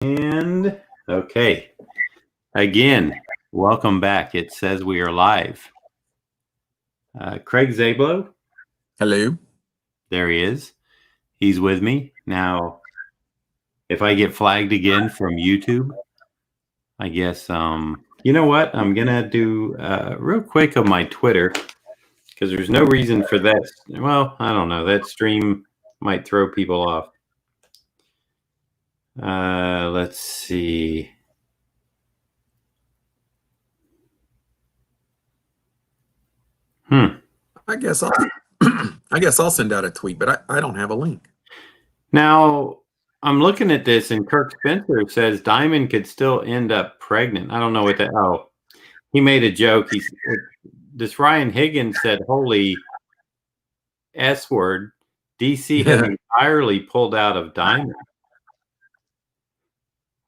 And okay, again, welcome back. It says we are live. Craig Zablo, Hello. there he is. He's with me. Now, if I get flagged again from YouTube, I guess, you know what? I'm going to do real quick of my Twitter because there's no reason for that. Well, I don't know. That stream might throw people off. Let's see. I guess I'll send out a tweet, but I don't have a link. Now, I'm looking at this, and Kirk Spencer says Diamond could still end up pregnant. I don't know what that. Oh, he made a joke. This Ryan Higgins said, "Holy S word." DC has entirely pulled out of Diamond.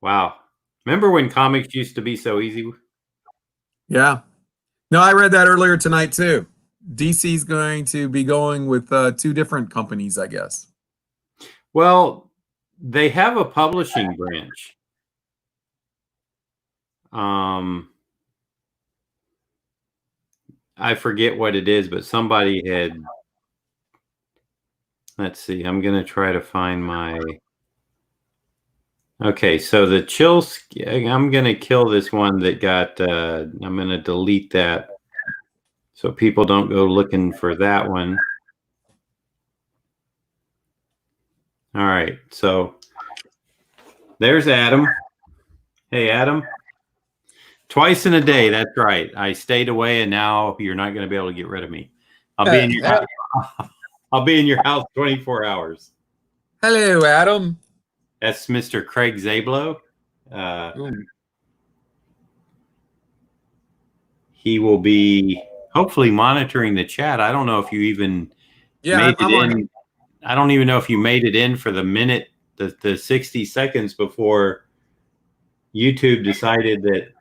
Wow. Remember when comics used to be so easy? Yeah. No, I read that earlier tonight too. DC's going to be going with two different companies, I guess. Well, they have a publishing branch. I forget what it is, but somebody had. Let's see. I'm going to try to find my. Okay, so the chill. I'm going to kill this one that got. I'm going to delete that, so people don't go looking for that one. All right, so there's Adam. Hey, Adam. Twice in a day. That's right. I stayed away, and now you're not going to be able to get rid of me. I'll be in your house. I'll be in your house 24 hours. Hello, Adam. That's Mr. Craig Zablo. He will be hopefully monitoring the chat. I don't know if you even made it in. I don't even know if you made it in for the minute, the 60 seconds before YouTube decided that,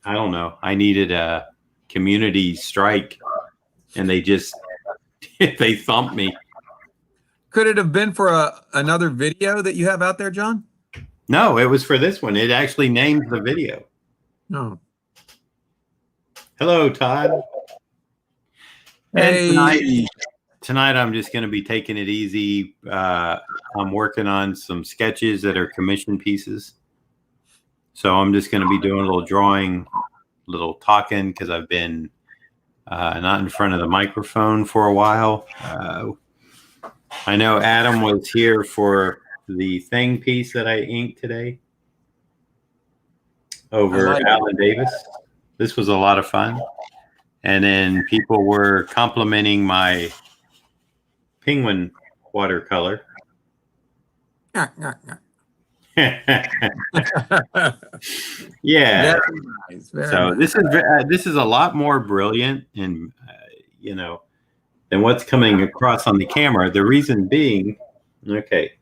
I don't know, I needed a community strike, and they thumped me. Could it have been for another video that you have out there, John? No, it was for this one. It actually named the video. No. Hello, Todd. Hey. And tonight I'm just going to be taking it easy. I'm working on some sketches that are commission pieces. So I'm just going to be doing a little drawing, a little talking, because I've been not in front of the microphone for a while. I know Adam was here for the thing piece that I inked today over Alan Davis. This was a lot of fun. And then people were complimenting my penguin watercolor. Yeah. So this is a lot more brilliant and than what's coming across on the camera. The reason being, okay.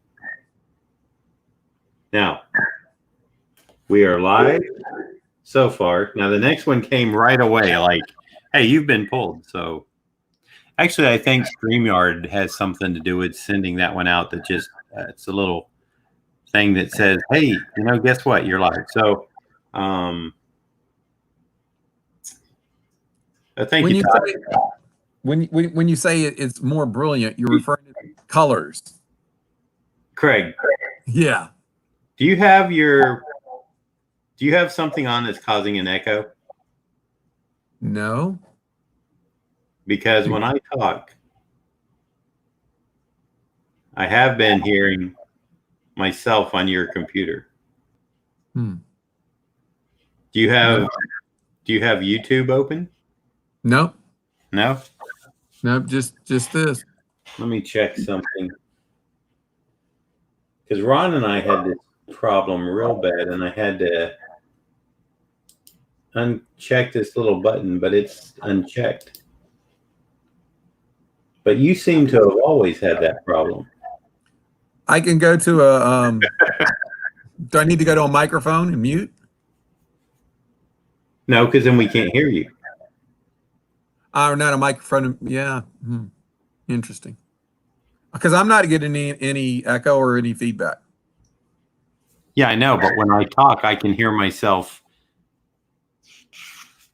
Now we are live so far. Now the next one came right away. Like, hey, you've been pulled. So actually, I think StreamYard has something to do with sending that one out. That just it's a little thing that says, hey, guess what? You're live. So I think when you say it's more brilliant, you're referring to colors. Craig. Yeah. Do you have something on that's causing an echo? No. Because when I talk, I have been hearing myself on your computer. Do you have YouTube open? Nope. No? Nope, just this. Let me check something. Because Ron and I had this problem real bad, and I had to uncheck this little button, but it's unchecked. But you seem to have always had that problem. I can go to a do I need to go to a microphone and mute? No, because then we can't hear you. Not a microphone. Yeah. Interesting. Because I'm not getting any echo or any feedback. Yeah, I know, but when I talk, I can hear myself.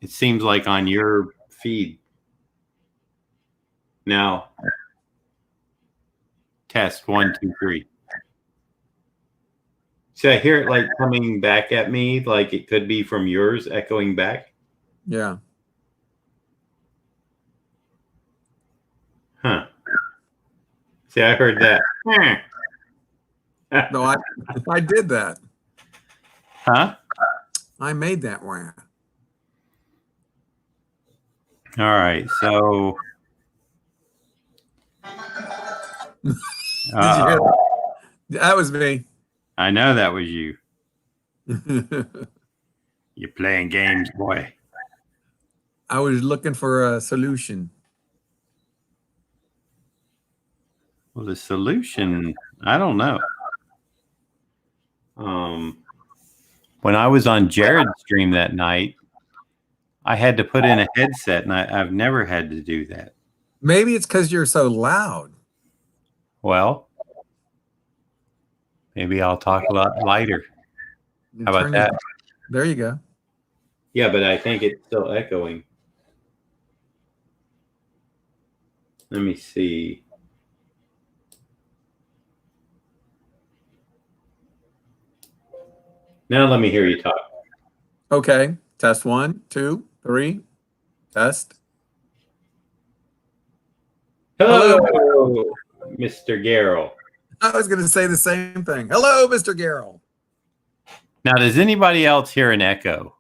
It seems like on your feed. Now, test 1, 2, 3. See, I hear it like coming back at me, like it could be from yours echoing back. Yeah. Huh. See, I heard that. No, I did that. Huh? I made that one. All right. So. Did you hear that? That was me. I know that was you. You're playing games, boy. I was looking for a solution. Well, the solution, I don't know. When I was on Jared's stream that night, I had to put in a headset, and I've never had to do that. Maybe it's because you're so loud. Well, maybe I'll talk a lot lighter. How about that? There you go. Yeah, but I think it's still echoing. Let me see. Now let me hear you talk. Okay. Test 1, 2, 3. Test. Hello, Mr. Garrell. I was going to say the same thing. Hello, Mr. Garrell. Now, does anybody else hear an echo?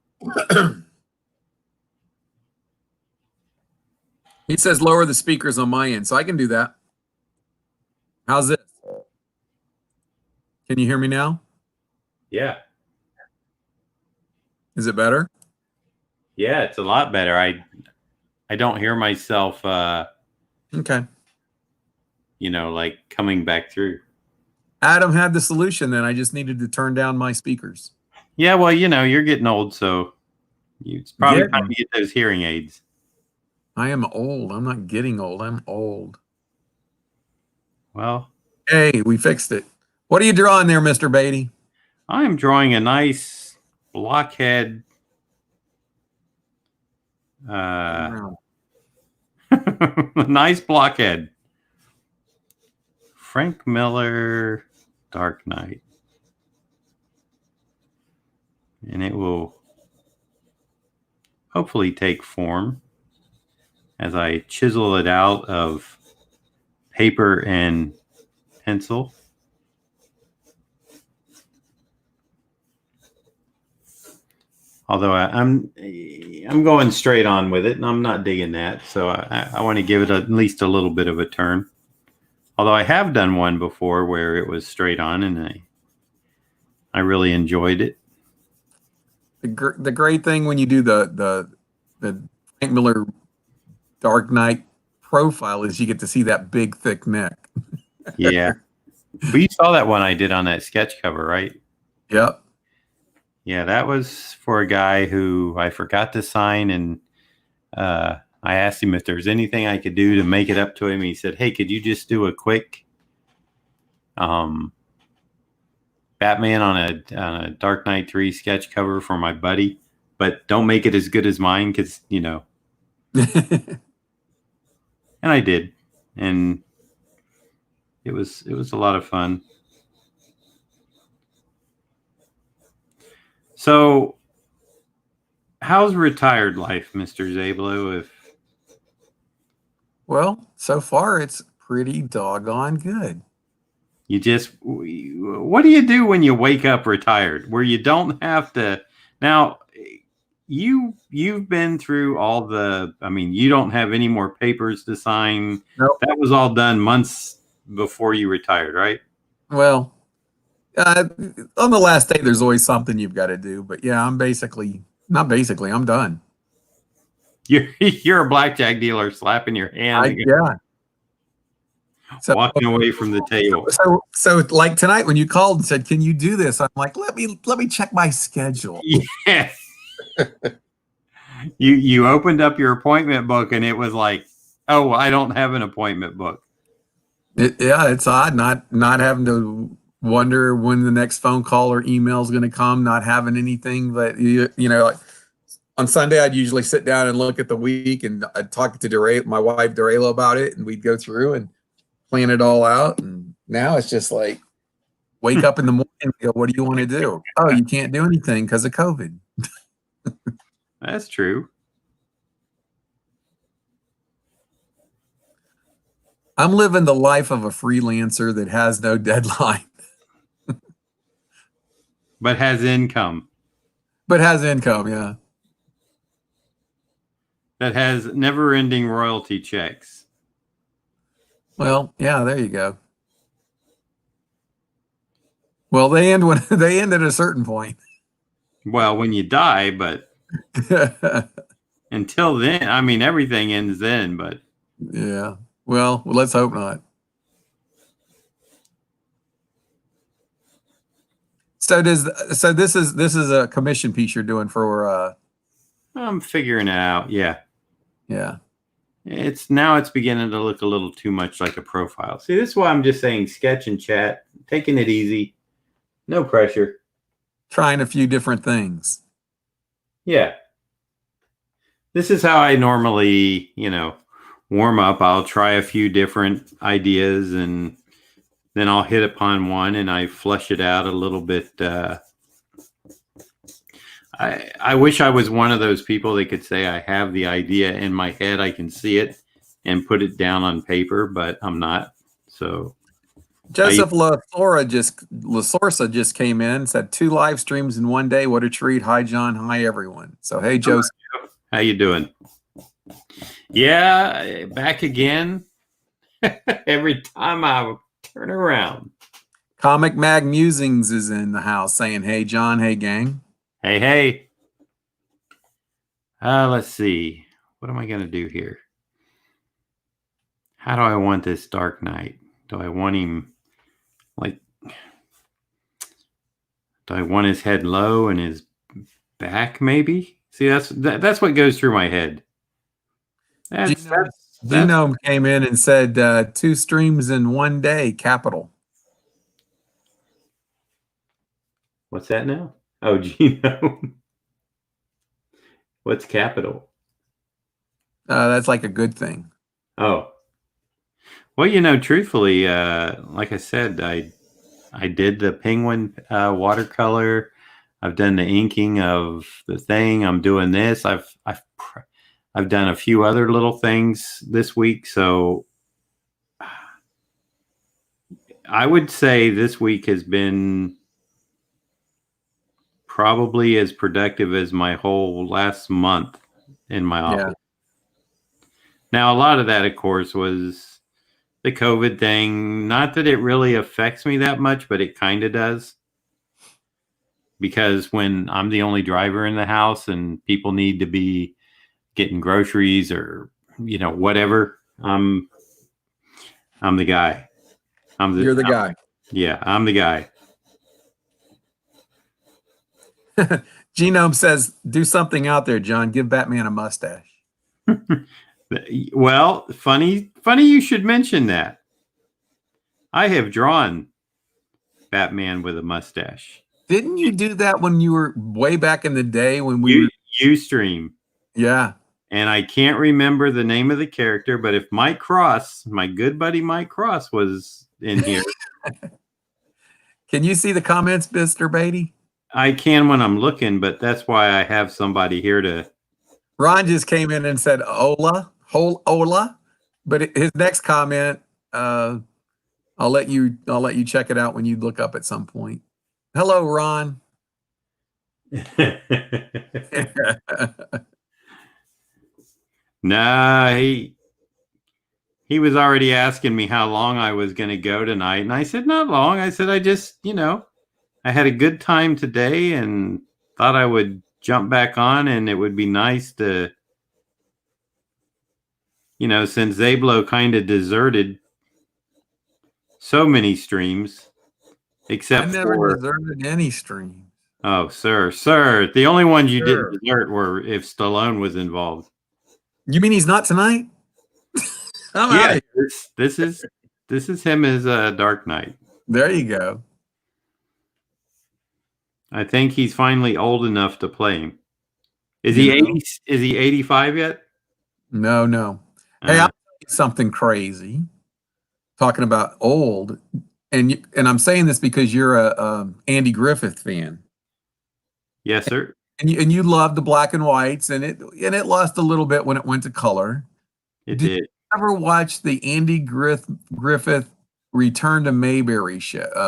He says lower the speakers on my end, so I can do that. How's this? Can you hear me now? Yeah. Is it better? Yeah, it's a lot better. I don't hear myself Okay. Like coming back through. Adam had the solution then. I just needed to turn down my speakers. Yeah, well, you're getting old, so it's probably time to get those hearing aids. I am old. I'm not getting old. I'm old. Well, hey, we fixed it. What are you drawing there, Mr. Beatty? I'm drawing a nice blockhead. A nice blockhead. Frank Miller, Dark Knight. And it will hopefully take form as I chisel it out of paper and pencil. Although I'm going straight on with it, and I'm not digging that, so I want to give it at least a little bit of a turn. Although I have done one before where it was straight on, and I really enjoyed it. The great thing when you do the Frank Miller Dark Knight profile is you get to see that big thick neck. Yeah, but you saw that one I did on that sketch cover, right? Yep. Yeah, that was for a guy who I forgot to sign, and I asked him if there was anything I could do to make it up to him. He said, "Hey, could you just do a quick Batman on a Dark Knight 3 sketch cover for my buddy, but don't make it as good as mine, because And I did, and it was a lot of fun. So, how's retired life, Mr. Zablo? Well, so far it's pretty doggone good. What do you do when you wake up retired, where you don't have to? Now, you've been through all you don't have any more papers to sign. Nope. That was all done months before you retired, right? Well, on the last day, there's always something you've got to do. But yeah, I'm done. You're a blackjack dealer slapping your hand. Yeah. So, walking away from the table. So like tonight when you called and said, "Can you do this?" I'm like, let me check my schedule. Yeah. You opened up your appointment book and it was like, oh, I don't have an appointment book. It's odd not having to wonder when the next phone call or email is going to come, not having anything. But you know, like on Sunday, I'd usually sit down and look at the week, and I'd talk to my wife Darela about it, and we'd go through and plan it all out. And now it's just like wake up in the morning and go, what do you want to do? Oh, you can't do anything because of COVID. That's true. I'm living the life of a freelancer that has no deadline, But has income. but has income. Yeah. That has never-ending royalty checks. Well, yeah, there you go. Well, they end when they end at a certain point. Well, when you die, but until then, I mean, everything ends then, but Yeah. Well, let's hope not. So this is a commission piece you're doing for I'm figuring it out. Yeah. yeah. It's beginning to look a little too much like a profile. See, this is why I'm just saying sketch and chat, taking it easy, no pressure. Trying a few different things. Yeah. This is how I normally, warm up. I'll try a few different ideas and then I'll hit upon one and I flush it out a little bit. I wish I was one of those people that could say I have the idea in my head, I can see it and put it down on paper, but I'm not. So Joseph Lasorsa just came in and said 2 live streams in one day. What a treat. Hi, John. Hi, everyone. So, hey, Joseph. How you doing? Yeah, back again. Every time I turn around. Comic Mag Musings is in the house saying, hey, John. Hey, gang. Hey. Let's see. What am I going to do here? How do I want this Dark Knight? Do I want him do I want his head low and his back maybe? See, that's what goes through my head. Genome came in and said 2 streams in one day, capital. What's that now? Oh, Genome. What's capital? That's like a good thing. Oh. Well, truthfully, like I said, I did the penguin watercolor. I've done the inking of the thing. I'm doing this. I've done a few other little things this week. So I would say this week has been probably as productive as my whole last month in my office. Yeah. Now, a lot of that, of course, was the COVID thing. Not that it really affects me that much, but it kind of does. Because when I'm the only driver in the house and people need to be getting groceries or, whatever, I'm the guy. You're the guy. Yeah, I'm the guy. Genome says, do something out there, John. Give Batman a mustache. Well, funny you should mention that. I have drawn Batman with a mustache. Didn't you do that when you were way back in the day when we Ustream? Yeah. And I can't remember the name of the character, but if Mike Cross, my good buddy Mike Cross, was in here. Can you see the comments, Mr. Beatty? I can when I'm looking, but that's why I have somebody here to. Ron just came in and said Ola, but his next comment, I'll let you check it out when you look up at some point. Hello, Ron. Nah, he was already asking me how long I was going to go tonight, and I said not long. I said I just, I had a good time today and thought I would jump back on, and it would be nice to, since Zablo kind of deserted so many streams, except I never deserted any streams. Oh, sir, the only ones you didn't desert were if Stallone was involved. You mean he's not tonight? Yeah, this is him as a Dark Knight. There you go. I think he's finally old enough to play him. Is You he know? 80? Is he 85 yet? No, no. Hey, I'll tell you something crazy. Talking about old, and I'm saying this because you're a Andy Griffith fan, Yes, sir. and you love the black and whites, and it lost a little bit when it went to color. It Did did. you ever watch the Andy Griffith Return to Mayberry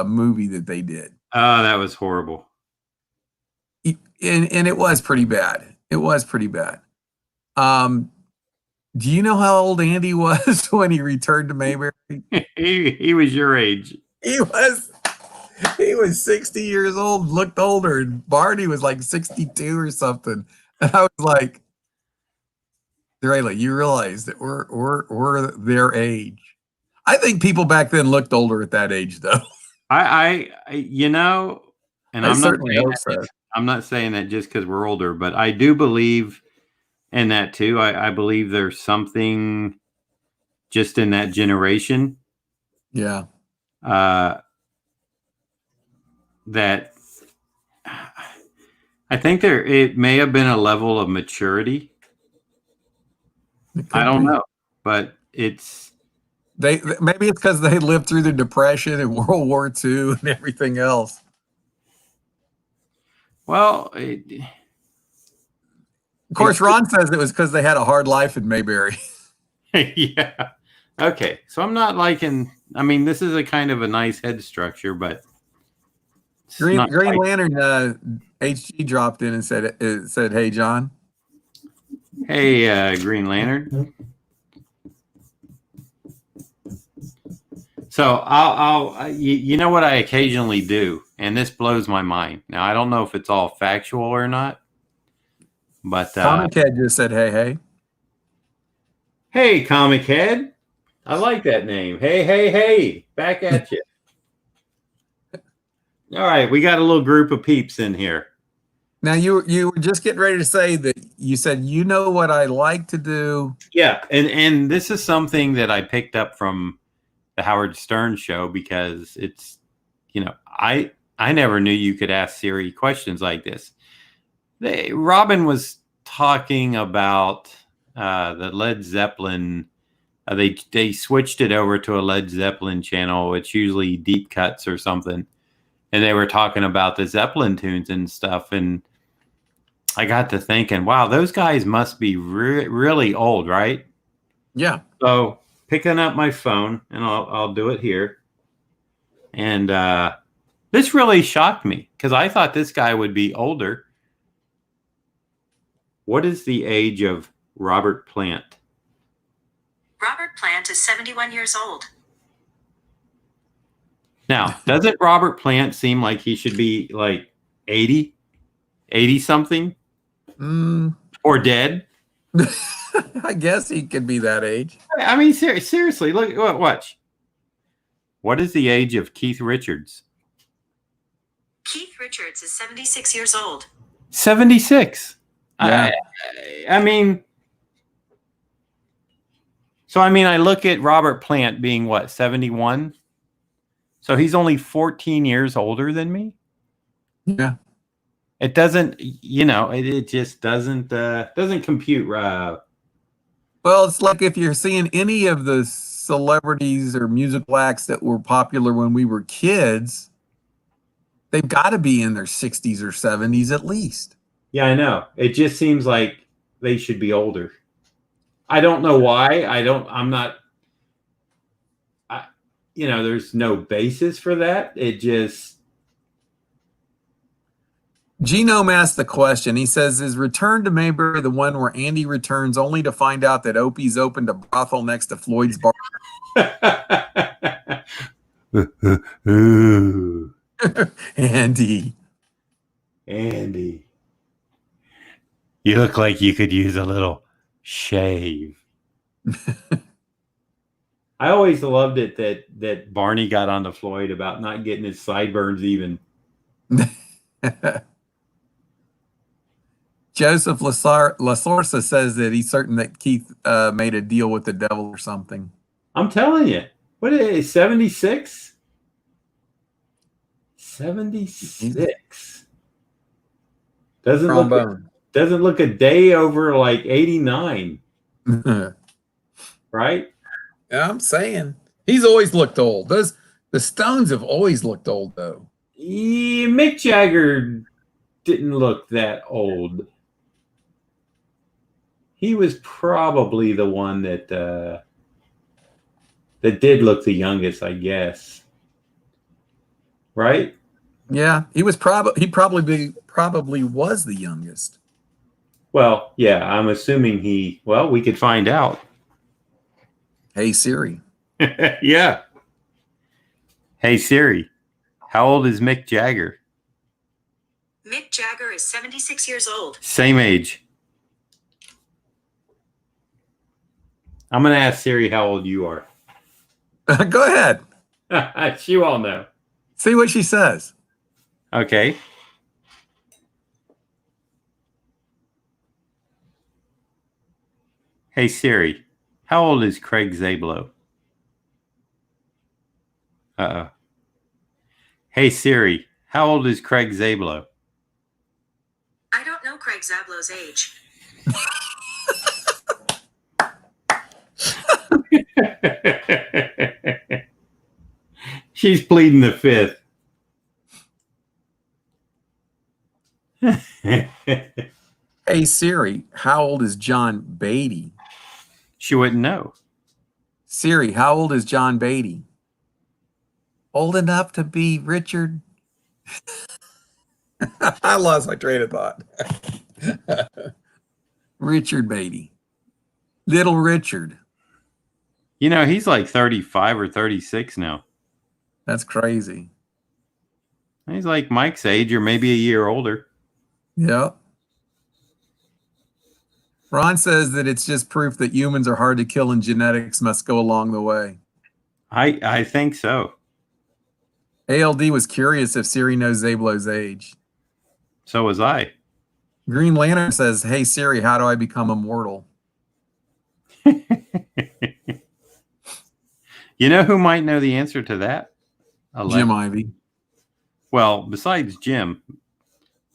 movie that they did? Oh, that was horrible. And it was pretty bad. It was pretty bad. Do you know how old Andy was when he returned to Mayberry? He was your age. He was 60 years old, looked older, and Barney was like 62 or something. And I was like, Drayla, you realize that we're their age. I think people back then looked older at that age, though. I you know, and I I'm not certainly saying hope that, so. I'm not saying that just because we're older, but I do believe in that too. I believe there's something just in that generation Yeah. That I think it may have been a level of maturity. I don't know, but maybe it's because they lived through the Depression and World War II and everything else. Well, of course, Ron says it was because they had a hard life in Mayberry. Yeah. Okay. So I'm not liking. I mean, this is a kind of a nice head structure, but Green Lantern HG dropped in and said, "Hey, John." Hey, Green Lantern. So you know what I occasionally do, and this blows my mind. Now I don't know if it's all factual or not, but Comic Head just said, "Hey." Hey, Comic Head. I like that name. Hey. Back at you. All right, we got a little group of peeps in here. Now you were just getting ready to say that you said, you know what I like to do. Yeah, and this is something that I picked up from the Howard Stern show, because it's, you know, I never knew you could ask Siri questions like this. Robin was talking about the Led Zeppelin. They switched it over to a Led Zeppelin channel. It's usually deep cuts or something. And they were talking about the Zeppelin tunes and stuff. And I got to thinking, wow, those guys must be really old, right? Yeah. So picking up my phone, and I'll do it here. And this really shocked me because I thought this guy would be older. What is the age of Robert Plant? Robert Plant is 71 years old. Now, doesn't Robert Plant seem like he should be like 80 something? Or dead? I guess he could be that age. I mean, seriously, look, watch. What is the age of Keith Richards? Keith Richards is 76 years old. 76. Yeah. I mean, so I look at Robert Plant being what, 71? So he's only 14 years older than me. Yeah. It doesn't, you know, it just doesn't compute. Well, it's like if you're seeing any of the celebrities or musical acts that were popular when we were kids, they've got to be in their 60s or 70s at least. Yeah, I know. It just seems like they should be older. I don't know why. You know, there's no basis for that. It just. Genome asked the question. He says, is Return to Mayberry the one where Andy returns only to find out that Opie's opened a brothel next to Floyd's bar? Andy. You look like you could use a little shave. I always loved it that Barney got onto Floyd about not getting his sideburns even. Joseph Lasorsa says that he's certain that Keith made a deal with the devil or something. I'm telling you. What is it, 76? 76. Trombone. Doesn't look a day over like 89, Yeah, right? I'm saying he's always looked old. The Stones have always looked old though. Mick Jagger didn't look that old. He was probably the one that did look the youngest, I guess. Right? Yeah, he probably was the youngest. Well, yeah, I'm assuming we could find out. Hey Siri. Yeah. Hey Siri, how old is Mick Jagger? Mick Jagger is 76 years old. Same age. I'm going to ask Siri how old you are. Go ahead. She won't know. See what she says. Okay. Hey Siri, how old is Craig Zablo? Uh-oh. Hey Siri, how old is Craig Zablo? I don't know Craig Zablow's age. She's pleading the fifth. Hey Siri, how old is John Beatty? She wouldn't know. Siri, how old is John Beatty? Old enough to be Richard. I lost my train of thought. Richard Beatty. Little Richard. You know, he's like 35 or 36 now. That's crazy. He's like Mike's age or maybe a year older. Yep. Ron says that it's just proof that humans are hard to kill and genetics must go along the way. I think so. ALD was curious if Siri knows Zablo's age. So was I. Green Lantern says, hey Siri, how do I become immortal? You know who might know the answer to that? Jim Ivy. Well, besides Jim,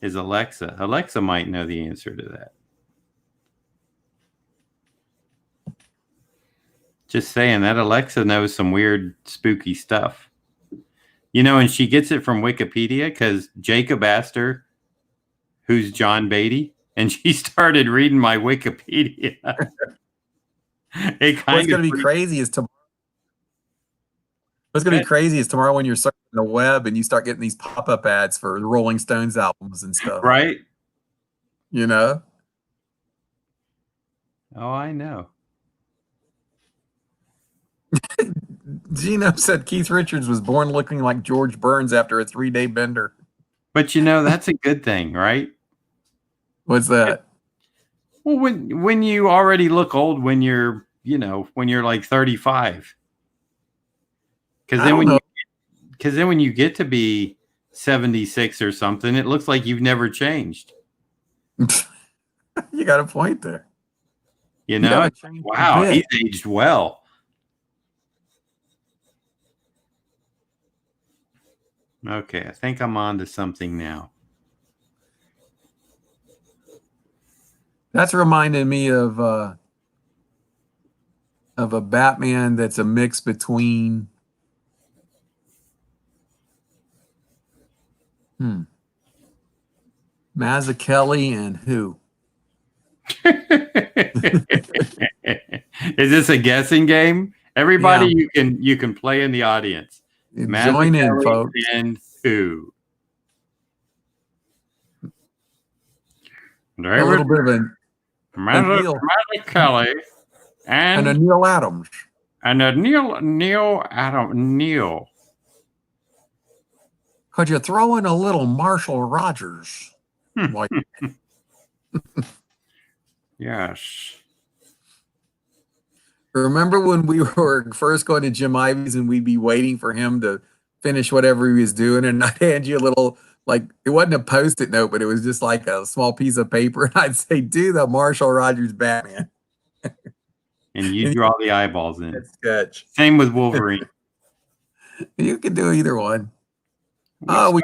is Alexa. Alexa might know the answer to that. Just saying that Alexa knows some weird, spooky stuff. You know, and she gets it from Wikipedia because Jacob asked her, who's John Beatty? And she started reading my Wikipedia. What's going to be crazy is tomorrow. What's going to be crazy is tomorrow when you're surfing the web and you start getting these pop-up ads for the Rolling Stones albums and stuff. Right? You know? Oh, I know. Gino said Keith Richards was born looking like George Burns after a 3-day bender. But you know, that's a good thing, right? What's that? Well, when you already look old when you're, when you're like 35. Because then when you get to be 76 or something, it looks like you've never changed. You got a point there. You know? Wow, he's aged well. Okay, I think I'm on to something now. That's reminding me of a Batman that's a mix between Mazzucchelli and who? Is this a guessing game? Everybody, yeah. you can play in the audience. Join in, folks. And who? A little bit of Mazzucchelli and a Neil Adams. And a Neil. Could you throw in a little Marshall Rogers? Like, yes. Remember when we were first going to Jim Ivy's and we'd be waiting for him to finish whatever he was doing, and I'd hand you a little, like, it wasn't a Post-it note, but it was just like a small piece of paper, and I'd say, do the Marshall Rogers Batman. And you draw the eyeballs in. Sketch. Same with Wolverine. You can do either one. Oh,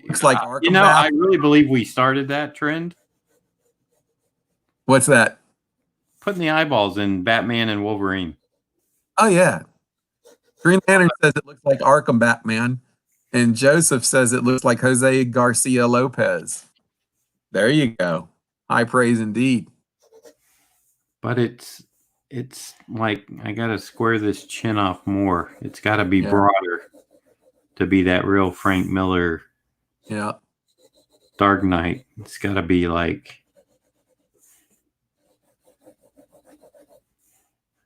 looks like Arkham You know, I Batman. really believe we started that trend, What's that? putting the eyeballs in Batman and Wolverine. Oh yeah. Green Lantern says it looks like Arkham Batman, and Joseph says it looks like Jose Garcia Lopez. There you go. High praise indeed. But it's like I gotta square this chin off more. It's gotta be Yeah. broader to be that real Frank Miller Yeah. Dark Knight. It's gotta be like.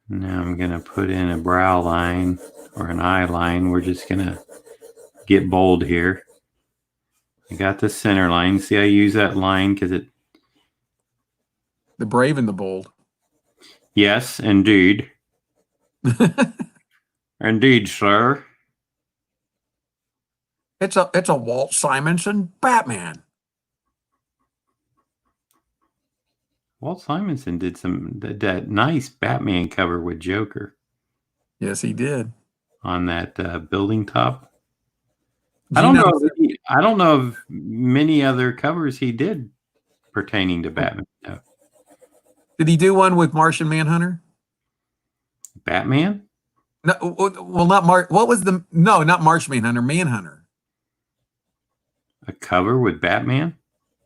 Now I'm gonna put in a brow line or an eye line. We're just gonna get bold here. I got the center line. See, I use that line because it. The brave and the bold. Yes, indeed. Indeed, sir. It's a Walt Simonson Batman. Walt Simonson did that nice Batman cover with Joker Yes, he did. on that building top. Do you know- I don't know of many other covers he did pertaining to Batman. No. Did he do one with Martian Manhunter? Batman? No, well, not Mark. What was the no? Not Martian Manhunter. Manhunter. A cover with Batman?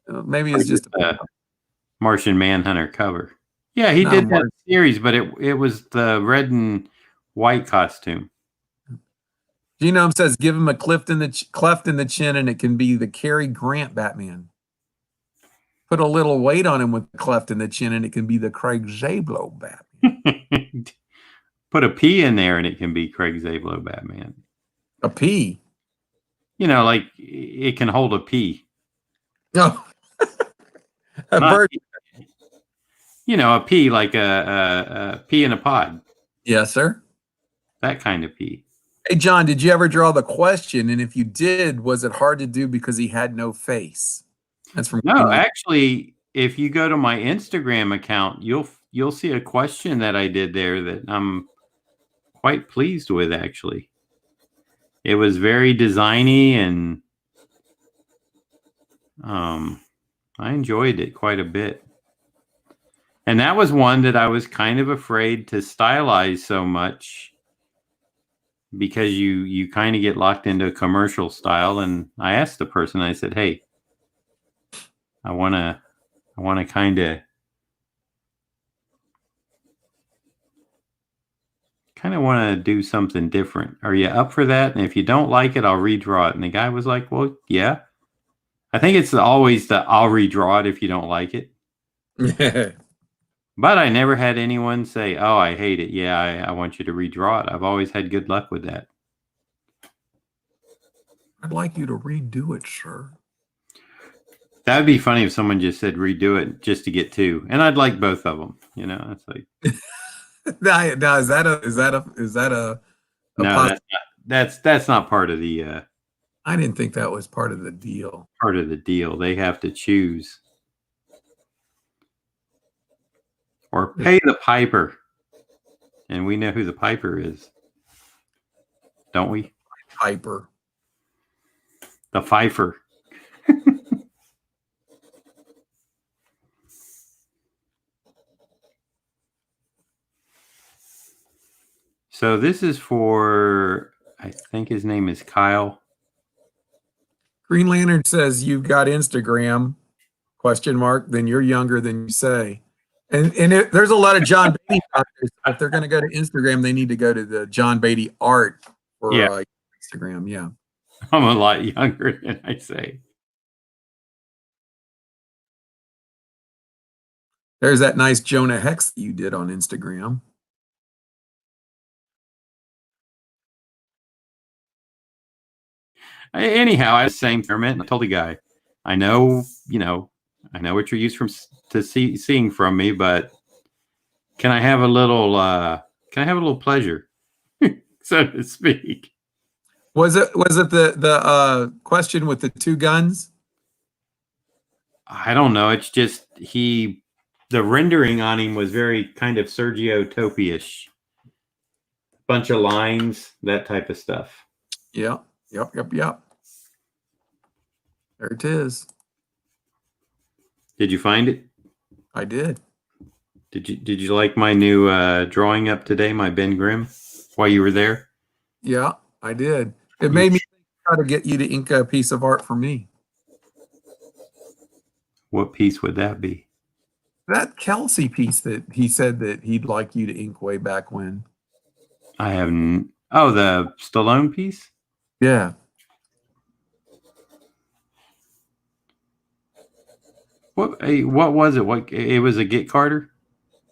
Maybe it's just a Martian Manhunter cover. Yeah, he No, did that series, but it was the red and white costume. Genome says give him a cleft in the chin, and it can be the Cary Grant Batman. Put a little weight on him with the cleft in the chin, and it can be the Craig Zablo Batman. Put a P in there, and it can be Craig Zablo Batman. A P. You know, like it can hold a P. No. A Not- bird. You know, a pea like a pea in a pod. Yes, sir. That kind of pea. Hey, John, did you ever draw the question? And if you did, was it hard to do because he had no face? That's from No, actually, if you go to my Instagram account, you'll see a question that I did there that I'm quite pleased with. Actually, it was very designy, and I enjoyed it quite a bit. And that was one that I was kind of afraid to stylize so much because you kind of get locked into a commercial style. And I asked the person, I said, hey, I want to kind of want to do something different. Are you up for that? And if you don't like it, I'll redraw it. And the guy was like, well, yeah. I think it's always the I'll redraw it if you don't like it. But I never had anyone say, oh, I hate it. Yeah, I want you to redraw it. I've always had good luck with that. I'd like you to redo it, sir. That would be funny if someone just said redo it just to get two. And I'd like both of them. You know, it's like. Now, is that a No, that's not part of the I didn't think that was part of the deal. part of the deal. They have to choose. Or pay the piper. And we know who the piper is. Don't we? Piper. The Pfeiffer. So this is for, I think his name is Kyle. Green Lantern says you've got Instagram, ? Then you're younger than you say. And there's a lot of John Beatty out there. So if they're going to go to Instagram, they need to go to the John Beatty art for Instagram. Yeah. I'm a lot younger than I say. There's that nice Jonah Hex that you did on Instagram. Anyhow, I had the same comment. I told the guy, I know what you're used to seeing from me, but can I have a little pleasure, so to speak? Was it the question with the two guns? I don't know. It's just the rendering on him was very kind of Sergio Topi-ish. Bunch of lines, that type of stuff. Yeah. Yep. There it is. Did you find it? I did. Did you like my new drawing up today, my Ben Grimm, while you were there? Yeah, I did. It made me try to get you to ink a piece of art for me. What piece would that be? That Kelsey piece that he said that he'd like you to ink way back when. I haven't. Oh, the Stallone piece? Yeah. What was it? What it was a Get Carter?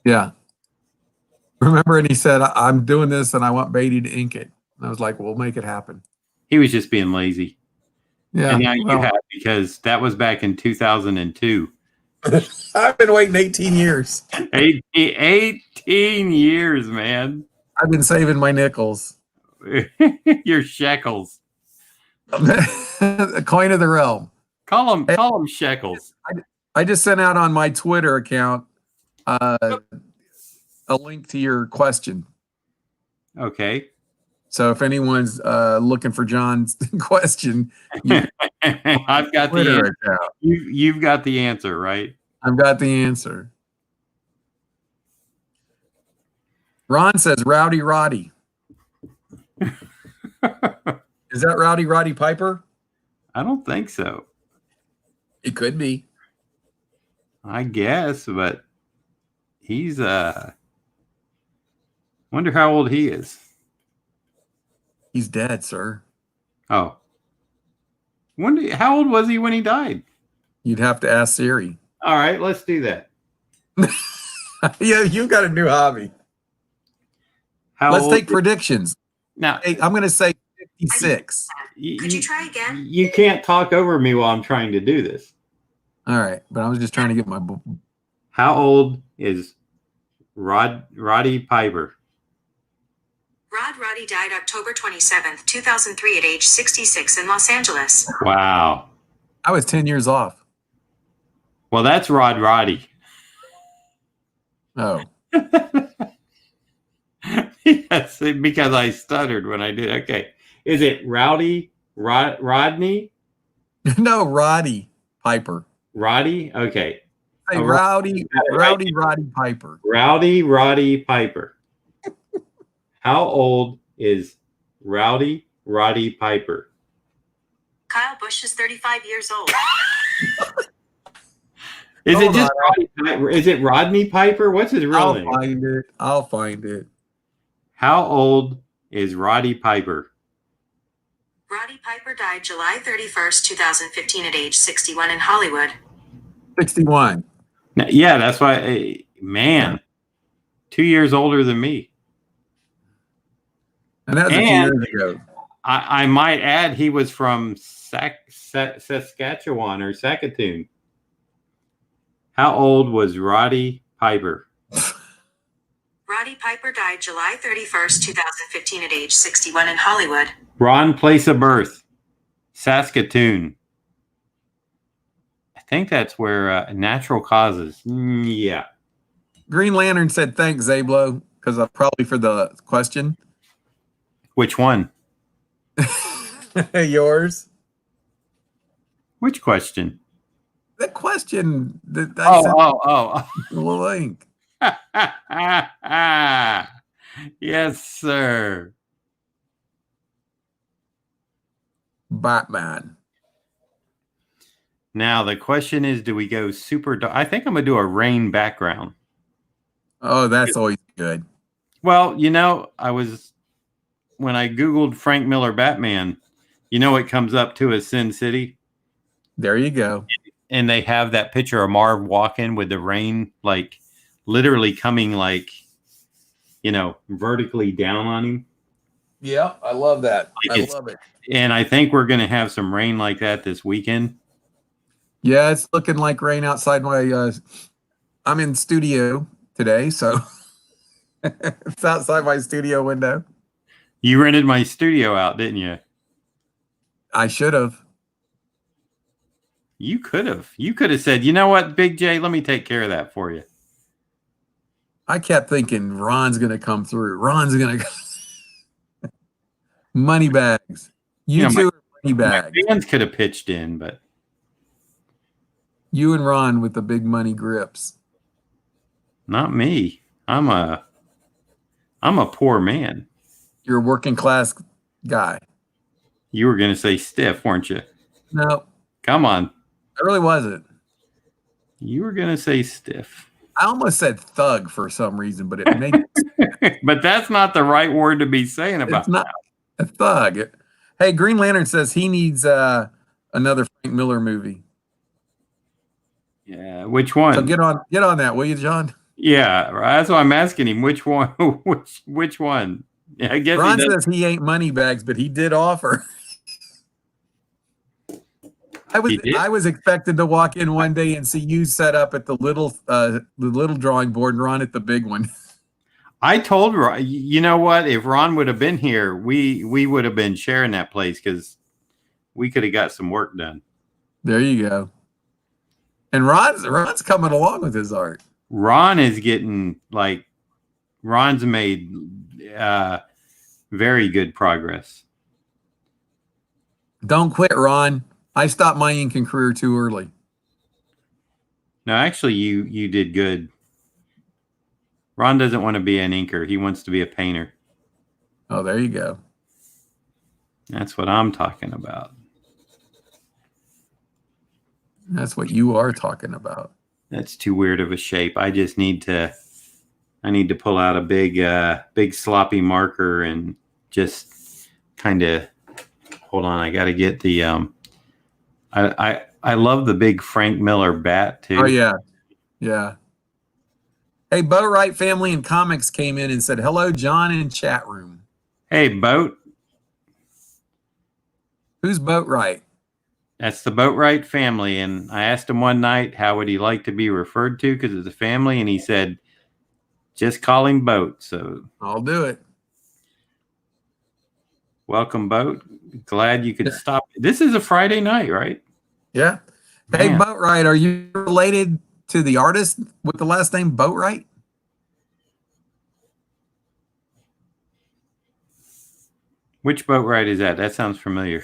Yeah. Remember, and he said, I'm doing this and I want Beatty to ink it. And I was like, we'll make it happen. He was just being lazy. Yeah. And now you well, have, because that was back in 2002. I've been waiting 18 years. 18 years, man. I've been saving my nickels. Your shekels. A coin of the realm. Call them shekels. I just sent out on my Twitter account a link to your question. Okay. So if anyone's looking for John's question, I've got the Twitter answer. account. You've got the answer, right? I've got the answer. Ron says Rowdy Roddy. Is that Rowdy Roddy Piper? I don't think so. It could be. I guess, but he's wonder how old he is. He's dead, sir. Oh. How old was he when he died? You'd have to ask Siri. All right, let's do that. Yeah, you've got a new hobby. Let's take predictions. Now, Hey, I'm going to say 56. Could you try again? You can't talk over me while I'm trying to do this. All right, but I was just trying to get my. How old is Roddy Piper? Roddy died October 27th, 2003 at age 66 in Los Angeles. Wow. I was 10 years off. Well, that's Roddy. Oh, Yes, because I stuttered when I did. Okay. Is it Rodney? no, Roddy Piper. Roddy? Okay. Hey, Oh, Roddy Piper. Roddy Piper. How old is Roddy Piper? Kyle Busch is 35 years old. Is Hold it just on. Roddy Piper? Is it Rodney Piper? What's his real name? I'll find it. How old is Roddy Piper? Roddy Piper died July 31st, 2015 at age 61 in Hollywood. 61. Now, yeah, that's why. Man, 2 years older than me. And that was a few years ago. I might add he was from Saskatchewan or Saskatoon. How old was Roddy Piper? Roddy Piper died July 31st, 2015 at age 61 in Hollywood. Wrong place of birth, Saskatoon. I think that's where natural causes. Yeah. Green Lantern said thanks, Zablo, because probably for the question. Which one? Yours. Which question? The question that I sent Oh. the link. Yes, sir. Batman. Now the question is, do we go super dark? I think I'm gonna do a rain background. Oh, that's always good. Well, when I Googled Frank Miller Batman, it comes up to as Sin City. There you go. And they have that picture of Marv walking with the rain, like literally coming vertically down on him. Yeah, I love that. I love it. And I think we're going to have some rain like that this weekend. Yeah, it's looking like rain outside my I'm in studio today, so it's outside my studio window. You rented my studio out, didn't you? I should have. You could have. You could have said, you know what, Big J, let me take care of that for you. I kept thinking Ron's going to come through. Ron's going to money bags. You two are money bags. My fans could have pitched in, but You and Ron with the big money grips. Not me. I'm a poor man. You're a working class guy. You were going to say stiff, weren't you? No, Come on. I really wasn't. You were going to say stiff. I almost said thug for some reason, but it made But that's not the right word to be saying about it's not a thug. Hey, Green Lantern says he needs another Frank Miller movie. Yeah, which one? So get on that, will you, John? Yeah, that's why I'm asking him. Which one? which one? Yeah, I guess Ron says he ain't money bags, but he did offer. I was expected to walk in one day and see you set up at the little drawing board and Ron at the big one. I told Ron, you know what? If Ron would have been here, we would have been sharing that place because we could have got some work done. There you go. And Ron's coming along with his art. Ron is getting Ron's made very good progress. Don't quit, Ron. I stopped my inking career too early. No, actually, you did good. Ron doesn't want to be an inker. He wants to be a painter. Oh, there you go. That's what I'm talking about. That's what you are talking about. That's too weird of a shape. I just need to pull out a big sloppy marker and just kind of hold on. I got to get the I love the big Frank Miller bat too. Oh yeah. Yeah. Hey, Boatwright Family and Comics came in and said, hello, John, in chat room. Hey, Boat. Who's Boatwright? That's the Boatwright family. And I asked him one night, how would he like to be referred to? Because it's a family. And he said, just call him Boat. So I'll do it. Welcome, Boat. Glad you could stop. This is a Friday night, right? Yeah. Hey, Man. Boatwright, are you related to the artist with the last name Boatwright? Which Boatwright is that? That sounds familiar.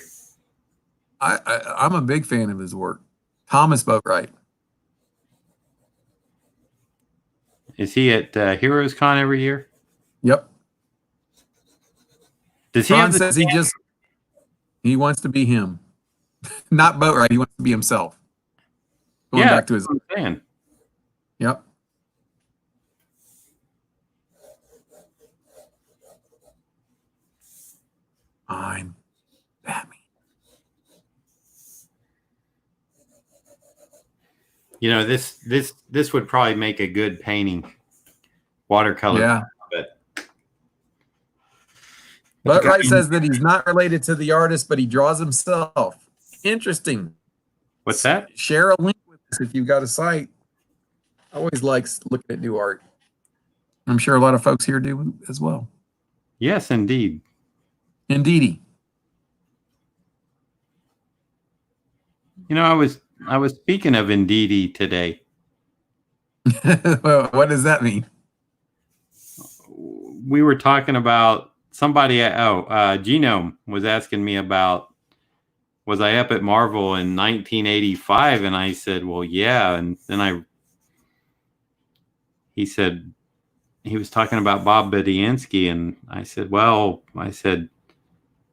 I'm a big fan of his work. Thomas Boatwright. Is he at Heroes Con every year? Yep. Does he Ron have the says he wants to be him. Not Boatwright, he wants to be himself. Going back to his that's what I'm saying. Yep. I'm Batman. You know, this would probably make a good painting. Watercolor. Yeah. But Boatwright says that he's not related to the artist, but he draws himself. Interesting. What's that? Share a link with us if you've got a site. I always like looking at new art. I'm sure a lot of folks here do as well. Yes, indeed. Indeedy. You know, I was speaking of Indeedy today. What does that mean? We were talking about somebody. Genome was asking me about, was I up at Marvel in 1985? And I said, well, yeah. And then he said, he was talking about Bob Budiansky. And I said, well, I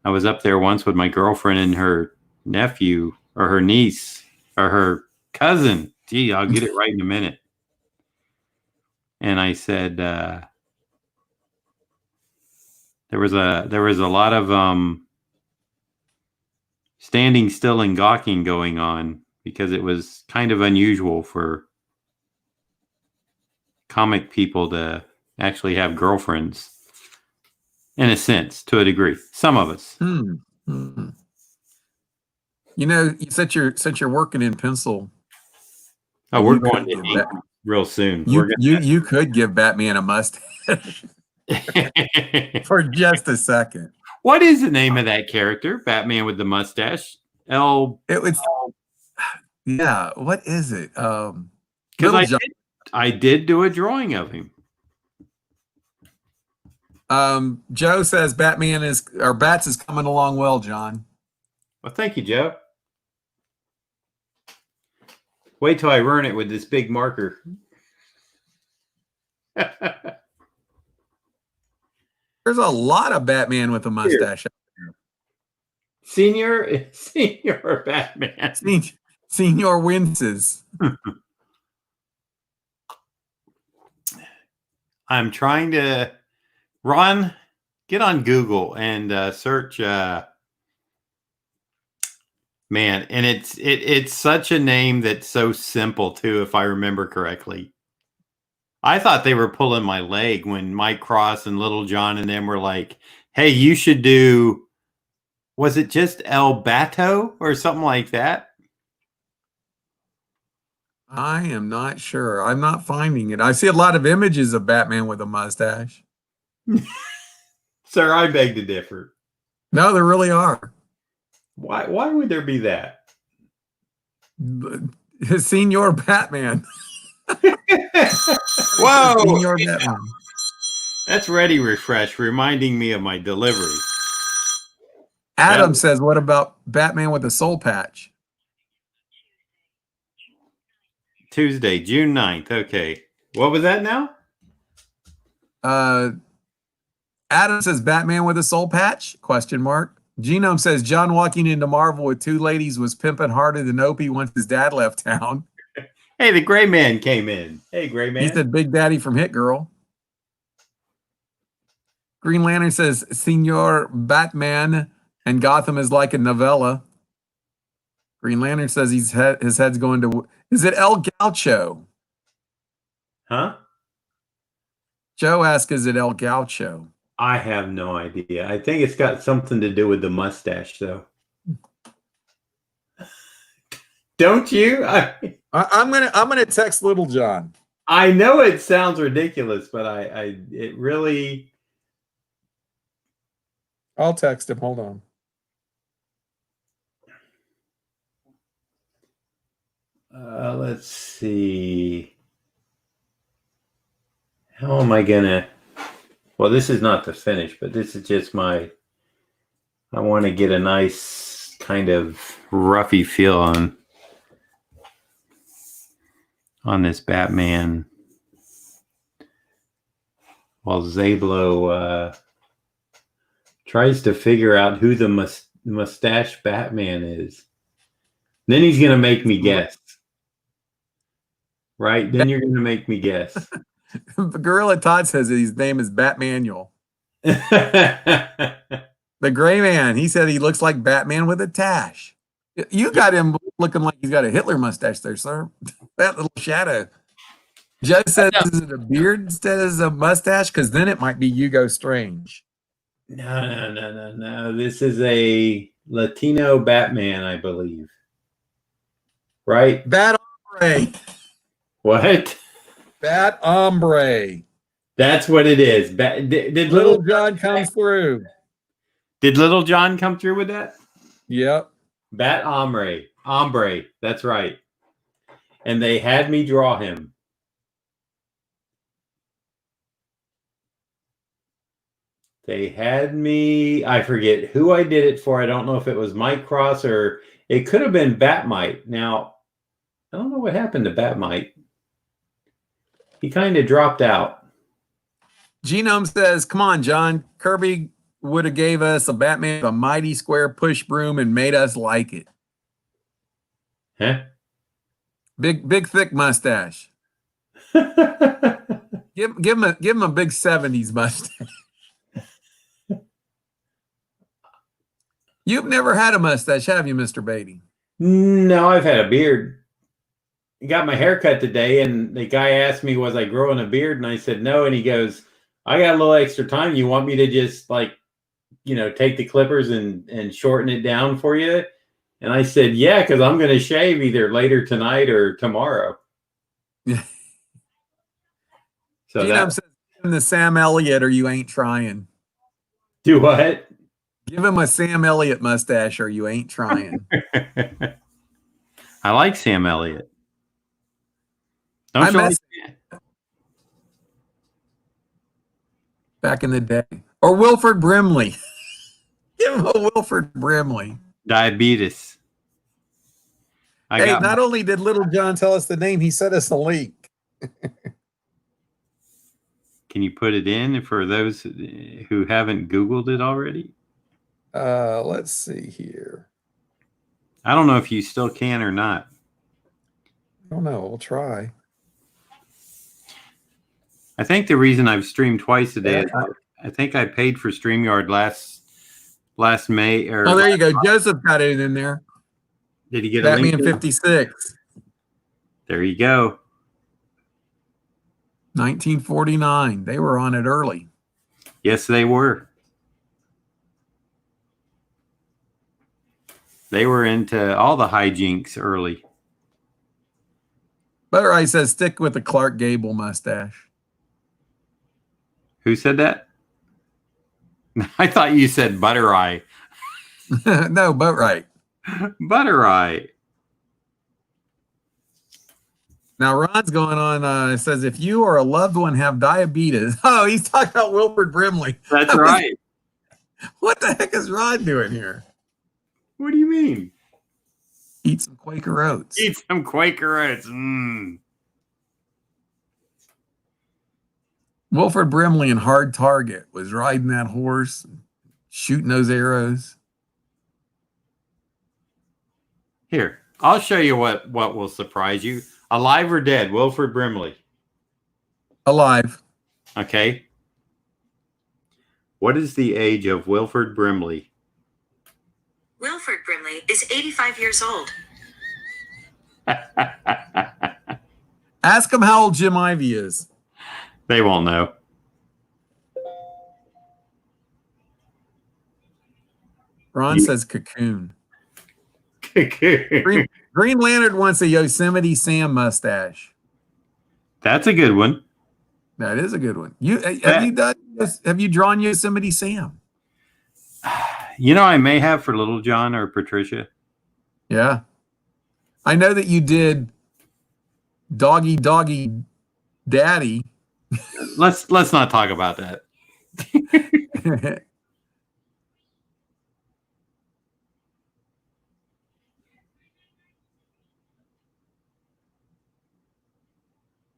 was up there once with my girlfriend and her nephew or her niece or her cousin. Gee, I'll get it right in a minute. And I said, there was a lot of standing still and gawking going on because it was kind of unusual for comic people to actually have girlfriends, in a sense, to a degree. Some of us. You know, since you're working in pencil. Oh, we're going to ink real soon. You could give Batman a mustache for just a second. What is the name of that character? Batman with the mustache. Yeah. What is it? Because I did do a drawing of him. Joe says Bats is coming along well, John. Well, thank you, Joe. Wait till I run it with this big marker. There's a lot of Batman with a mustache. Senior Batman. Senior Winces. I'm trying to, Ron, get on Google and search. Man, and it's such a name that's so simple too, if I remember correctly. I thought they were pulling my leg when Mike Cross and Little John and them were like, "Hey, you should do." Was it just El Bato or something like that? I am not sure. I'm not finding it. I see a lot of images of Batman with a mustache. Sir, I beg to differ. No, there really are. Why would there be that? Senior Batman. Whoa! Senior Batman. That's Ready Refresh, reminding me of my delivery. Adam says, what about Batman with a soul patch? Tuesday, June 9th. Okay. What was that now? Adam says Batman with a soul patch? Question mark. Genome says John walking into Marvel with two ladies was pimping harder than Opie once his dad left town. Hey, the Gray Man came in. Hey, Gray Man. He said Big Daddy from Hit Girl. Green Lantern says Senor Batman and Gotham is like a novella. Green Lantern says his head's going to... Is it El Gaucho? Huh? Joe asks, is it El Gaucho? I have no idea. I think it's got something to do with the mustache, though. Don't you? I'm gonna text Little John. I know it sounds ridiculous, but it really... I'll text him. Hold on. Let's see. How am I gonna... Well, this is not the finish, but this is just I want to get a nice kind of roughy feel on this Batman. While Zablo tries to figure out who the mustache Batman is. Then he's going to make me guess. Right? Then you're going to make me guess. Gorilla Todd says that his name is Batmanuel. The Gray Man, he said he looks like Batman with a tash. You got him looking like he's got a Hitler mustache there, sir. That little shadow. Joe says, is it a beard instead of a mustache? Because then it might be Hugo Strange. No. This is a Latino Batman, I believe. Right? Bat Hombre. What? Bat Hombre. That's what it is. Did Little John comes through. Did Little John come through with that? Yep. Bat Hombre. Hombre. That's right. And they had me draw him. They had me, I forget who I did it for. I don't know if it was Mike Cross or it could have been Batmite. Now, I don't know what happened to Batmite. He kind of dropped out. Genome says, come on, John. Kirby would have gave us a Batman with a mighty square push broom and made us like it. Huh? Big thick mustache. Give him a big 70s mustache. You've never had a mustache, have you, Mr. Beatty? No, I've had a beard. I got my hair cut today, and the guy asked me, was I growing a beard? And I said, no. And he goes, I got a little extra time. You want me to just, like, take the clippers and shorten it down for you? And I said, yeah, because I'm going to shave either later tonight or tomorrow. Yeah. So Genome says, give him the Sam Elliott or you ain't trying. Do what? Give him a Sam Elliott mustache or you ain't trying. I like Sam Elliott. I met back in the day. Or Wilford Brimley. Give him a Wilford Brimley. Diabetes. I Hey, got. not only did Little John tell us the name, he sent us a link. Can you put it in for those who haven't Googled it already? Let's see here. I don't know if you still can or not. I don't know. We'll try. I think the reason I've streamed twice today is I think I paid for StreamYard last May. Or Oh, there you go. Joseph got it in there. did he get a link? Batman 56, There you go. 1949. They were on it early. Yes, they were. They were into all the hijinks early. Butter Eye says stick with the Clark Gable mustache. Who said that? I thought you said Butter Eye. No, but right. Butter Eye. Now Ron's going on. It says if you or a loved one have diabetes. Oh, he's talking about Wilford Brimley. That's right. What the heck is Ron doing here? What do you mean? Eat some Quaker Oats. Eat some Quaker Oats. Mm. Wilford Brimley in Hard Target was riding that horse, shooting those arrows. Here, I'll show you what will surprise you. Alive or dead, Wilford Brimley. Alive. Okay. What is the age of Wilford Brimley? Wilford Brimley is 85 years old. Ask him how old Jim Ivy is. They won't know. Ron says cocoon. Green Lantern wants a Yosemite Sam mustache. That's a good one. That is a good one. Have you drawn Yosemite Sam? You know, I may have for Little John or Patricia. Yeah. I know that you did Doggy Daddy. Let's not talk about that.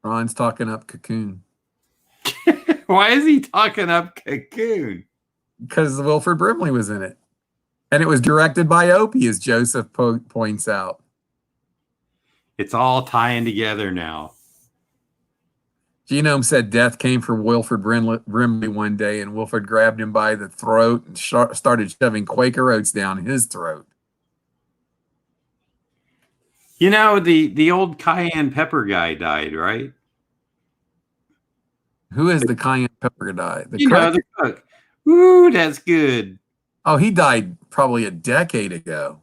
Ron's talking up Cocoon. Why is he talking up Cocoon? Because Wilford Brimley was in it. And it was directed by Opie, as Joseph points out. It's all tying together now. Genome said death came for Wilford Brimley one day, and Wilford grabbed him by the throat and started shoving Quaker Oats down his throat. You know, the old cayenne pepper guy died, right? Who is the cayenne pepper guy? The The cook. Ooh, that's good. Oh, he died probably a decade ago.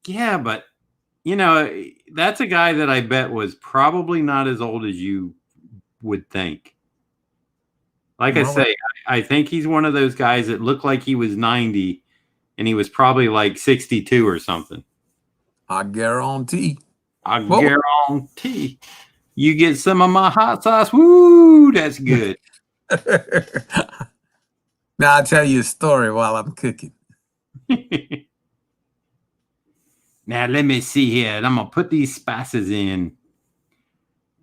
Yeah, but, you know, that's a guy that I bet was probably not as old as you would think. Like I say, I think he's one of those guys that looked like he was 90 and he was probably like 62 or something. I guarantee. Guarantee. You get some of my hot sauce. Woo, that's good. Now I'll tell you a story while I'm cooking. Now let me see here. I'm gonna put these spices in,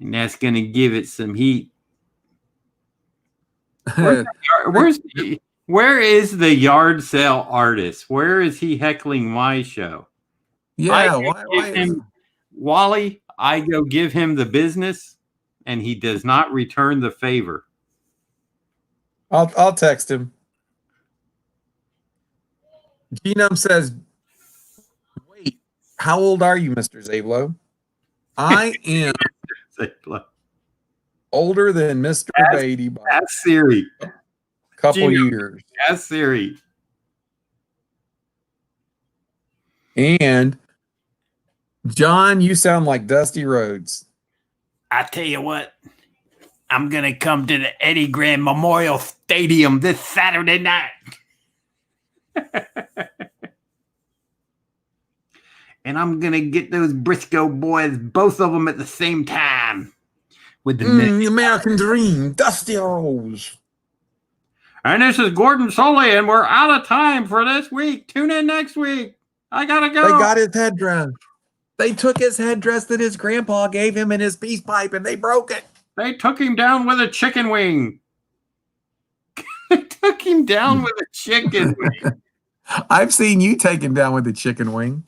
and that's gonna give it some heat. Where is the yard sale artist? Where is he heckling my show? Yeah, Wally, I go give him the business, and he does not return the favor. I'll text him. Genome says, wait, how old are you, Mr. Zablo? I am older than Mr. Beatty by a Siri. Couple years. Ask Siri. And John, you sound like Dusty Rhodes. I tell you what, I'm going to come to the Eddie Grant Memorial Stadium this Saturday night. And I'm going to get those Briscoe boys, both of them at the same time. With the American Dream, Dusty Rhodes. And this is Gordon Soley, and we're out of time for this week. Tune in next week. I got to go. They got his head drowned. They took his headdress that his grandpa gave him and his peace pipe, and they broke it. They took him down with a chicken wing. They took him down with a chicken wing. I've seen you take him down with a chicken wing.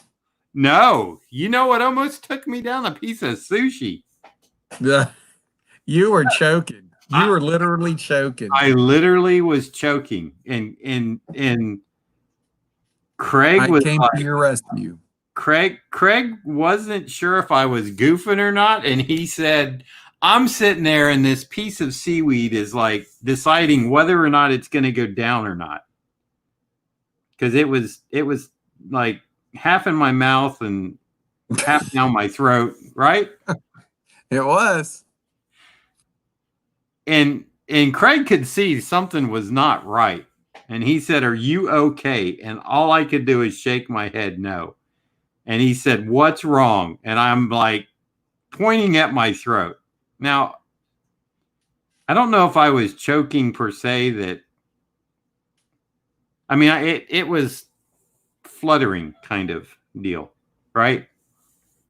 No, you know what almost took me down? A piece of sushi. Yeah. You were choking. You were literally choking. I literally was choking, and Craig was came like, to your rescue. Craig wasn't sure if I was goofing or not, and he said, I'm sitting there and this piece of seaweed is like deciding whether or not it's going to go down or not. Because it was like half in my mouth and half down my throat, right? It was. And Craig could see something was not right. And he said, are you okay? And all I could do is shake my head no. And he said, what's wrong? And I'm like pointing at my throat. Now, I don't know if I was choking per se. It was fluttering kind of deal, right?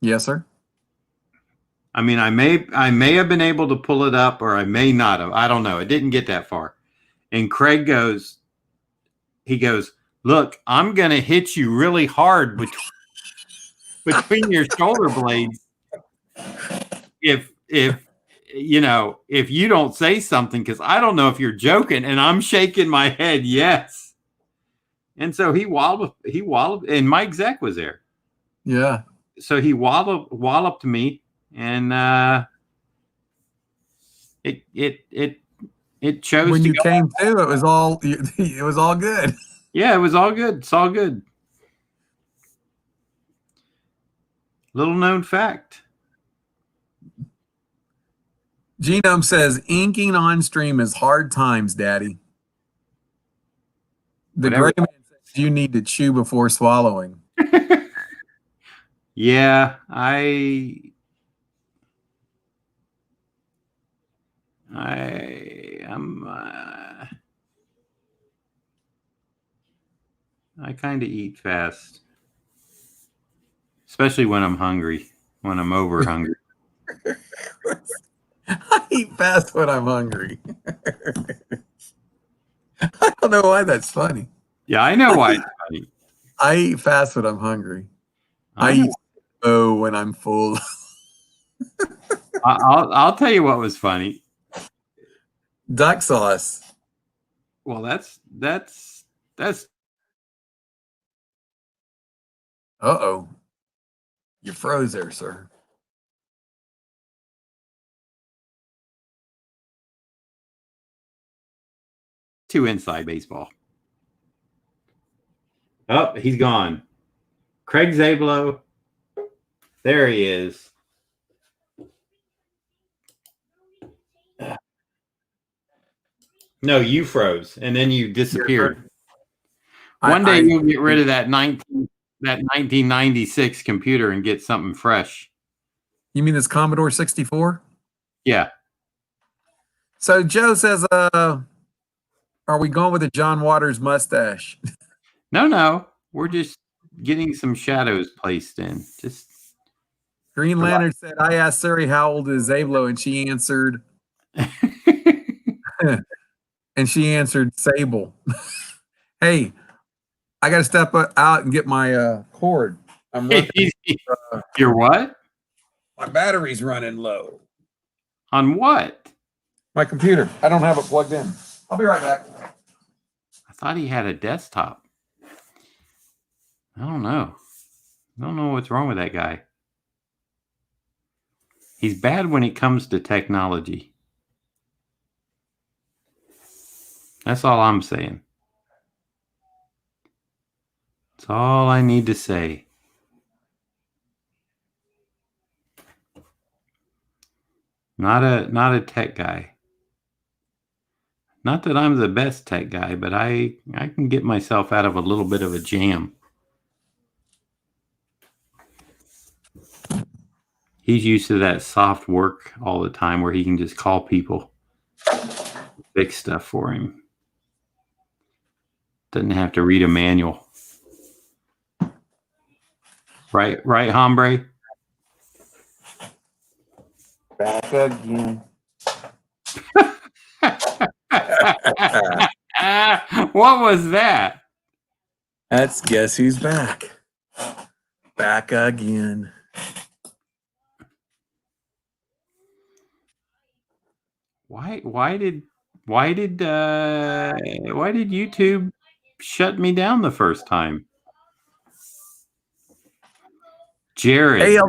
Yes, sir. I mean, I may have been able to pull it up, or I may not have. I don't know. It didn't get that far. And Craig goes, look, I'm going to hit you really hard between your shoulder blades. If you don't say something, because I don't know if you're joking. And I'm shaking my head, yes. And so he walloped, and Mike Zeck was there. Yeah. So he walloped me, and it chose when to you go. came to, it was all good. Yeah, it was all good. It's all good. Little known fact. Genome says inking on stream is hard times, Daddy. The Whatever. gray man says you need to chew before swallowing. Yeah, I kind of eat fast, especially when I'm hungry, when I'm over hungry. I eat fast when I'm hungry. I don't know why that's funny. Yeah, I know why it's funny. I eat fast when I'm hungry. I eat slow when I'm full. I'll tell you what was funny. Duck sauce. Well, that's. Uh-oh. You froze there, sir. Too inside baseball. Oh, he's gone. Craig Zablo. There he is. No, you froze, and then you disappeared. One day you'll get rid of that 1996 computer and get something fresh. You mean this Commodore 64? Yeah. So Joe says, are we going with the John Waters mustache? No. We're just getting some shadows placed in. Just Green Lantern said, I asked Suri how old is Zablo, and she answered Sable. Hey, I got to step out and get my cord. I'm running, Your what? my battery's running low. On what? My computer. I don't have it plugged in. I'll be right back. I thought he had a desktop. I don't know. I don't know what's wrong with that guy. He's bad when it comes to technology. That's all I'm saying. That's all I need to say. Not a tech guy. Not that I'm the best tech guy, but I can get myself out of a little bit of a jam. He's used to that soft work all the time where he can just call people, fix stuff for him. Doesn't have to read a manual. Right, hombre? Back again. What was that? That's Guess Who's Back. Back again. Why did YouTube shut me down the first time? Jared.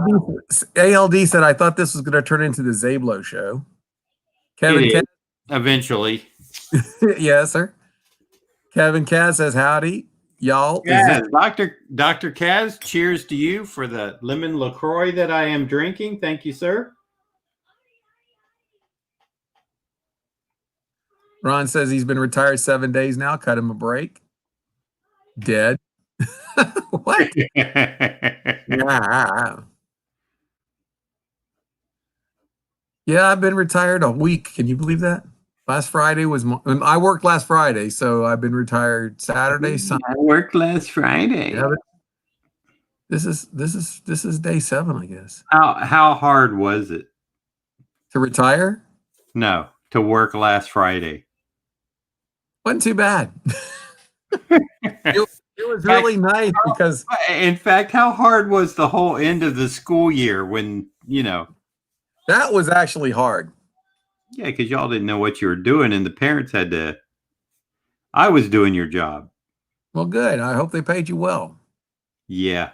ALD said, I thought this was going to turn into the Zablo show. Kevin It Kaz, is, eventually. yes, sir. Kevin Kaz says, howdy, y'all. Yeah, Dr. Kaz, cheers to you for the lemon LaCroix that I am drinking. Thank you, sir. Ron says he's been retired 7 days now. Cut him a break. Dead. What? Yeah. Yeah, I've been retired a week. Can you believe that? Last Friday was I worked last Friday, so I've been retired Saturday, Sunday. I worked last Friday. Yeah, this is day 7, I guess. How hard was it? To retire? No, to work last Friday. Wasn't too bad. It was really nice because, in fact, how hard was the whole end of the school year when, that was actually hard. Yeah, because y'all didn't know what you were doing and the parents had to. I was doing your job. Well, good. I hope they paid you well. Yeah.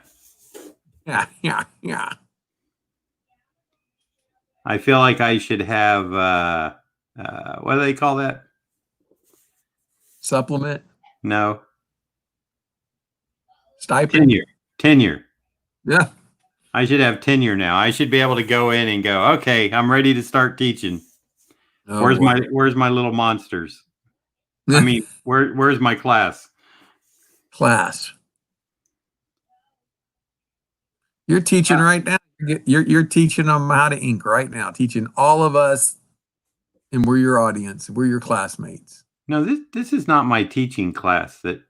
Yeah. I feel like I should have, what do they call that? Supplement? No. Stipend? Tenure. Yeah. I should have tenure now. I should be able to go in and go, okay, I'm ready to start teaching. Oh, where's my little monsters? I mean, where's my class? You're teaching right now. You're teaching them how to ink right now. Teaching all of us, and we're your audience. We're your classmates. No, this is not my teaching class that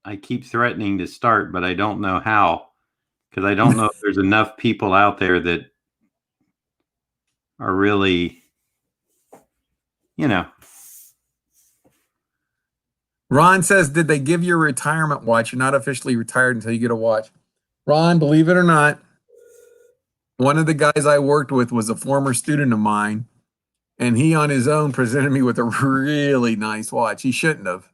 I keep threatening to start, but I don't know how, because I don't know if there's enough people out there that are really, Ron says, did they give you a retirement watch? You're not officially retired until you get a watch. Ron, believe it or not, one of the guys I worked with was a former student of mine, and he on his own presented me with a really nice watch. He shouldn't have.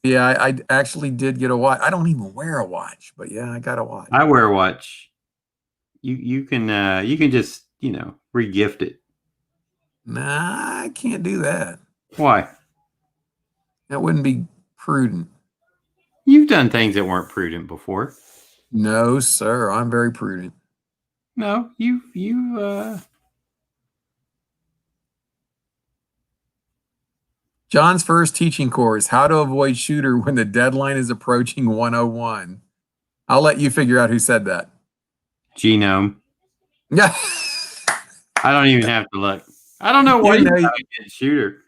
Yeah, I actually did get a watch. I don't even wear a watch, but yeah, I got a watch. I wear a watch. You can just re-gift it. Nah, I can't do that. Why? That wouldn't be prudent. You've done things that weren't prudent before. No, sir. I'm very prudent. No, you John's first teaching course, how to avoid shooter when the deadline is approaching 101. I'll let you figure out who said that. Genome. Yeah. I don't even have to look. I don't know why you get shooter.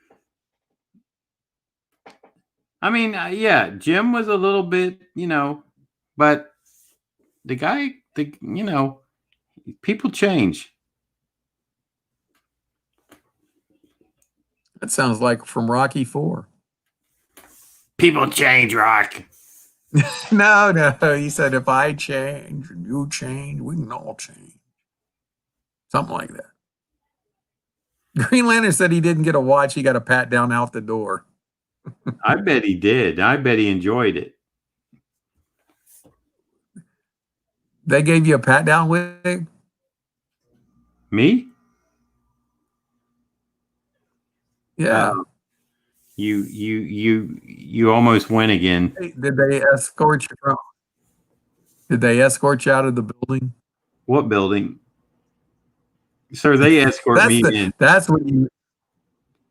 I mean, yeah, Jim was a little bit, but the guy, people change. That sounds like from Rocky 4. People change, Rock. No. He said, if I change and you change, we can all change. Something like that. Green Lantern said he didn't get a watch. He got a pat down out the door. I bet he did. I bet he enjoyed it. They gave you a pat down wig? Me? Yeah. You almost win again. Did they escort you from? Did they escort you out of the building? What building? Sir, they escort me in. That's when you.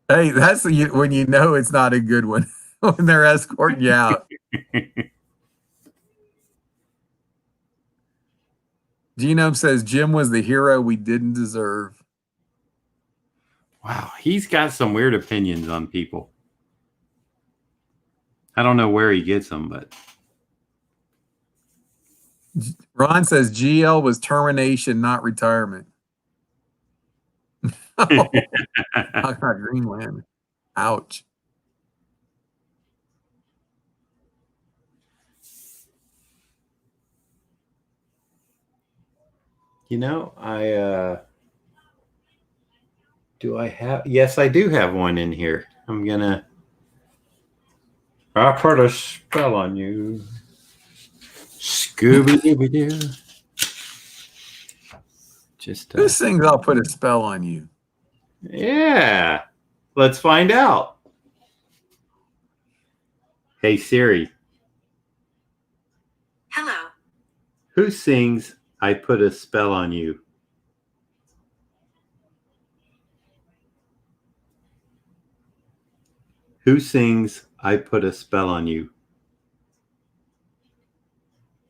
Hey, that's when you know it's not a good one, when they're escorting you out. Genome says Jim was the hero we didn't deserve. Wow, he's got some weird opinions on people. I don't know where he gets them, but. Ron says GL was termination, not retirement. I got Green Lantern. Ouch. You know, yes, I do have one in here. I put a spell on you. Scooby Dooby Doo. Just Who sings I'll Put a Spell on You? yeah. Let's find out. Hey Siri, Hello. who sings I Put a Spell on You? Who sings I Put a Spell on You?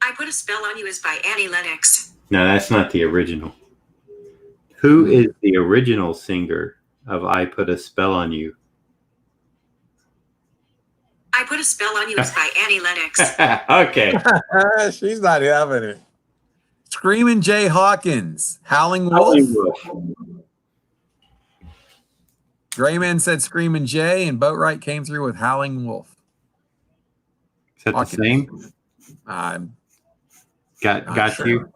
I Put a Spell on You is by Annie Lennox. No, that's not the original. Who is the original singer of I Put a Spell on You? I Put a Spell on You is by Annie Lennox. Okay. She's not having it. Screaming Jay Hawkins. Howling Wolf. Hollywood. Grayman said Screaming Jay, and Boatwright came through with Howling Wolf. Is that the same? I'm Got sure. you.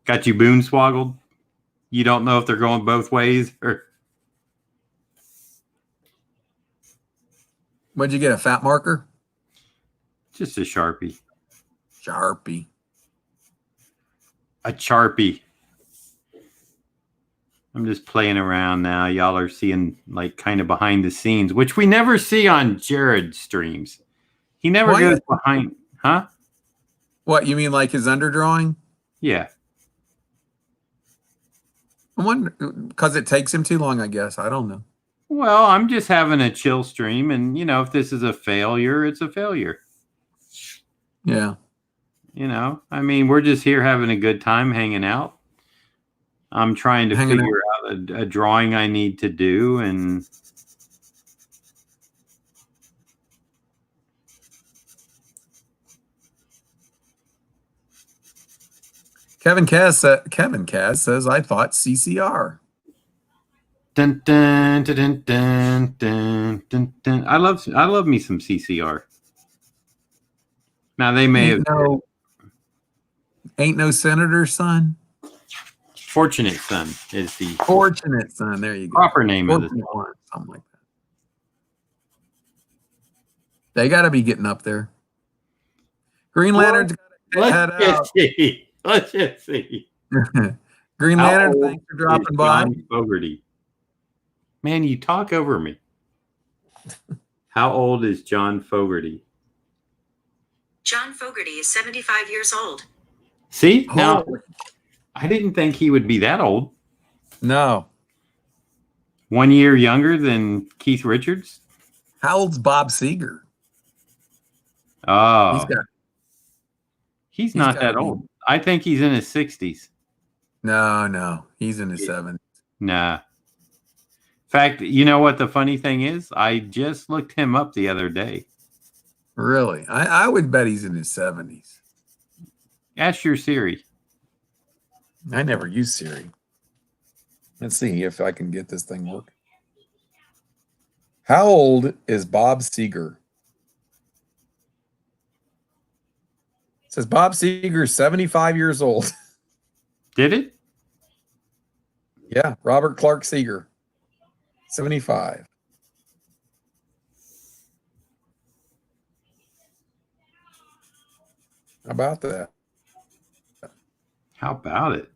Got you boonswoggled. You don't know if they're going both ways or What'd you get? A fat marker? just a Sharpie. Sharpie. A Sharpie. I'm just playing around now. Y'all are seeing like kind of behind the scenes, which we never see on Jared's streams. He never Why? goes behind, huh? What, you mean like his underdrawing? Yeah. I wonder, because it takes him too long, I guess. I don't know. Well, I'm just having a chill stream, and if this is a failure, it's a failure. Yeah. I mean, we're just here having a good time hanging out. I'm trying to figure out a drawing I need to do, and Kevin Kaz says, I thought CCR. dun dun dun dun dun dun dun. I love me some CCR. Now they may Ain't no senator, son. Fortunate Son is the Fortunate Son. There you go. proper name of the Fortunate One, something like that. They got to be getting up there. Green Lantern's got to head out. Let's just see. Green How Lantern, old thanks for dropping is by. John Fogerty? Man, you talk over me. How old is John Fogerty? John Fogerty is 75 years old. See? Now, Holy- I didn't think he would be that old. No. 1 year younger than Keith Richards? How old's Bob Seger? Oh, he's not gotta that be- old. I think he's in his 60s. No. He's in his 70s. Nah. In fact, you know what the funny thing is? I just looked him up the other day. Really? I would bet he's in his 70s. Ask your Siri. I never use Siri. Let's see if I can get this thing working. How old is Bob Seger? It says Bob Seger is 75 years old. Did it? Yeah, Robert Clark Seger. 75. How about that? How about it?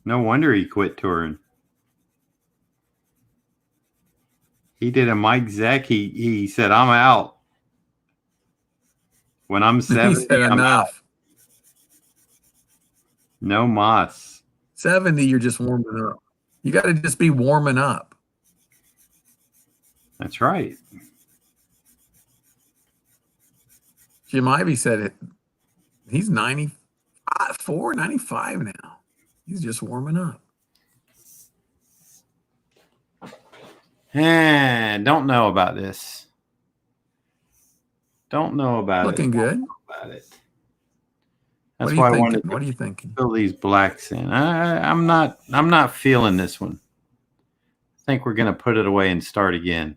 No wonder he quit touring. He did a Mike Zeck. He said, I'm out. When I'm 70, He said I'm out. enough. No mas. 70, you're just warming up. You got to just be warming up. That's right. Jim Ivey said it. He's 94, 95 now. He's just warming up. Don't know about this. Don't know about Looking it. good. About it. That's What are why you I wanted thinking? to What are you thinking? fill these blacks in. I'm not feeling this one. I think we're gonna put it away and start again.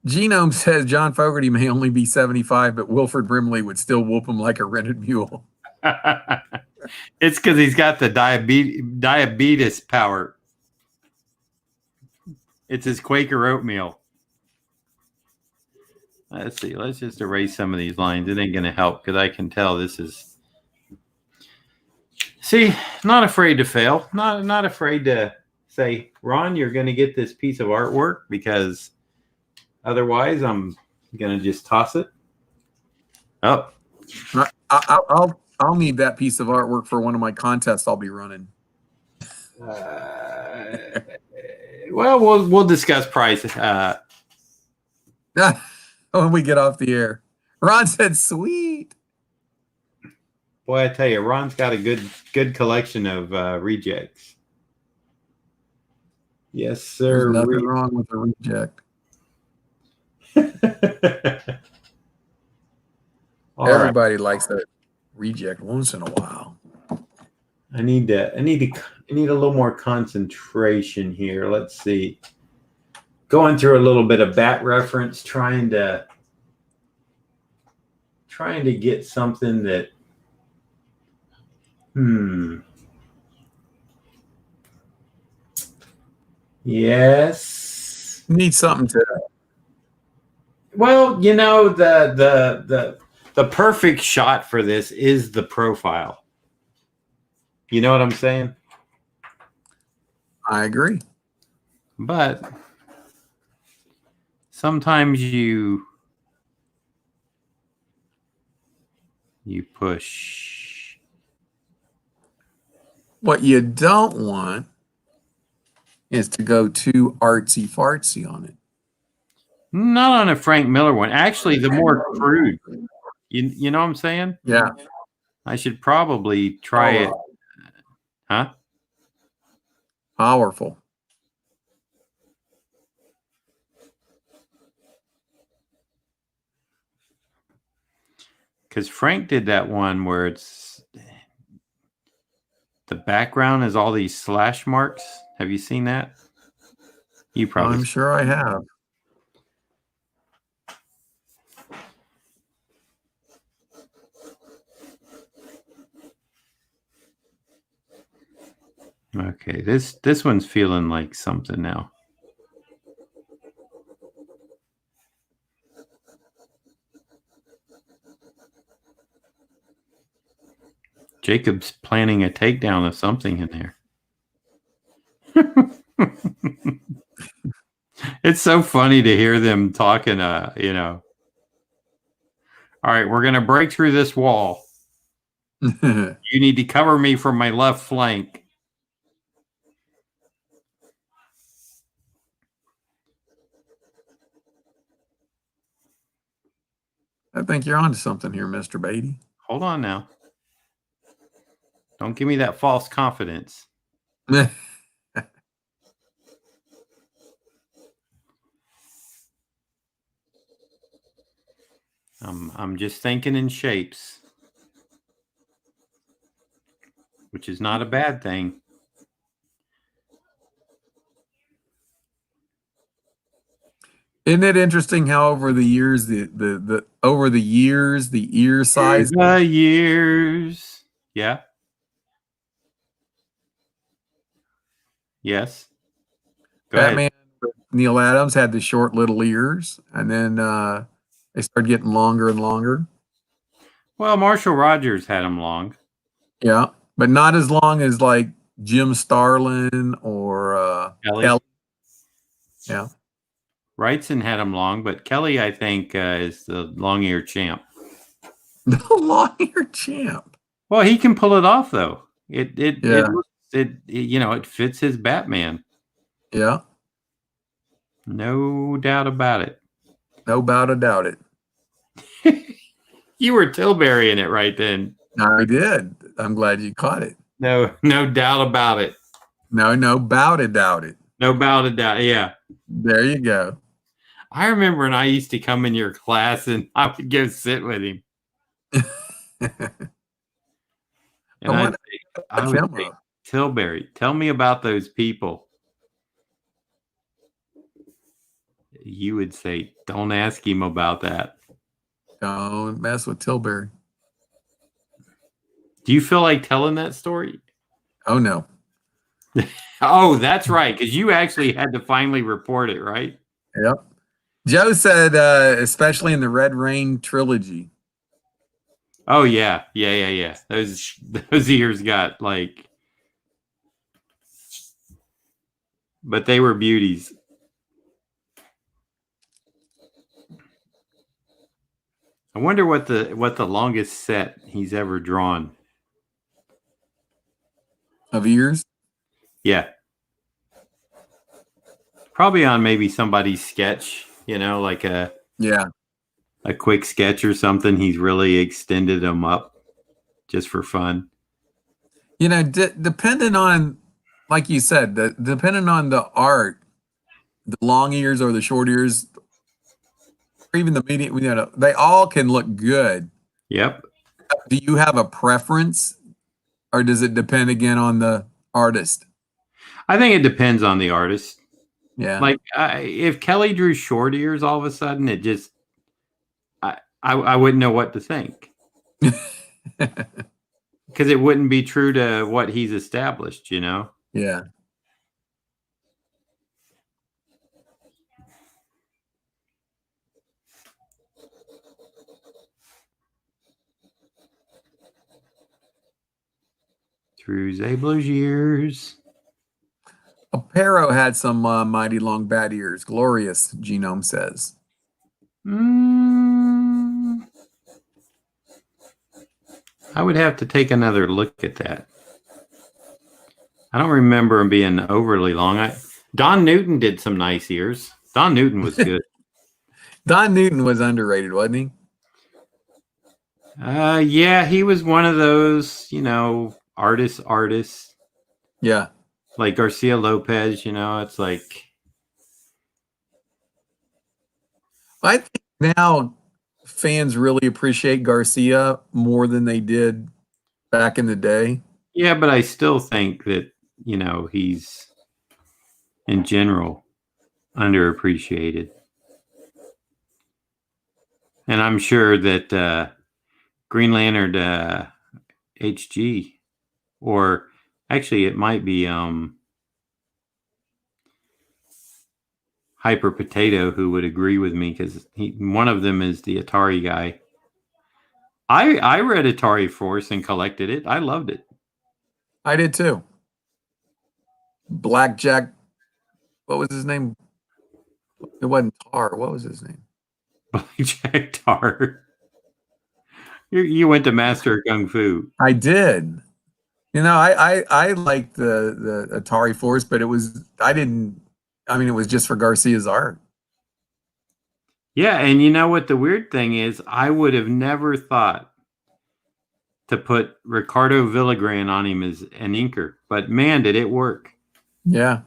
Genome says John Fogerty may only be 75, but Wilford Brimley would still whoop him like a rented mule. It's because he's got the diabetes power. It's his Quaker oatmeal. Let's see. Let's just erase some of these lines. It ain't going to help because I can tell this is. See, not afraid to fail. Not afraid to say, Ron, you're going to get this piece of artwork because otherwise I'm going to just toss it. Oh. I'll need that piece of artwork for one of my contests I'll be running. Well, we'll discuss price. When we get off the air. Ron said, "Sweet." Boy, I tell you, Ron's got a good collection of rejects. Yes, sir. There's nothing wrong with a reject. Everybody likes a reject once in a while. I need a little more concentration here. Let's see. Going through a little bit of bat reference, trying to get something that yes. Need something to. Well, the perfect shot for this is the profile. You know what I'm saying? I agree. But sometimes you push. What you don't want is to go too artsy fartsy on it. Not on a Frank Miller one. Actually, the more crude. You know what I'm saying? Yeah. I should probably try it. Huh? Powerful. Because Frank did that one where it's the background is all these slash marks. Have you seen that? You probably. I'm sure I have. Okay, this one's feeling like something now. Jacob's planning a takedown of something in there. It's so funny to hear them talking, All right, we're going to break through this wall. You need to cover me from my left flank. I think you're onto something here, Mr. Beatty. Hold on now. Don't give me that false confidence. I'm just thinking in shapes, which is not a bad thing. Isn't it interesting how over the years the ear size The years. Yeah. Yes. Go Batman ahead. Neil Adams had the short little ears, and then they started getting longer and longer. Well, Marshall Rogers had them long. Yeah, but not as long as like Jim Starlin or Kelly. Yeah. Wrightson had them long, but Kelly, I think, is the long-eared champ. The long-eared champ. Well, he can pull it off, though. It fits his Batman. Yeah. No doubt about it. No doubt about it. You were Tilburying it right then. I did. I'm glad you caught it. No doubt about it. No doubt about it. No doubt about it. Yeah. There you go. I remember when I used to come in your class and I would go sit with him. And I I'd wonder say, what I would him say, up. Tilbury, tell me about those people. You would say, don't ask him about that. Don't mess with Tilbury. Do you feel like telling that story? Oh no. Oh, that's right. Because you actually had to finally report it, right? Yep. Joe said, especially in the Red Rain trilogy. Oh yeah. Yeah. Those ears got like, but they were beauties. I wonder what the longest set he's ever drawn. Of ears? Yeah. Probably on maybe somebody's sketch, like Yeah. a quick sketch or something. He's really extended them up just for fun. Depending on, like you said, depending on the art, the long ears or the short ears, or even the medium, they all can look good. Yep. Do you have a preference, or does it depend again on the artist? I think it depends on the artist. Yeah. Like if Kelly drew short ears all of a sudden, it just I wouldn't know what to think. Because it wouldn't be true to what he's established, Yeah. Through Zablo's years. Aparo had some mighty long bad ears. Glorious, Genome says. I would have to take another look at that. I don't remember him being overly long. Don Newton did some nice ears. Don Newton was good. Don Newton was underrated, wasn't he? Yeah, he was one of those, artists. Yeah. Like Garcia Lopez, it's like. I think now fans really appreciate Garcia more than they did back in the day. Yeah, but I still think that, he's in general underappreciated. And I'm sure that Green Lantern HG, or actually it might be Hyper Potato, who would agree with me, because one of them is the Atari guy. I read Atari Force and collected it. I loved it. I did too. Blackjack, what was his name? It wasn't Tar. What was his name? Blackjack Tar. You went to Master of Kung Fu. I did. I liked the Atari Force, but it was just for Garcia's art. Yeah, and you know what the weird thing is? I would have never thought to put Ricardo Villagran on him as an inker, but man, did it work. Yeah.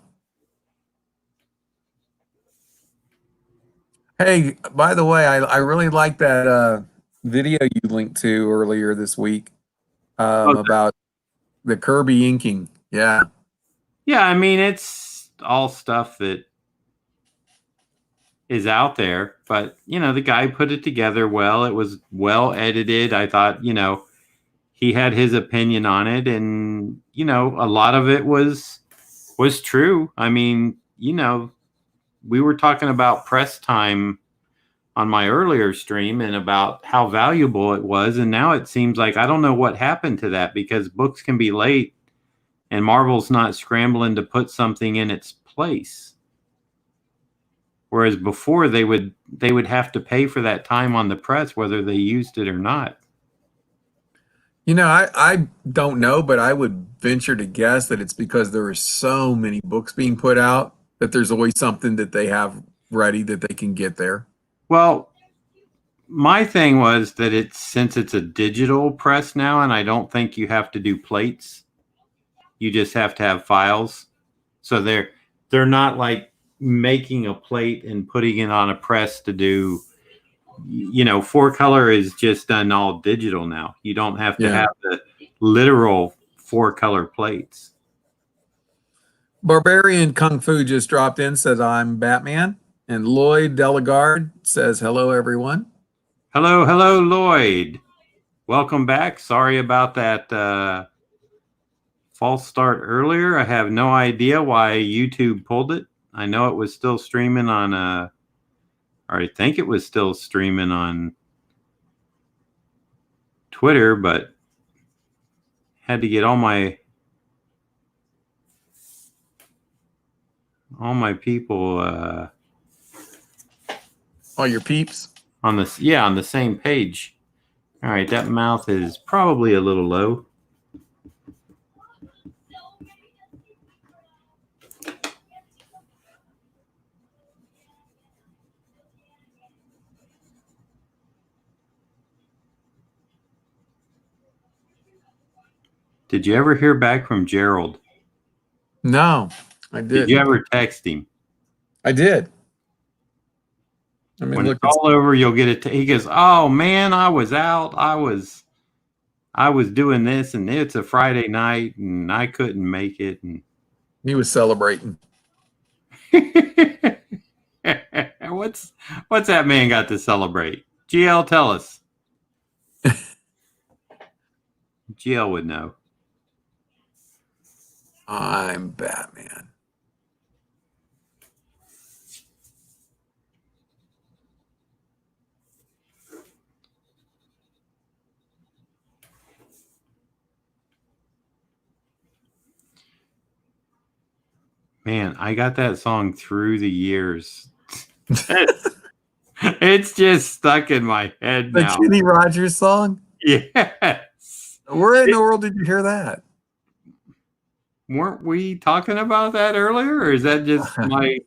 Hey, by the way, I really like that video you linked to earlier this week about the Kirby inking. Yeah. Yeah, I mean, it's all stuff that is out there, but, the guy put it together well. It was well edited. I thought, he had his opinion on it, and, a lot of it was true. I mean, we were talking about press time on my earlier stream and about how valuable it was. And now it seems like I don't know what happened to that, because books can be late and Marvel's not scrambling to put something in its place. Whereas before they would have to pay for that time on the press, whether they used it or not. I don't know, but I would venture to guess that it's because there are so many books being put out that there's always something that they have ready that they can get there. Well, my thing was that since it's a digital press now, and I don't think you have to do plates, you just have to have files. So they're not like making a plate and putting it on a press to do, 4-color is just done all digital now. You don't have to have literal 4-color plates. Barbarian Kung Fu just dropped in, says I'm Batman. And Lloyd Delagarde says hello, everyone. Hello, Lloyd. Welcome back. Sorry about that false start earlier. I have no idea why YouTube pulled it. I know it was still streaming on or I think it was still streaming on Twitter, but had to get all my people All your peeps. on the same page. All right, that mouth is probably a little low. Did you ever hear back from Gerald? No, I did. Did you ever text him? I did. I mean, When look, it's all over, you'll get it. He goes, "Oh man, I was out. I was doing this, and it's a Friday night, and I couldn't make it." And he was celebrating. what's that man got to celebrate? GL, tell us. GL would know. I'm Batman. Man, I got that song through the years. It's just stuck in my head The now. Kenny Rogers song? Yes. Where in the world did you hear that? Weren't we talking about that earlier, or is that just my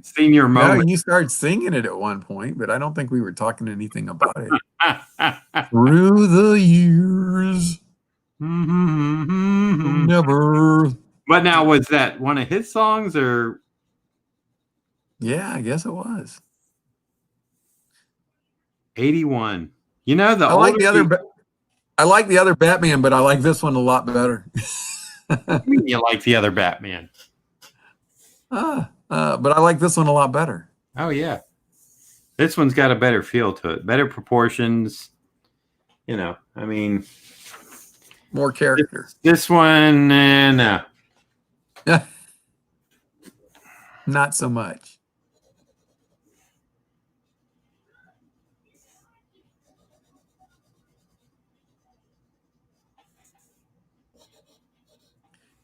senior No, moment? you started singing it at one point, but I don't think we were talking anything about it. Through the years, never. But now, was that one of his songs, or? Yeah, I guess it was. 81. You know, I like the other. I like the other Batman, but I like this one a lot better. You like the other Batman? But I like this one a lot better. Oh yeah, this one's got a better feel to it, better proportions. You know, I mean, More character. this one, no. Not so much.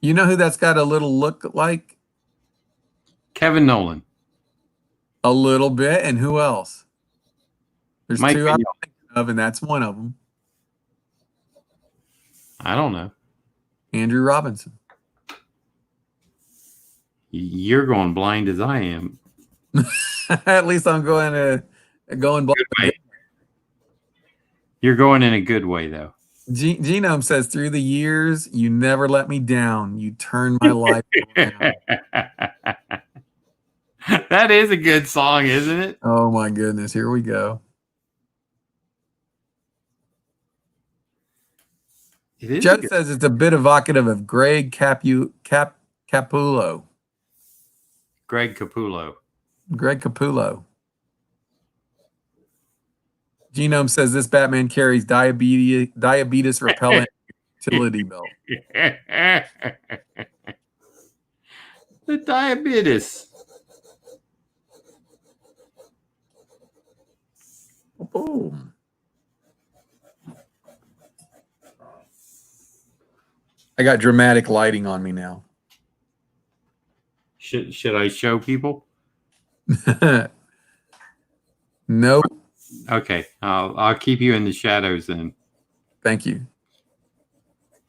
You know who that's got a little look like? Kevin Nolan. A little bit. And who else? There's Mike two I'm Mignola. thinking of, and that's one of them. I don't know. Andrew Robinson. You're going blind as I am. At least I'm going blind. Good way. You're going in a good way, though. Genome says, through the years, you never let me down. You turned my life around. That is a good song, isn't it? Oh my goodness. Here we go. It is. Judd says it's a bit evocative of Greg Capullo. Greg Capullo. Greg Capullo. Genome says this Batman carries diabetes repellent utility belt. The diabetes. Boom. I got dramatic lighting on me now. Should I show people? Nope. Okay, I'll keep you in the shadows then. Thank you.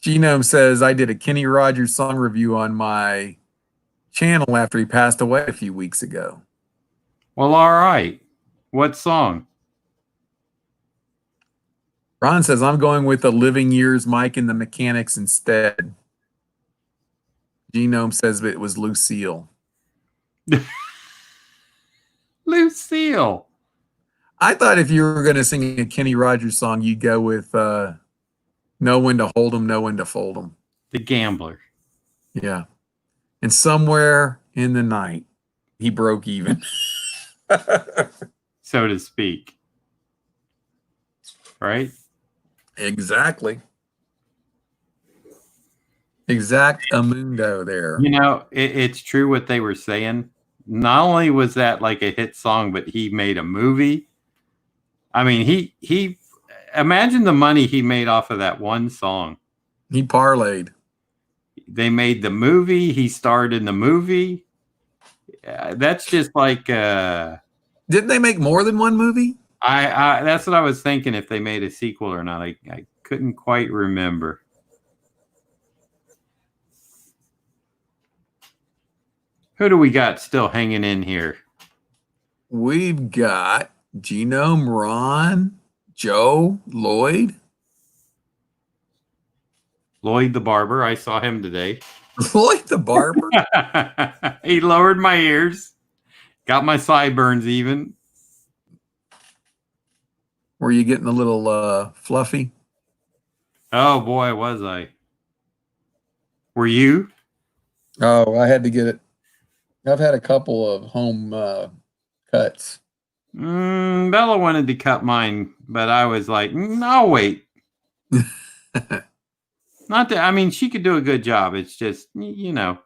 Genome says I did a Kenny Rogers song review on my channel after he passed away a few weeks ago. Well, all right. What song? Ron says I'm going with the Living Years Mike and the Mechanics instead. Genome says it was Lucille. Lucille. I thought if you were going to sing a Kenny Rogers song, you'd go with Know when to hold them, know when to fold them. The gambler. Yeah. And somewhere in the night, he broke even. So to speak. Right? Exactly. Exactamundo there. You know, it's true what they were saying. Not only was that like a hit song, but he made a movie. I mean, he imagine the money he made off of that one song. He parlayed. They made the movie. He starred in the movie. That's just like Didn't they make more than one movie? I that's what I was thinking, if they made a sequel or not. I couldn't quite remember. Who do we got still hanging in here? We've got Genome, Ron, Joe, Lloyd. Lloyd the barber. I saw him today. Lloyd the barber. He lowered my ears, got my sideburns even. Were you getting a little fluffy? Oh boy, was I. Were you? Oh, I had to get it. I've had a couple of home cuts. Bella wanted to cut mine, but I was like, I'll wait. Not that, I mean, she could do a good job. It's just, you know,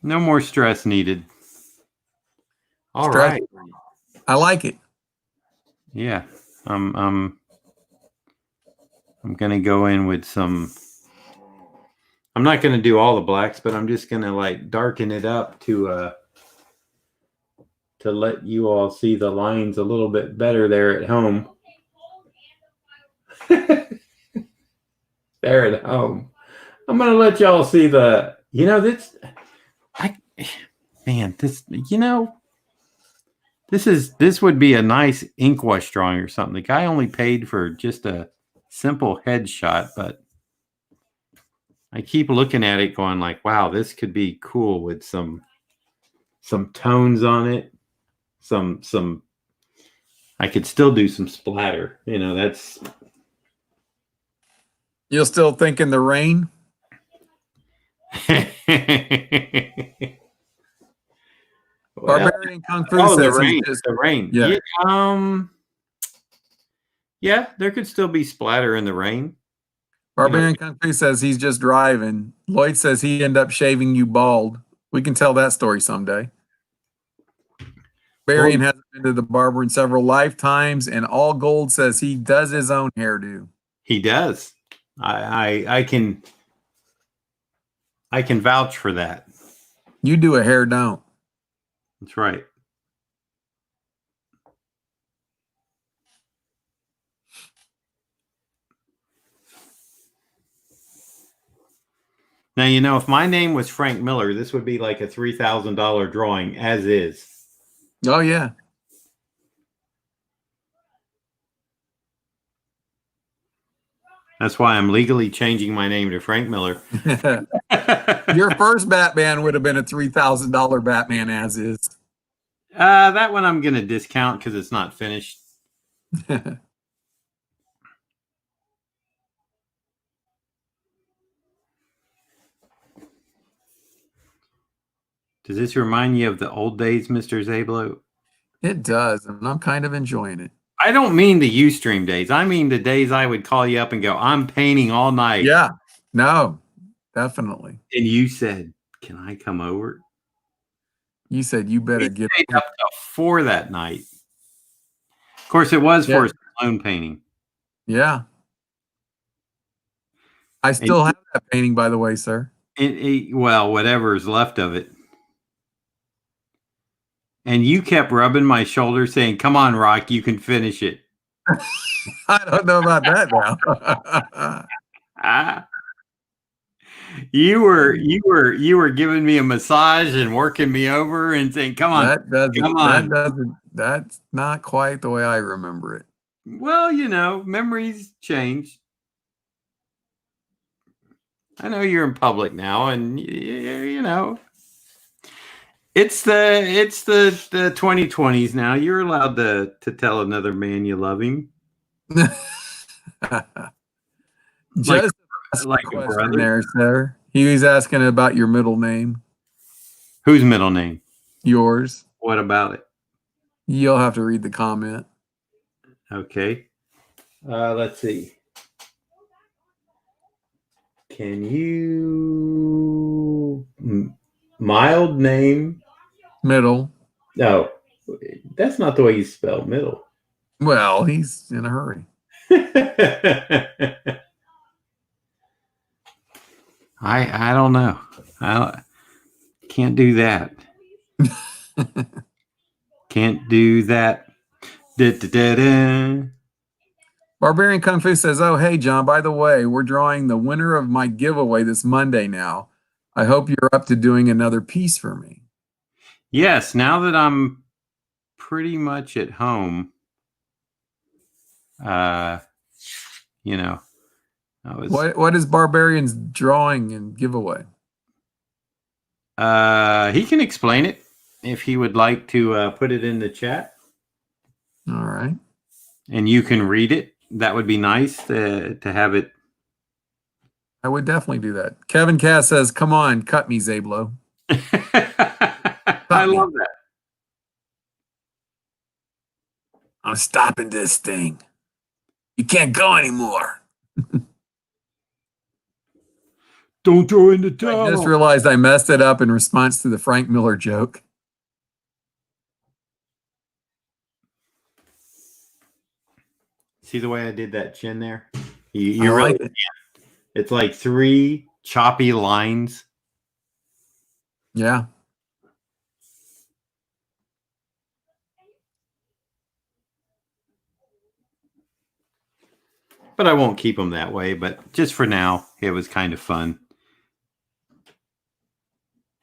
no more stress needed. All Stress. right. I like it. Yeah. I'm gonna go in with some. I'm not gonna do all the blacks, but I'm just gonna like darken it up to let you all see the lines a little bit better there at home. There at home. I'm gonna let y'all see the, you know, this this would be a nice ink wash drawing or something. The guy only paid for just a simple headshot, but I keep looking at it going like, wow, this could be cool with some tones on it. Some I could still do some splatter. You know, that's You'll still think in the rain? Barbarian Kung Fu the says rain. he's just, The rain. Yeah. Yeah, there could still be splatter in the rain. Barbarian Kung Fu says he's just driving. Lloyd says he ended up shaving you bald. We can tell that story someday. Barbarian hasn't been to the barber in several lifetimes, and All Gold says he does his own hairdo. He does. I can vouch for that. You do a hair don't. That's right. Now, you know, if my name was Frank Miller, this would be like a $3,000 drawing, as is. Oh, yeah. That's why I'm legally changing my name to Frank Miller. Your first Batman would have been a $3,000 Batman as is. That one I'm going to discount because it's not finished. Does this remind you of the old days, Mr. Zablo? It does, and I'm kind of enjoying it. I don't mean the Ustream days. I mean the days I would call you up and go, I'm painting all night. Yeah. No, definitely. And you said, can I come over? You said you better We get stayed up till 4 that night. Of course, it was for a salon painting. Yeah. I still have that painting, by the way, sir. Well, whatever is left of it. And you kept rubbing my shoulder saying, come on, Rock, you can finish it. I don't know about that now. You were giving me a massage and working me over and saying, come on, come on. That's not quite the way I remember it. Well, you know, memories change. I know you're in public now, and you know, it's the 2020s now. You're allowed to tell another man you love him. Just like a question brother. there, sir. He was asking about your middle name, Whose middle name? yours. What about it? You'll have to read the comment. Okay. Let's see. Can you mild name? Middle. No, that's not the way you spell middle. Well, he's in a hurry. I don't know. I can't do that. Can't do that. Da-da-da-da. Barbarian Kung Fu says, "Oh, hey, John, by the way, we're drawing the winner of my giveaway this Monday now. I hope you're up to doing another piece for me." Yes, now that I'm pretty much at home, you know, I was. What is Barbarian's drawing and giveaway? He can explain it if he would like to put it in the chat, All right. and you can read it. That would be nice to have it. I would definitely do that. Kevin Cass says, "Come on, cut me, Zablo." I love that. I'm stopping this thing. You can't go anymore. Don't throw in the I towel. just realized I messed it up in response to the Frank Miller joke. See the way I did that chin there? You I really like it. It's like 3 choppy lines. Yeah. But I won't keep them that way. But just for now, it was kind of fun.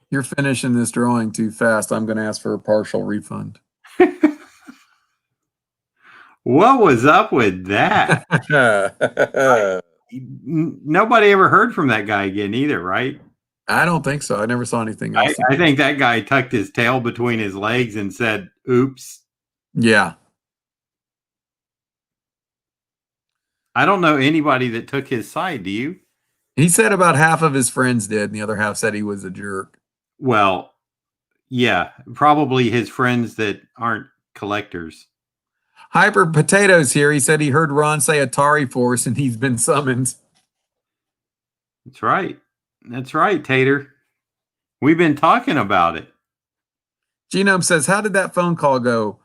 You're finishing this drawing too fast. I'm going to ask for a partial refund. What was up with that? Nobody ever heard from that guy again either, right? I don't think so. I never saw anything else. I think that guy tucked his tail between his legs and said, oops. Yeah. I don't know anybody that took his side. Do you? He said about half of his friends did, and the other half said he was a jerk. Well, yeah, probably his friends that aren't collectors. Hyper Potatoes here. He said he heard Ron say Atari Force, and he's been summoned. That's right. That's right, Tater. We've been talking about it. Genome says, "How did that phone call go?"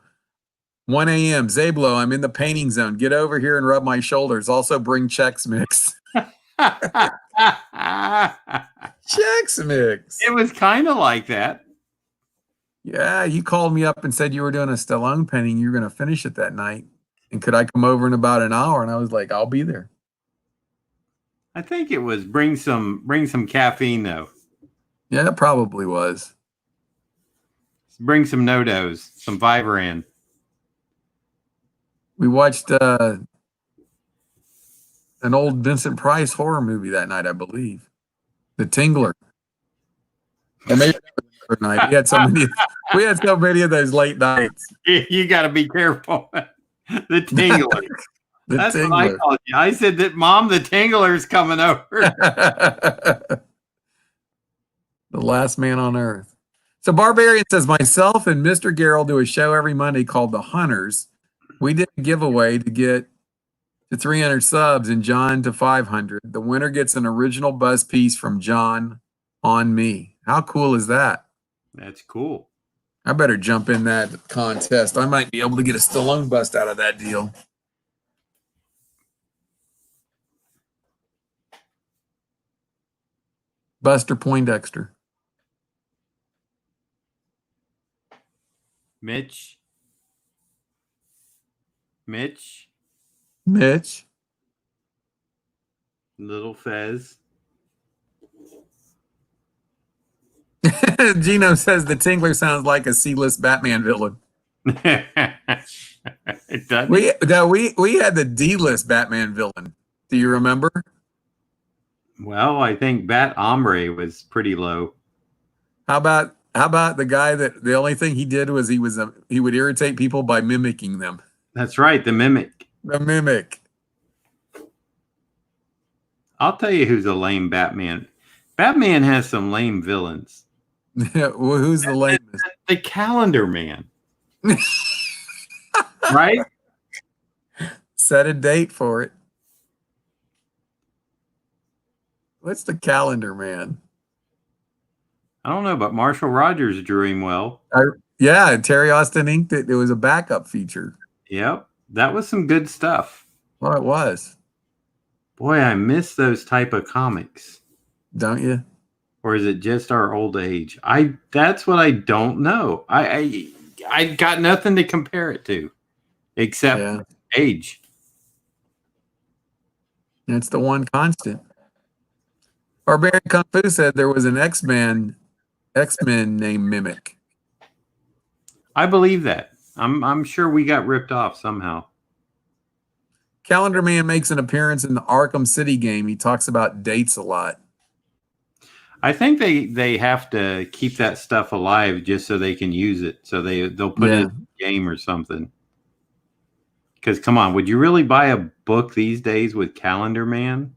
1 a.m. Zablo, I'm in the painting zone. Get over here and rub my shoulders. Also bring Chex Mix. Chex Mix. It was kind of like that. Yeah, you called me up and said you were doing a Stallone painting. You were going to finish it that night. And could I come over in about an hour? And I was like, I'll be there. I think it was bring some caffeine though. Yeah, it probably was. Bring some No-Dos, some Vivaran. We watched an old Vincent Price horror movie that night, I believe. The Tingler. Or maybe that was another night. We had so many of those late nights. You got to be careful. The Tingler. The That's Tingler. what I called you. I said that, Mom, the Tingler's coming over. The last man on earth. So Barbarian says, myself and Mr. Garrell do a show every Monday called The Hunters. We did a giveaway to get to 300 subs and John to 500. The winner gets an original buzz piece from John on me. How cool is that? That's cool. I better jump in that contest. I might be able to get a Stallone bust out of that deal. Buster Poindexter. Mitch. Little Fez. Gino says the Tingler sounds like a C-list Batman villain. It doesn't. We had the D-list Batman villain. Do you remember? Well, I think Bat Ombre was pretty low. How about the guy that the only thing he did was he would irritate people by mimicking them. That's right, the Mimic. The mimic. I'll tell you who's a lame Batman. Batman has some lame villains. Well, who's the lamest? The Calendar Man. Right? Set a date for it. What's the Calendar Man? I don't know, but Marshall Rogers drew him well. Yeah, Terry Austin inked it. It was a backup feature. Yep. That was some good stuff. Well, it was. Boy, I miss those type of comics. Don't you? Or is it just our old age? That's what I don't know. I got nothing to compare it to except age. That's the one constant. Barbarian Kung Fu said there was an X-Men named Mimic. I believe that. I'm sure we got ripped off somehow. Calendar Man makes an appearance in the Arkham City game. He talks about dates a lot. I think they have to keep that stuff alive just so they can use it. So they'll put it in a game or something. Because come on, would you really buy a book these days with Calendar Man?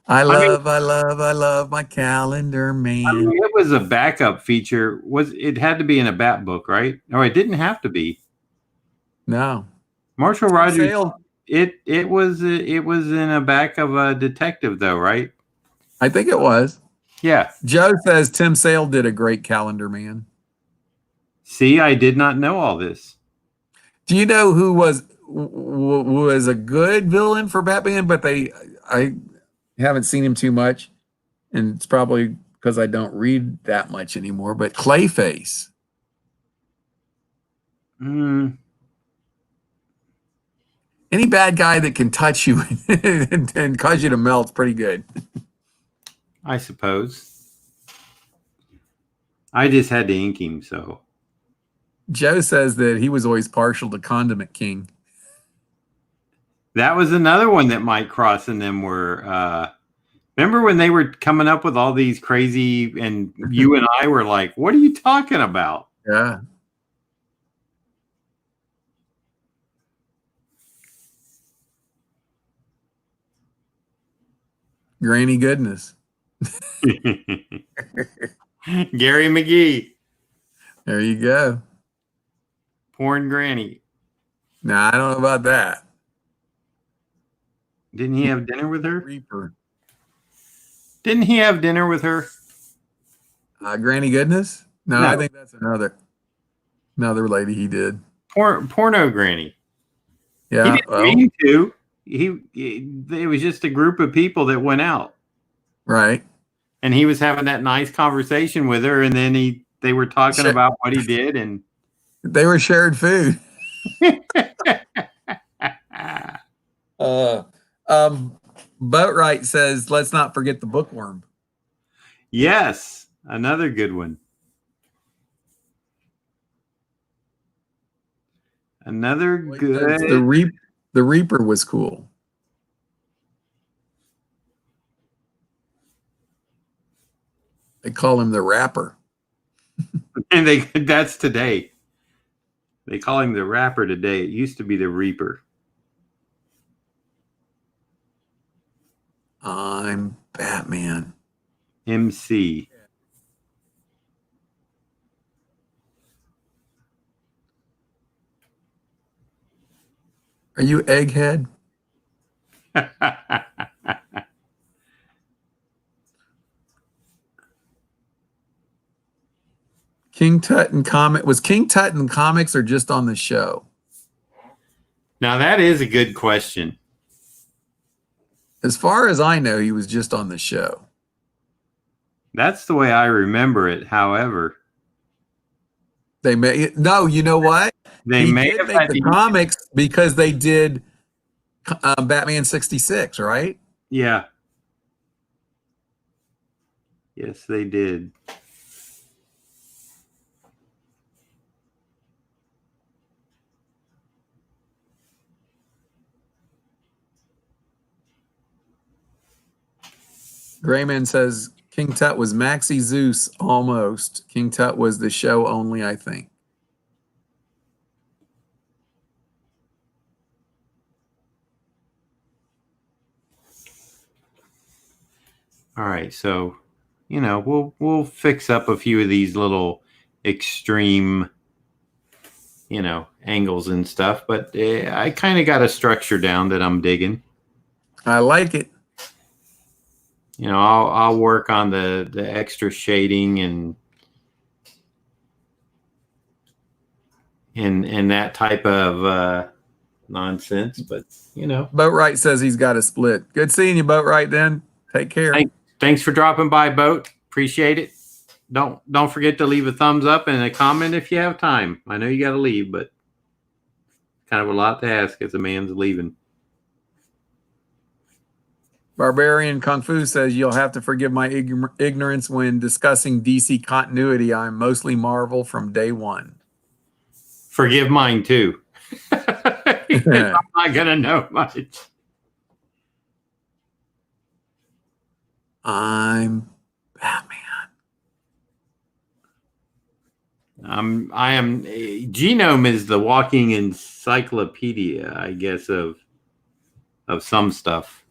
I love my Calendar Man. I mean, it was a backup feature. It had to be in a Bat book, right? Or it didn't have to be. No. Marshall Rogers. It was in a back of a detective though, right? I think it was. Yeah. Joe says Tim Sale did a great Calendar Man. See, I did not know all this. Do you know who was a good villain for Batman? But I haven't seen him too much, and it's probably because I don't read that much anymore. But Clayface. Any bad guy that can touch you and cause you to melt's pretty good. I suppose. I just had to ink him, so. Joe says that he was always partial to Condiment King. That was another one that Mike Cross and them were. Remember when they were coming up with all these crazy, and you and I were like, "What are you talking about?" Yeah. Granny Goodness. Gary McGee. There you go. Porn Granny. Nah, I don't know about that. Didn't he have dinner with her? Reaper. Didn't he have dinner with her? Granny Goodness? No, No. I think that's another lady he did. Porno Granny. Yeah. He didn't mean to. It was just a group of people that went out. Right. And he was having that nice conversation with her, and then they were talking about what he did, and they were shared food. Boatwright says, let's not forget the bookworm. Yes, another good one. Another good. The Reaper was cool. They call him the Rapper. And that's today. They call him the Rapper today. It used to be the Reaper. I'm Batman. MC. Are you Egghead? King Tut and Comic was King Tut in comics or just on the show? Now that is a good question. As far as I know, he was just on the show. That's the way I remember it. However, they may you know what? They may have had the comics because they did Batman 66, right? Yeah. Yes, they did. Grayman says King Tut was Maxie Zeus almost. King Tut was the show only, I think. All right, so we'll fix up a few of these little extreme angles and stuff, but I kind of got a structure down that I'm digging. I like it. I'll work on the extra shading and that type of nonsense, but Boatwright says he's got a split. Good seeing you, Boatwright. Then take care. Thanks for dropping by, Boat. Appreciate it. Don't forget to leave a thumbs up and a comment if you have time. I know you got to leave, but kind of a lot to ask as a man's leaving. Barbarian Kung Fu says you'll have to forgive my ignorance when discussing DC continuity. I'm mostly Marvel from day one. Forgive mine too. I'm not gonna know much. I'm Batman. I am. Genome is the walking encyclopedia, I guess, of some stuff.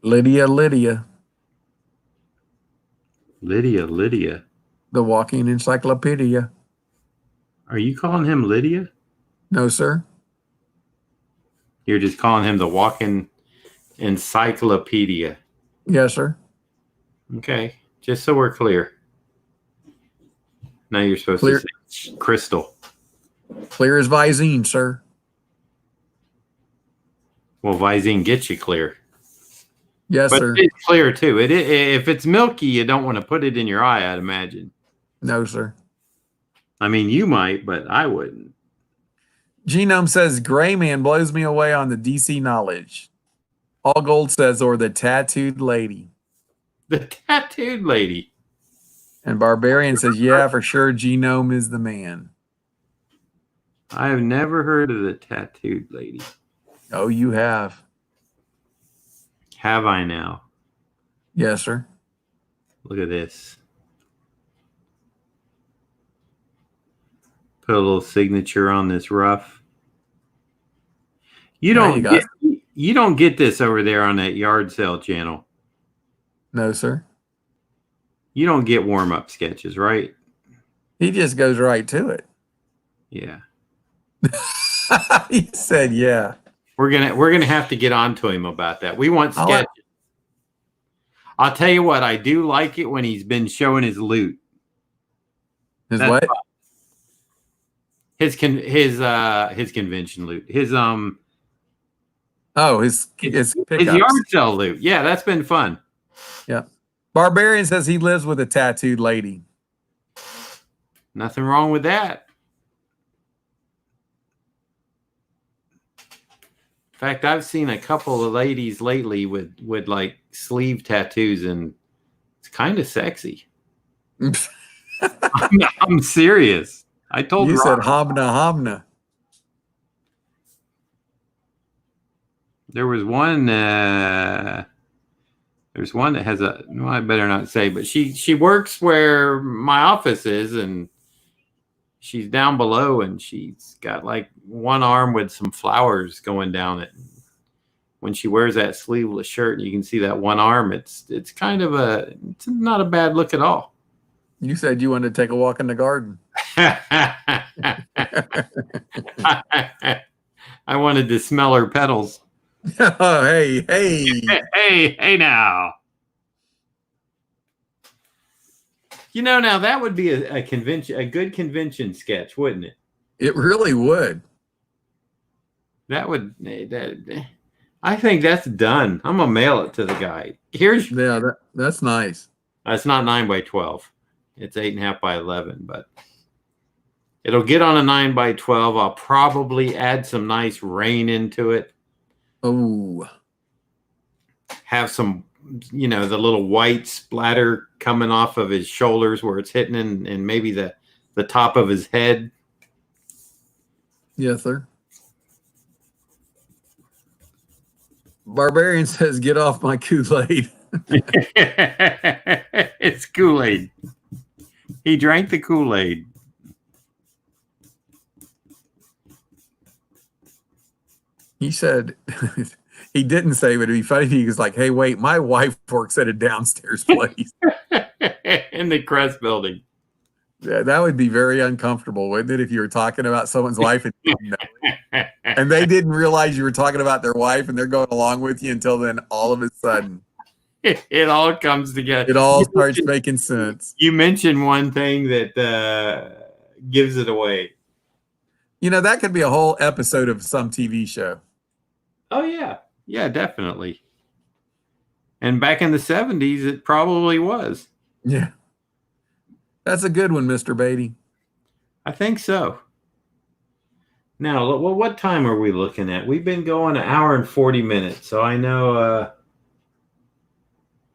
Lydia. Lydia. The walking encyclopedia. Are you calling him Lydia? No, sir. You're just calling him the walking encyclopedia. Yes, sir. Okay, just so we're clear. Now you're supposed to say Crystal. Clear as Visine, sir. Well, Visine gets you clear. Yes, but sir. It's clear too. If it's milky, you don't want to put it in your eye, I'd imagine. No, sir. I mean, you might, but I wouldn't. Genome says Gray Man blows me away on the DC knowledge. All Gold says, or the tattooed lady. The tattooed lady. And Barbarian says, yeah, for sure, Genome is the man. I have never heard of the tattooed lady. Oh, you have. Have I now? Yes, sir. Look at this. Put a little signature on this rough. You don't get this over there on that yard sale channel. No, sir. You don't get warm-up sketches, right? He just goes right to it. Yeah. He said, yeah. We're gonna have to get on to him about that. We want sketches. I'll tell you what, I do like it when he's been showing his loot. His what? Fun. His convention loot. His yard sale loot. Yeah, that's been fun. Yeah. Barbarian says he lives with a tattooed lady. Nothing wrong with that. In fact, I've seen a couple of ladies lately with like sleeve tattoos, and it's kind of sexy. I'm serious. I told you Rob. said hobna. There was one. There's one that has a. No, I better not say, but she works where my office is, and she's down below, and she's got like one arm with some flowers going down it. When she wears that sleeveless shirt, and you can see that one arm, it's kind of it's not a bad look at all. You said you wanted to take a walk in the garden. I wanted to smell her petals. Oh, hey. Hey now. Now that would be a convention, a good convention sketch, wouldn't it? It really would. That would. I think that's done. I'm gonna mail it to the guy. That's nice. It's not 9x12. It's 8.5 by 11, but it'll get on a 9x12. I'll probably add some nice rain into it. Oh, have some, the little white splatter coming off of his shoulders where it's hitting and maybe the top of his head. Yes, sir. Barbarian says, get off my Kool-Aid. It's Kool-Aid. He drank the Kool-Aid. He said He didn't say, but it'd be funny if he was like, "Hey, wait, my wife works at a downstairs place." In the Crest building. Yeah, that would be very uncomfortable, wouldn't it, if you were talking about someone's wife and you didn't know it? And they didn't realize you were talking about their wife and they're going along with you until then all of a sudden It all comes together. it all starts making sense. You mentioned one thing that gives it away. You know, that could be a whole episode of some TV show. Oh, yeah. Yeah, definitely. And back in the 70s, it probably was. Yeah. That's a good one, Mr. Beatty. I think so. Now, well, what time are we looking at? We've been going an hour and 40 minutes, so I know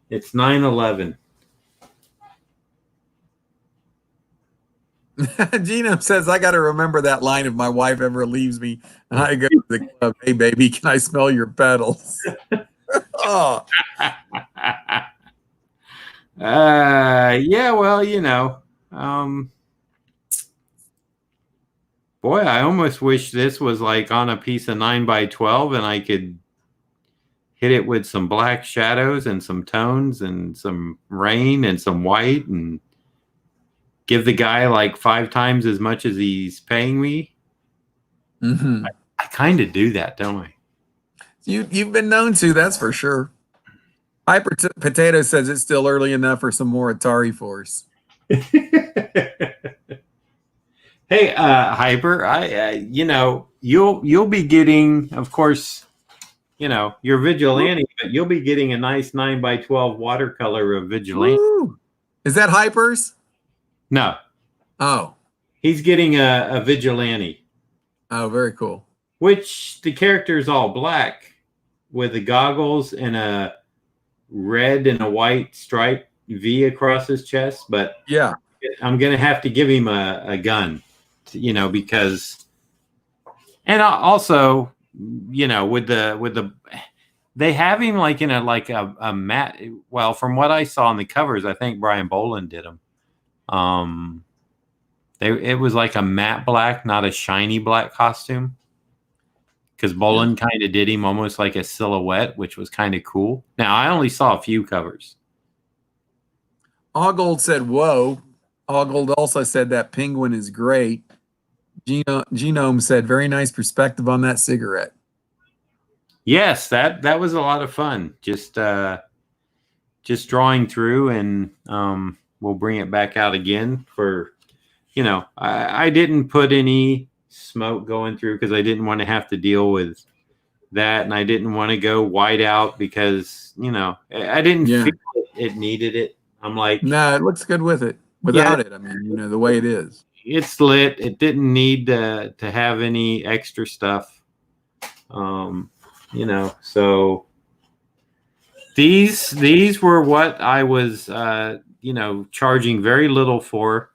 it's 9:11. Gina says, I got to remember that line if my wife ever leaves me and I go to the club. Hey, baby, can I smell your pedals? Oh, Yeah, well, boy, I almost wish this was like on a piece of 9x12 and I could hit it with some black shadows and some tones and some rain and some white and give the guy like 5 times as much as he's paying me. mm-hmm. I kind of do that, don't I? You've been known to, that's for sure. Hyper Potato says it's still early enough for some more Atari Force. Hey, Hyper, you'll be getting, of course, your Vigilante, but you'll be getting a nice 9x12 watercolor of Vigilante. Woo! Is that Hyper's? No, Oh. he's getting a Vigilante, Oh, very cool. which the character is all black with the goggles and a red and a white stripe V across his chest. But Yeah. I'm going to have to give him a gun, because, and also, with the, they have him like in a matte. Well, from what I saw on the covers, I think Brian Boland did them. It was like a matte black, not a shiny black costume. Because Boland kind of did him almost like a silhouette, which was kind of cool. Now, I only saw a few covers. Allgold said, whoa. Allgold also said that penguin is great. Genome said, very nice perspective on that cigarette. Yes, that was a lot of fun. Just drawing through, and we'll bring it back out again for, I didn't put any smoke going through because I didn't want to have to deal with that, and I didn't want to go white out because I didn't feel it needed it. I'm like, no, it looks good with it. Without it, I mean, the way it is. It's lit. It didn't need to have any extra stuff. So these were what I was charging very little for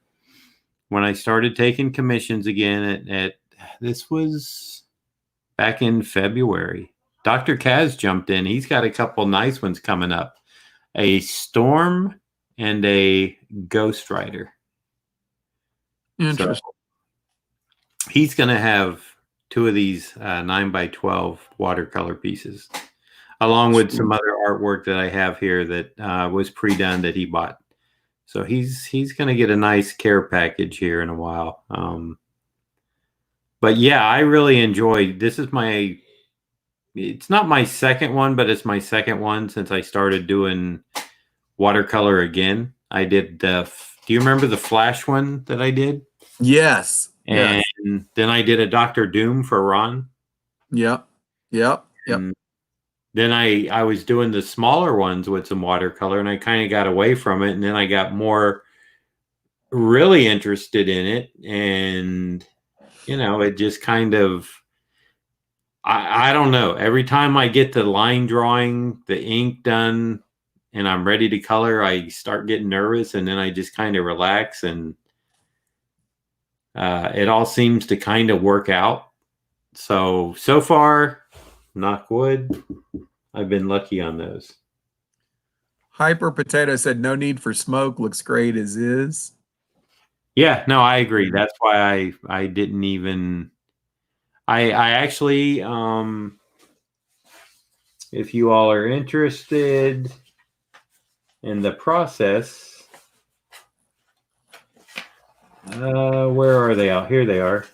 when I started taking commissions again at this was back in February. Dr. Kaz jumped in. He's got a couple nice ones coming up. A Storm and a Ghost Rider. Interesting. So he's going to have 2 of these 9x12 watercolor pieces, along with some other artwork that I have here that was pre-done that he bought. So he's going to get a nice care package here in a while. But yeah, I really enjoyed. This is it's not my second one, but it's my second one since I started doing watercolor again. I did do you remember the Flash one that I did? Yes. And then I did a Dr. Doom for Ron. Yep. And then I was doing the smaller ones with some watercolor, and I kind of got away from it. And then I got more really interested in it. And, it just kind of, I don't know. Every time I get the line drawing, the ink done, and I'm ready to color, I start getting nervous, and then I just kind of relax, and it all seems to kind of work out. So far, knock wood, I've been lucky on those. Hyper Potato said, no need for smoke. Looks great as is. Yeah, no, I agree. That's why I didn't even, I actually, if you all are interested in the process. Where are they out? Here they are.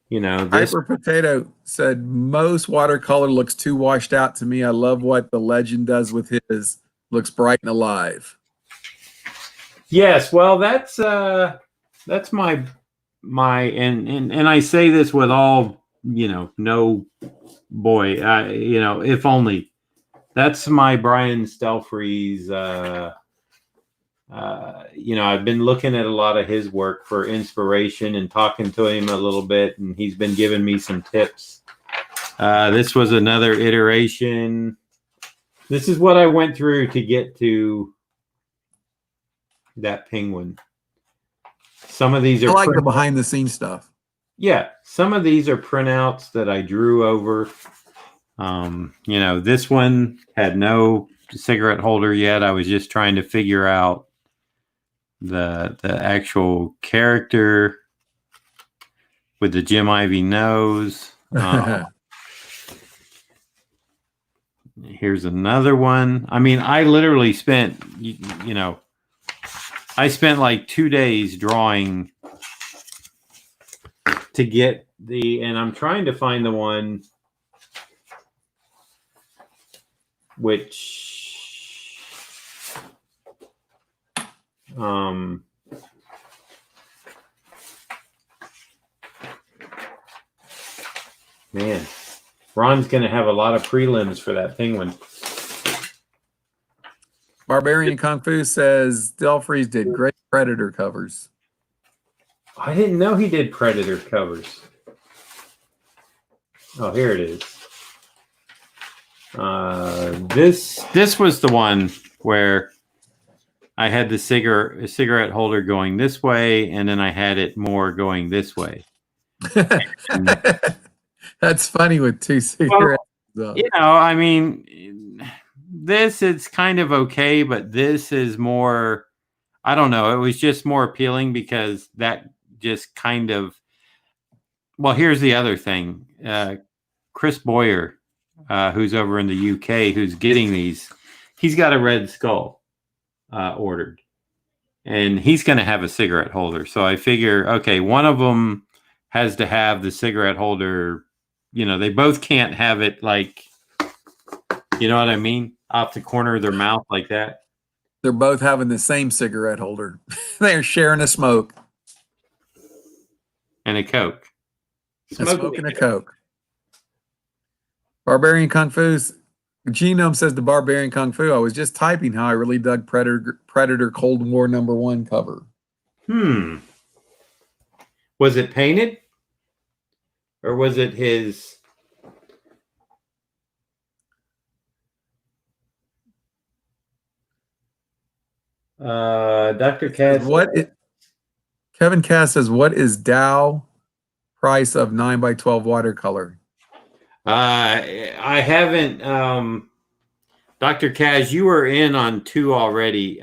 This. Hyper Potato said most watercolor looks too washed out to me. I love what the legend does with his. Looks bright and alive. Yes, well, that's my and I say this with all no boy, if only. That's my Brian Stelfreeze. I've been looking at a lot of his work for inspiration and talking to him a little bit, and he's been giving me some tips. This was another iteration. This is what I went through to get to that penguin. Some of these are I like the behind the scenes stuff. Yeah, some of these are printouts that I drew over. This one had no cigarette holder yet. I was just trying to figure out the actual character with the Jim Ivy nose. Here's another one. I mean, I literally spent, I spent like 2 days drawing to get and I'm trying to find the one which, man, Ron's going to have a lot of prelims for that penguin. Barbarian Kung Fu says Stelfreeze did great Predator covers. I didn't know he did Predator covers. Oh, here it is. This was the one where I had the cigarette holder going this way, and then I had it more going this way. That's funny with two cigarettes. Well, I mean, this is kind of okay, but this is more, I don't know. It was just more appealing because that just kind of, well, here's the other thing. Chris Boyer, who's over in the UK, who's getting these, he's got a Red Skull ordered, and he's going to have a cigarette holder. So I figure, okay, one of them has to have the cigarette holder. They both can't have it like, you know what I mean? Off the corner of their mouth like that. They're both having the same cigarette holder. They're sharing a smoke. And a Coke. Smoking a Coke. Barbarian Kung Fu. Genome says the Barbarian Kung Fu. I was just typing how I really dug Predator Cold War #1 cover. Was it painted? Or was it his? Dr. Cass. Kevin Cass says, what is Dow price of 9x12 watercolor? I haven't. Dr. Cass, you were in on 2 already.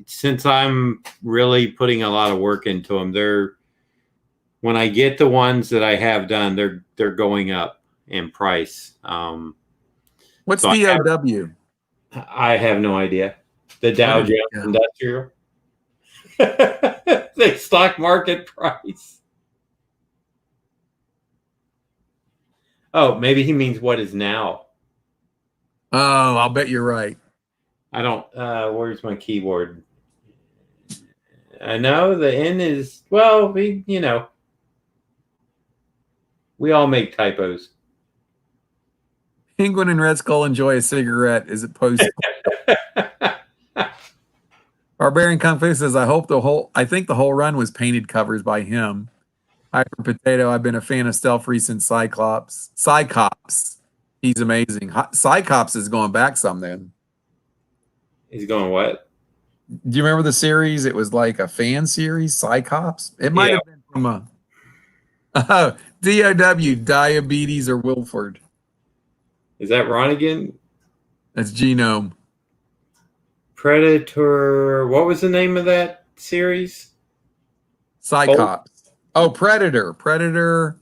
Since I'm really putting a lot of work into them, when I get the ones that I have done, they're going up in price. What's DOW? I have no idea. The Dow Jones Industrial. The stock market price. Oh, maybe he means what is now. Oh, I'll bet you're right. I don't. Where's my keyboard? I know the N is, well, we all make typos. Penguin and Red Skull enjoy a cigarette. Is it posted? Barbarian Kung Fu says, I think the whole run was painted covers by him. Hyper Potato, I've been a fan of Stelfreeze since Cyclops. He's amazing. Cyclops is going back some then. He's going what? Do you remember the series? It was like a fan series, Cyclops. It might have been from DOW, Diabetes or Wilford. Is that Ron again? That's Genome. Predator. What was the name of that series? Cyclops. Oh, Predator. Predator.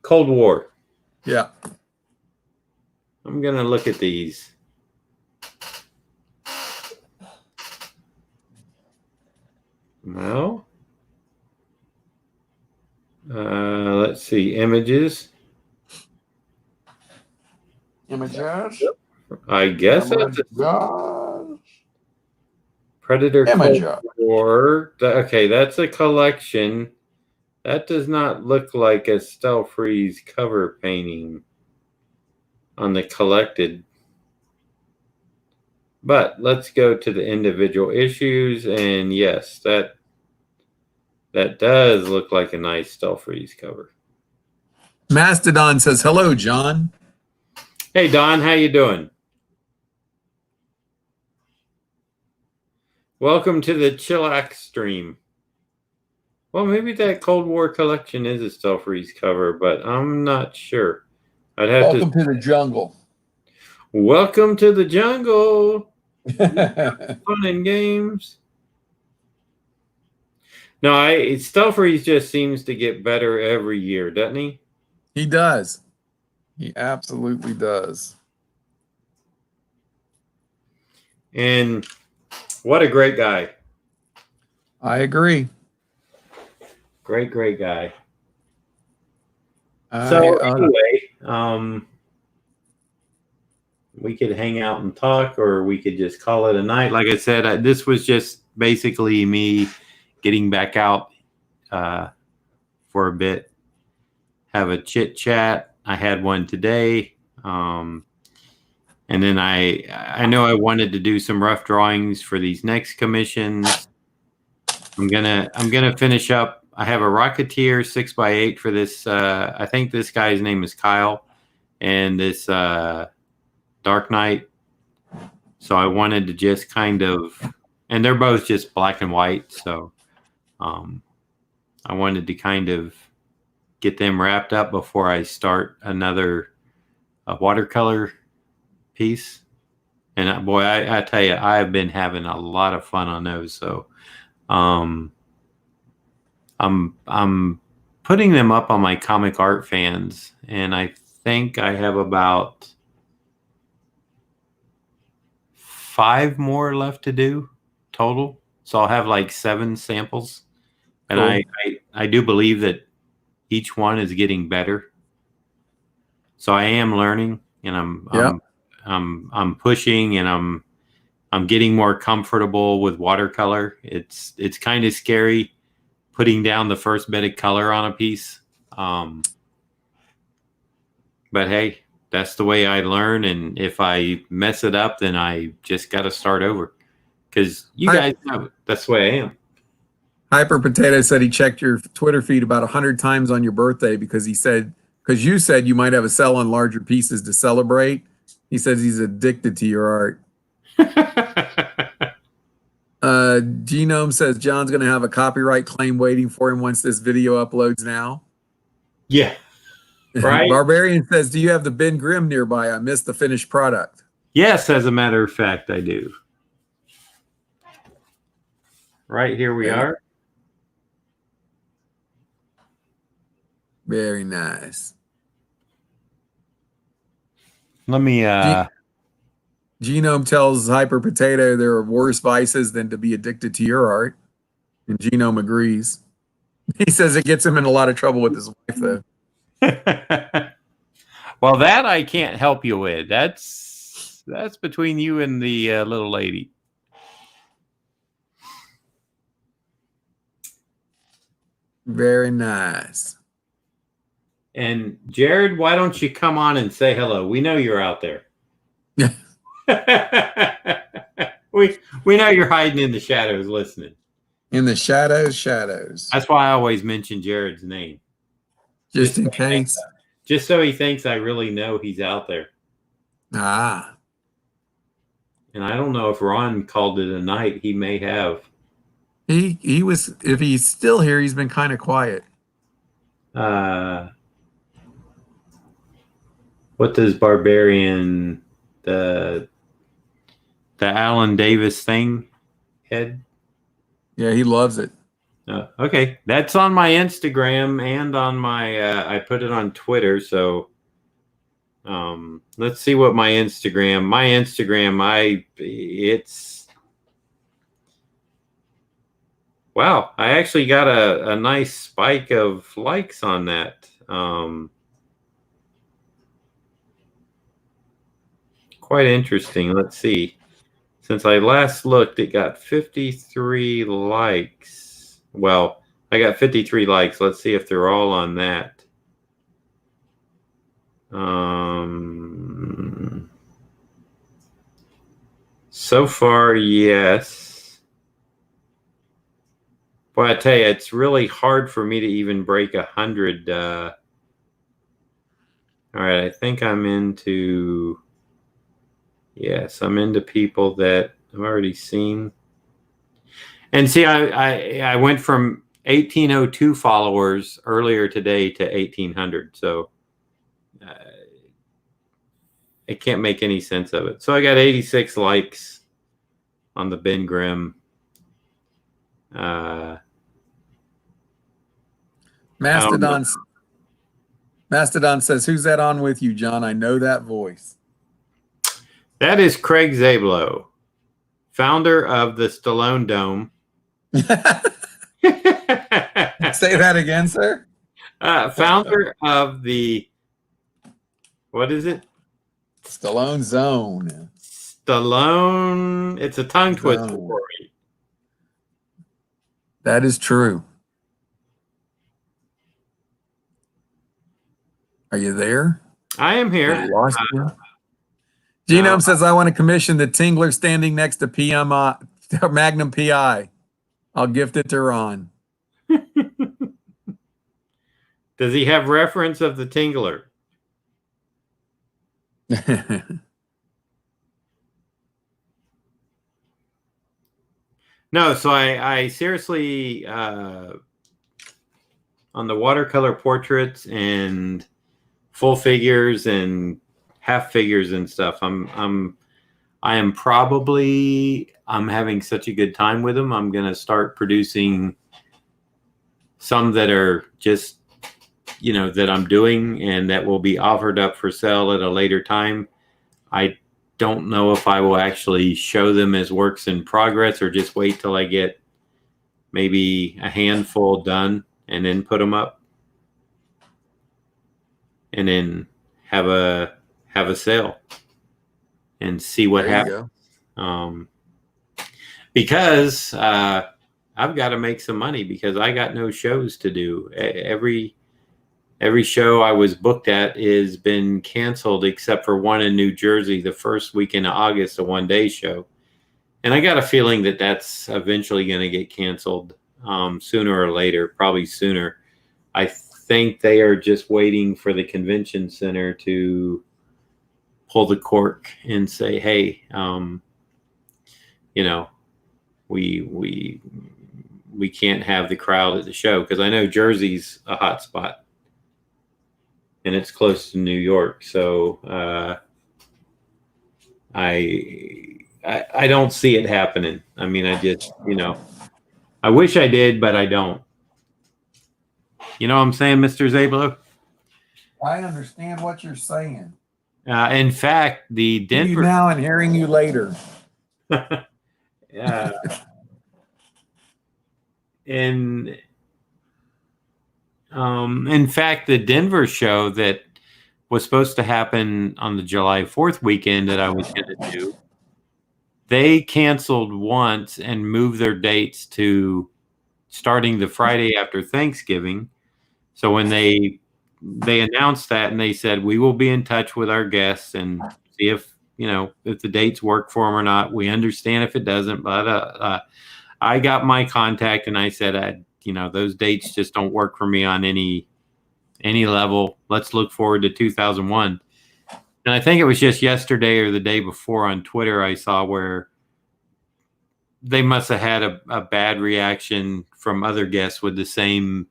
Cold War. Yeah. I'm going to look at these. No. Let's see. Images. Images. I guess that's a Predator Images. Cold War. Okay, that's a collection. That does not look like a Stelfreeze cover painting on the collected. But let's go to the individual issues, and yes, that does look like a nice Stelfreeze cover. Mastodon says, hello, John. Hey, Don, how you doing? Welcome to the Chillax stream. Well, maybe that Cold War collection is a Stelfreeze cover, but I'm not sure. I'd have Welcome to the jungle. Welcome to the jungle. Fun and games. No, Stelfreeze just seems to get better every year, doesn't he? He does. He absolutely does. And what a great guy. I agree. Great guy. Anyway, we could hang out and talk, or we could just call it a night. Like I said, this was just basically me getting back out for a bit, have a chit chat. I had one today, and then I know I wanted to do some rough drawings for these next commissions. I'm gonna finish up. I have a Rocketeer 6x8 for this. I think this guy's name is Kyle, and this Dark Knight. So I wanted to just kind of, and they're both just black and white. So I wanted to kind of get them wrapped up before I start another watercolor piece. And boy, I tell you, I have been having a lot of fun on those. So I'm putting them up on my Comic Art Fans, and I think I have about 5 more left to do total. So I'll have like 7 samples, and Cool. I do believe that each one is getting better. So I am learning, and I'm pushing, and I'm getting more comfortable with watercolor. It's kind of scary putting down the first bit of color on a piece. But hey, that's the way I learn. And if I mess it up, then I just got to start over. Because you guys know it. That's the way I am. Hyper Potato said he checked your Twitter feed about 100 times on your birthday because you said you might have a sell on larger pieces to celebrate. He says he's addicted to your art. Genome says John's going to have a copyright claim waiting for him once this video uploads now. Yeah. Right. Barbarian says, do you have the Ben Grimm nearby? I missed the finished product. Yes, as a matter of fact, I do. Right here we are. Very nice. Let me Genome tells Hyper Potato there are worse vices than to be addicted to your art. And Genome agrees. He says it gets him in a lot of trouble with his wife, though. Well, that I can't help you with. That's between you and the little lady. Very nice. And Jared, why don't you come on and say hello? We know you're out there. Yeah. we know you're hiding in the shadows listening. In the shadows. That's why I always mention Jared's name. Just in case. Just so he thinks I really know he's out there. Ah. And I don't know if Ron called it a night. He may have. He was, if he's still here, he's been kind of quiet. What does Barbarian, the Alan Davis thing head? Yeah, he loves it. Okay, that's on my Instagram and on my. I put it on Twitter. So, let's see what my Instagram. My Instagram. It's. Wow, I actually got a nice spike of likes on that. Quite interesting. Let's see. Since I last looked, it got 53 likes. Well, I got 53 likes. Let's see if they're all on that. So far, yes. Boy, I tell you, it's really hard for me to even break 100. All right, I think I'm into. Yes, I'm into people that I've already seen. And see, I went from 1802 followers earlier today to 1800. So I can't make any sense of it. So I got 86 likes on the Ben Grimm. Mastodon says, "Who's that on with you, John? I know that voice." That is Craig Zablo, founder of the Stallone Dome. Say that again, sir. Founder of the, what is it? Stallone Zone. Stallone. It's a tongue twister Zone. for me. That is true. Are you there? I am here. I lost you. Genome says, "I want to commission the Tingler standing next to Magnum PI. I'll gift it to Ron." Does he have reference of the Tingler? No, so I seriously, on the watercolor portraits and full figures and half figures and stuff, I'm having such a good time with them. I'm gonna start producing some that are just, that I'm doing and that will be offered up for sale at a later time. I don't know if I will actually show them as works in progress or just wait till I get maybe a handful done and then put them up and then have a sale and see what happens. Because I've got to make some money because I got no shows to do. Every show I was booked at has been canceled except for one in New Jersey the first weekend of August, a one-day show. And I got a feeling that that's eventually going to get canceled sooner or later, probably sooner. I think they are just waiting for the convention center to pull the cork and say, hey, we can't have the crowd at the show, because I know Jersey's a hot spot and it's close to New York. So I don't see it happening. I mean, I just, I wish I did, but I don't. You know what I'm saying, Mr. Zablo? I understand what you're saying. In fact, the Denver. You now and hearing you later. In fact, the Denver show that was supposed to happen on the July 4th weekend that I was going to do, they canceled once and moved their dates to starting the Friday after Thanksgiving. So when they announced that and they said, we will be in touch with our guests and see if the dates work for them or not. We understand if it doesn't, but I got my contact and I said, those dates just don't work for me on any level. Let's look forward to 2001. And I think it was just yesterday or the day before on Twitter, I saw where they must have had a bad reaction from other guests with the same,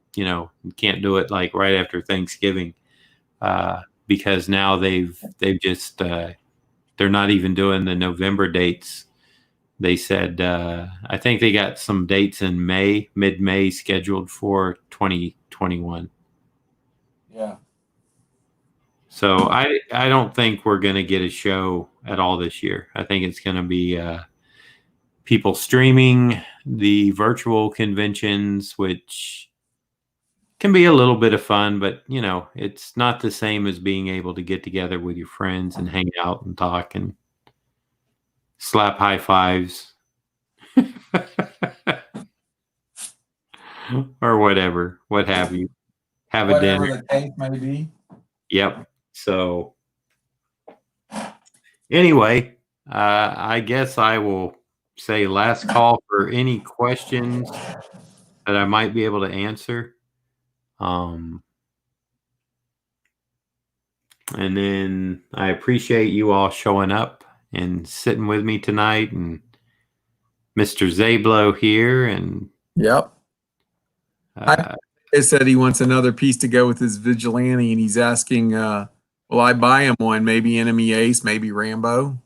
can't do it like right after Thanksgiving, because now they've just, they're not even doing the November dates they said, I think they got some dates in May, mid-May scheduled for 2021. Yeah. So I don't think we're going to get a show at all this year. I think it's going to be people streaming the virtual conventions, which can be a little bit of fun, but you know, it's not the same as being able to get together with your friends and hang out and talk and slap high fives or whatever, what have you. Have a Whatever dinner. the case may be. Yep. So anyway, I guess I will say last call for any questions that I might be able to answer. And then I appreciate you all showing up and sitting with me tonight, and Mr. Zablo here. And Yep. He said he wants another piece to go with his vigilante, and he's asking, will I buy him one? Maybe Enemy Ace, maybe Rambo,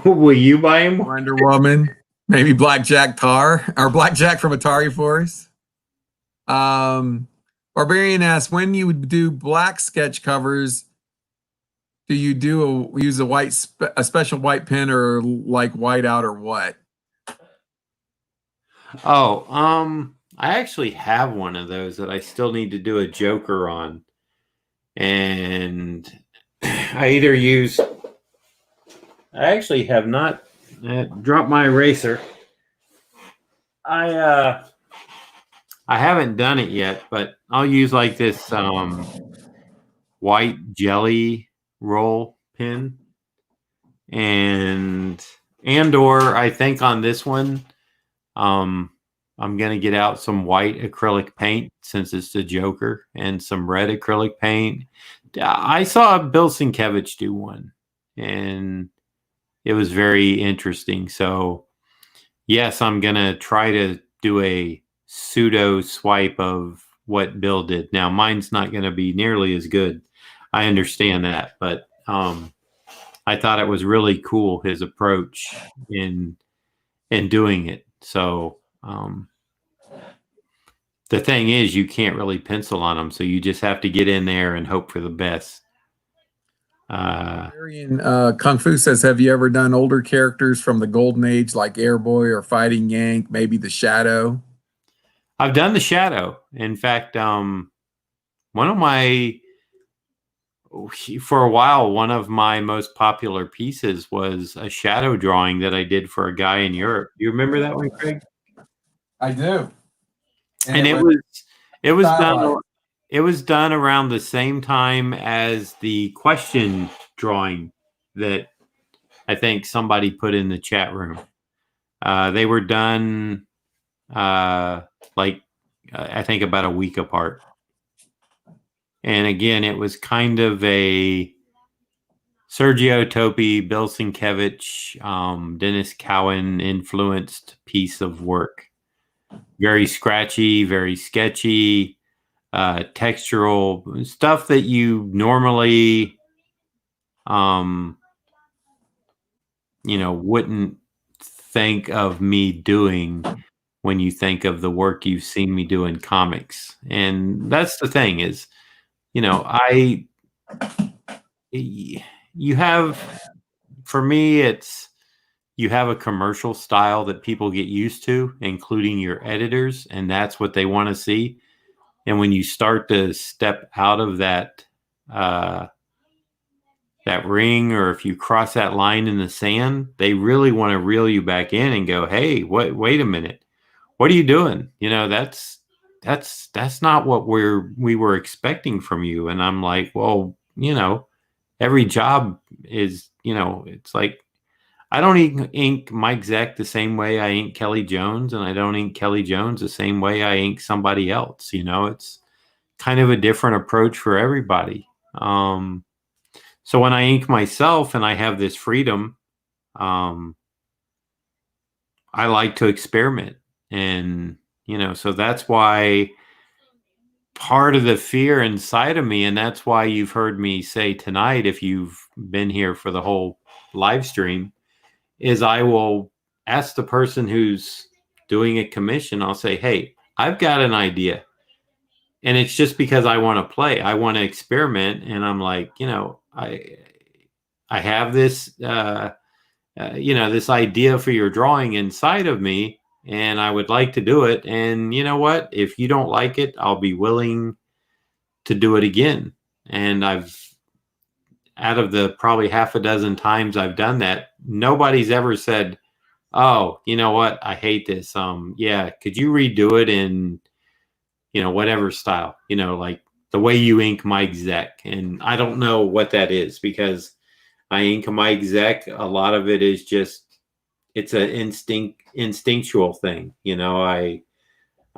will you buy him? Wonder Woman, maybe Blackjack Tar or Blackjack from Atari Force. Barbarian asks, when you would do black sketch covers, do you use a special white pen or like whiteout or what? Oh, I actually have one of those that I still need to do a Joker on. And I actually have not dropped my eraser. I haven't done it yet, but I'll use like this white jelly roll pen. Or I think on this one, I'm going to get out some white acrylic paint since it's the Joker, and some red acrylic paint. I saw Bill Sienkiewicz do one, and it was very interesting. So, yes, I'm going to try to do a pseudo swipe of what Bill did. Now, mine's not going to be nearly as good. I understand that, but I thought it was really cool, his approach in doing it. So, the thing is, you can't really pencil on them, so you just have to get in there and hope for the best. Kung Fu says, have you ever done older characters from the Golden Age like Airboy or Fighting Yank, maybe the Shadow? I've done the Shadow. In fact, one of my most popular pieces was a shadow drawing that I did for a guy in Europe. You remember that one, Craig? I do. And it was done around the same time as the question drawing that I think somebody put in the chat room. They were done I think about a week apart. And again, it was kind of a Sergio Topi, Bill Sienkiewicz, Dennis Cowan influenced piece of work. Very scratchy, very sketchy, textural stuff that you normally, wouldn't think of me doing when you think of the work you've seen me do in comics. And that's the thing is, for me, you have a commercial style that people get used to, including your editors, and that's what they want to see. And when you start to step out of that ring, or if you cross that line in the sand, they really want to reel you back in and go, "Hey, wait a minute. What are you doing? That's not what we were expecting from you." And I'm like, well, every job is, it's like, I don't ink Mike Zeck the same way I ink Kelly Jones, and I don't ink Kelly Jones the same way I ink somebody else. It's kind of a different approach for everybody. So when I ink myself and I have this freedom, I like to experiment. And, so that's why part of the fear inside of me, and that's why you've heard me say tonight, if you've been here for the whole live stream, is I will ask the person who's doing a commission, I'll say, hey, I've got an idea. And it's just because I want to play. I want to experiment. And I'm like, I have this, this idea for your drawing inside of me, and I would like to do it. And you know what? If you don't like it, I'll be willing to do it again. And out of the probably half a dozen times I've done that, nobody's ever said, oh, you know what? I hate this. Yeah, could you redo it in, whatever style, like the way you ink Mike Zeck? And I don't know what that is, because I ink Mike Zeck. A lot of it is just, it's an instinctual thing. I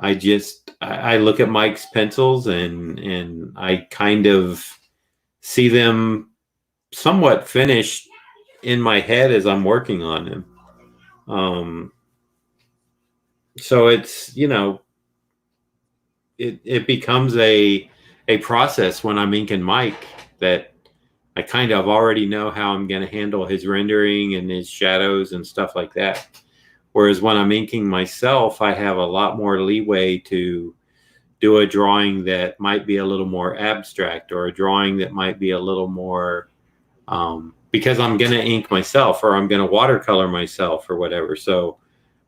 look at Mike's pencils and I kind of see them somewhat finished in my head as I'm working on them. So it's, it becomes a process when I'm inking Mike, that I kind of already know how I'm going to handle his rendering and his shadows and stuff like that. Whereas when I'm inking myself, I have a lot more leeway to do a drawing that might be a little more abstract, or a drawing that might be a little more, because I'm going to ink myself, or I'm going to watercolor myself, or whatever. So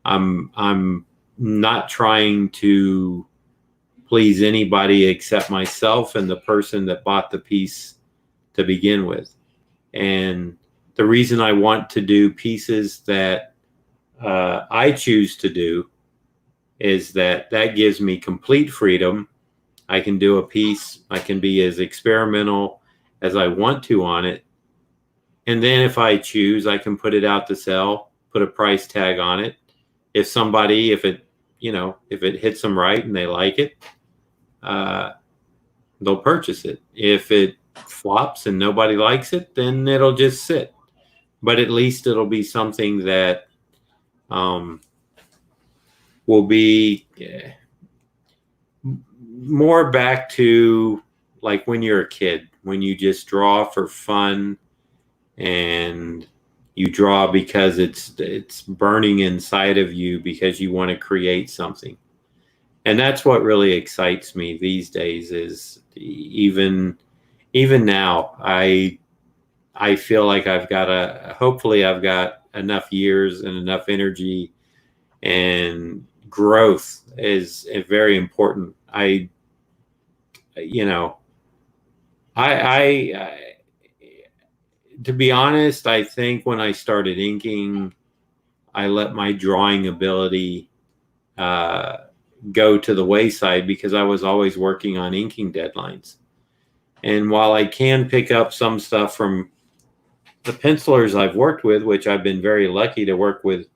I'm not trying to please anybody except myself and the person that bought the piece to begin with. And the reason I want to do pieces that I choose to do is that gives me complete freedom. I can do a piece, I can be as experimental as I want to on it. And then if I choose, I can put it out to sell, put a price tag on it. If it hits them right and they like it, they'll purchase it. If it flops and nobody likes it, then it'll just sit. But at least it'll be something that will be more back to like when you're a kid, when you just draw for fun and you draw because it's burning inside of you, because you want to create something. And that's what really excites me these days, is even now, I feel like hopefully I've got enough years and enough energy, and growth is very important. To be honest, I think when I started inking, I let my drawing ability go to the wayside, because I was always working on inking deadlines. And while I can pick up some stuff from the pencilers I've worked with, which I've been very lucky to work with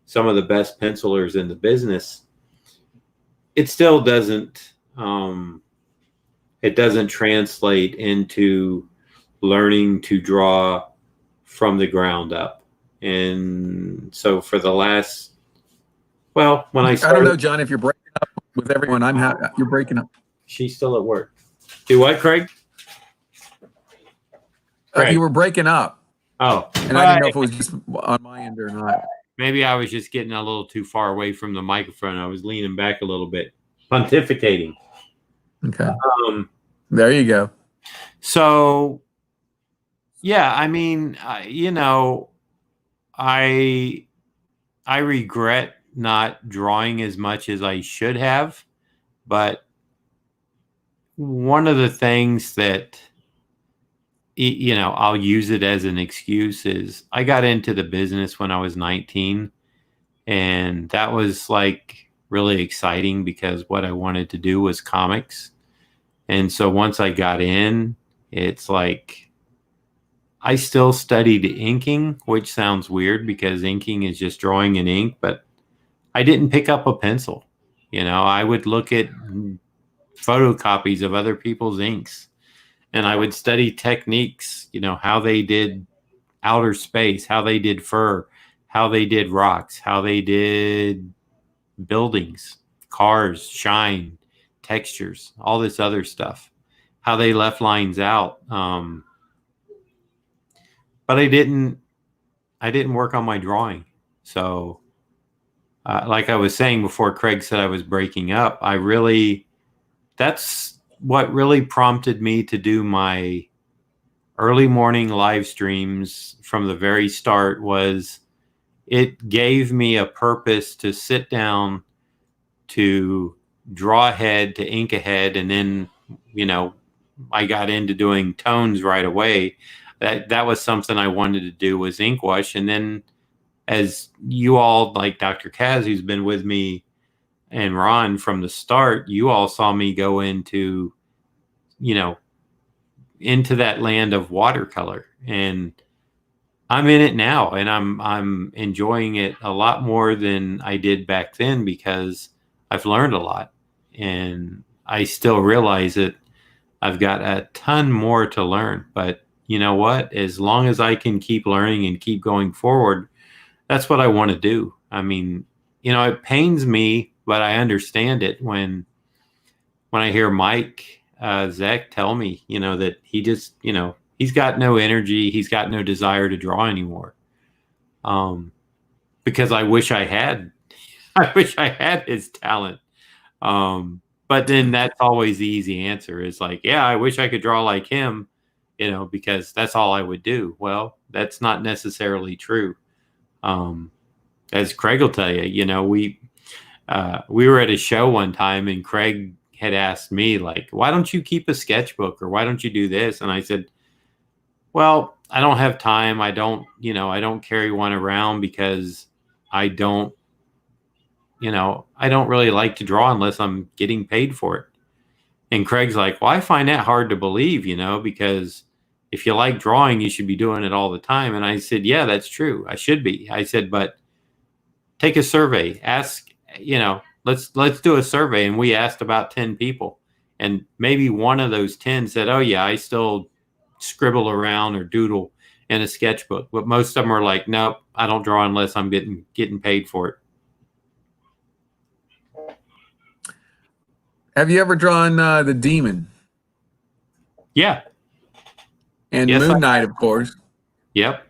some of the best pencilers in the business, it still doesn't translate into learning to draw from the ground up. And so for the last, when I started, I don't know, John, if you're breaking up with everyone. You're breaking up. She's still at work. Do what, Craig? You were breaking up. Oh, and I didn't know if it was just on my end or not. Maybe I was just getting a little too far away from the microphone. I was leaning back a little bit, pontificating. Okay. There you go. So, yeah, I mean, I regret not drawing as much as I should have, but one of the things that, I'll use it as an excuse is I got into the business when I was 19, and that was like really exciting because what I wanted to do was comics. And so once I got in, it's like I still studied inking, which sounds weird because inking is just drawing in ink, but I didn't pick up a pencil. I would look at photocopies of other people's inks, and I would study techniques, how they did outer space, how they did fur, how they did rocks, how they did buildings, cars, shine, textures, all this other stuff, how they left lines out. But I didn't work on my drawing. So, like I was saying before, Craig said I was breaking up. That's what really prompted me to do my early morning live streams from the very start. Was it gave me a purpose to sit down, to draw ahead, to ink ahead, and then, I got into doing tones right away. That was something I wanted to do, was ink wash. And then, as you all, like Dr. Kaz, who's been with me, and Ron from the start, you all saw me go into that land of watercolor, and I'm in it now, and I'm enjoying it a lot more than I did back then, because I've learned a lot, and I still realize that I've got a ton more to learn. But you know what? As long as I can keep learning and keep going forward, that's what I want to do. I mean, it pains me, but I understand it when I hear Mike Zek tell me, that he just, he's got no energy, he's got no desire to draw anymore. Because I wish I had his talent. But then that's always the easy answer, is like, yeah, I wish I could draw like him, because that's all I would do. Well, that's not necessarily true. As Craig will tell you, we were at a show one time, and Craig had asked me, like, why don't you keep a sketchbook, or why don't you do this? And I said, well, I don't have time. I don't carry one around, because I don't really like to draw unless I'm getting paid for it. And Craig's like, well, I find that hard to believe, because if you like drawing, you should be doing it all the time. And I said, yeah, that's true. I should be. I said, but take a survey, ask, let's do a survey. And we asked about 10 people, and maybe one of those 10 said, oh yeah, I still scribble around or doodle in a sketchbook. But most of them are like, nope, I don't draw unless I'm getting paid for it. Have you ever drawn the Demon? Yeah. And Yes, Moon Knight, of course. Yep.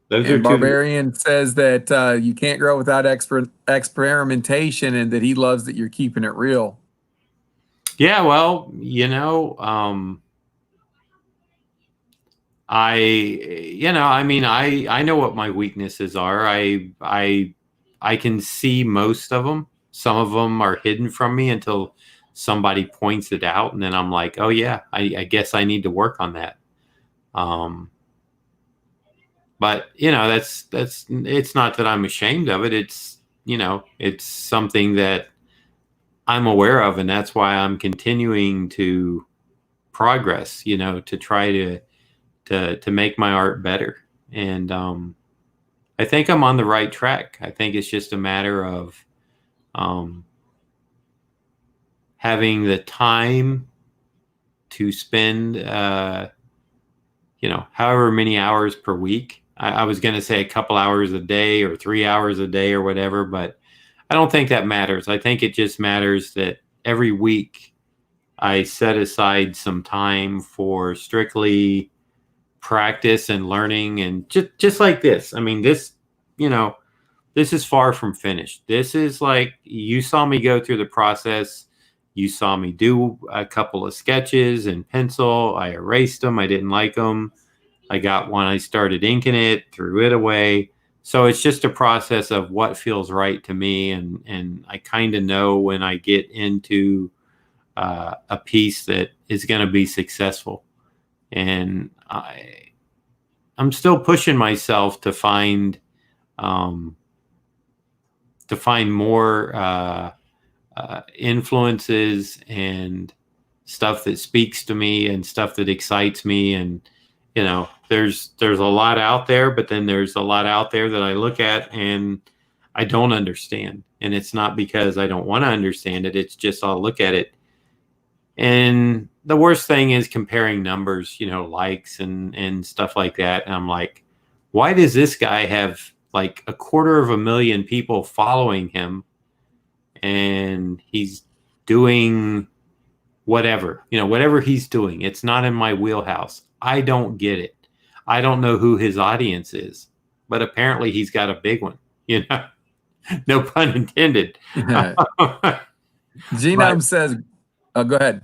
Those And are two. Barbarian says that you can't grow without experimentation, and that he loves that you're keeping it real. Yeah, well, I know what my weaknesses are. I can see most of them. Some of them are hidden from me until somebody points it out, and then I'm like, oh yeah, I guess I need to work on that. But that's it's not that I'm ashamed of it. It's it's something that I'm aware of, and that's why I'm continuing to progress, to try to make my art better. And I think I'm on the right track. I think it's just a matter of having the time to spend, however many hours per week. I was going to say a couple hours a day or 3 hours a day or whatever, but I don't think that matters. I think it just matters that every week I set aside some time for strictly practice and learning, and just like this. I mean, this is far from finished. This is like, you saw me go through the process. You saw me do a couple of sketches in pencil. I erased them. I didn't like them. I got one. I started inking it, threw it away. So it's just a process of what feels right to me. And I kind of know when I get into a piece that is going to be successful. And I'm still pushing myself to find more influences and stuff that speaks to me and stuff that excites me. And there's a lot out there, but then there's a lot out there that I look at and I don't understand. And it's not because I don't want to understand it. It's just I'll look at it. And the worst thing is comparing numbers, likes and stuff like that. And I'm like, why does this guy have like 250,000 people following him, and he's doing whatever he's doing? It's not in my wheelhouse. I don't get it. I don't know who his audience is. but apparently he's got a big one, you know, no pun intended. Genome says, oh, go ahead.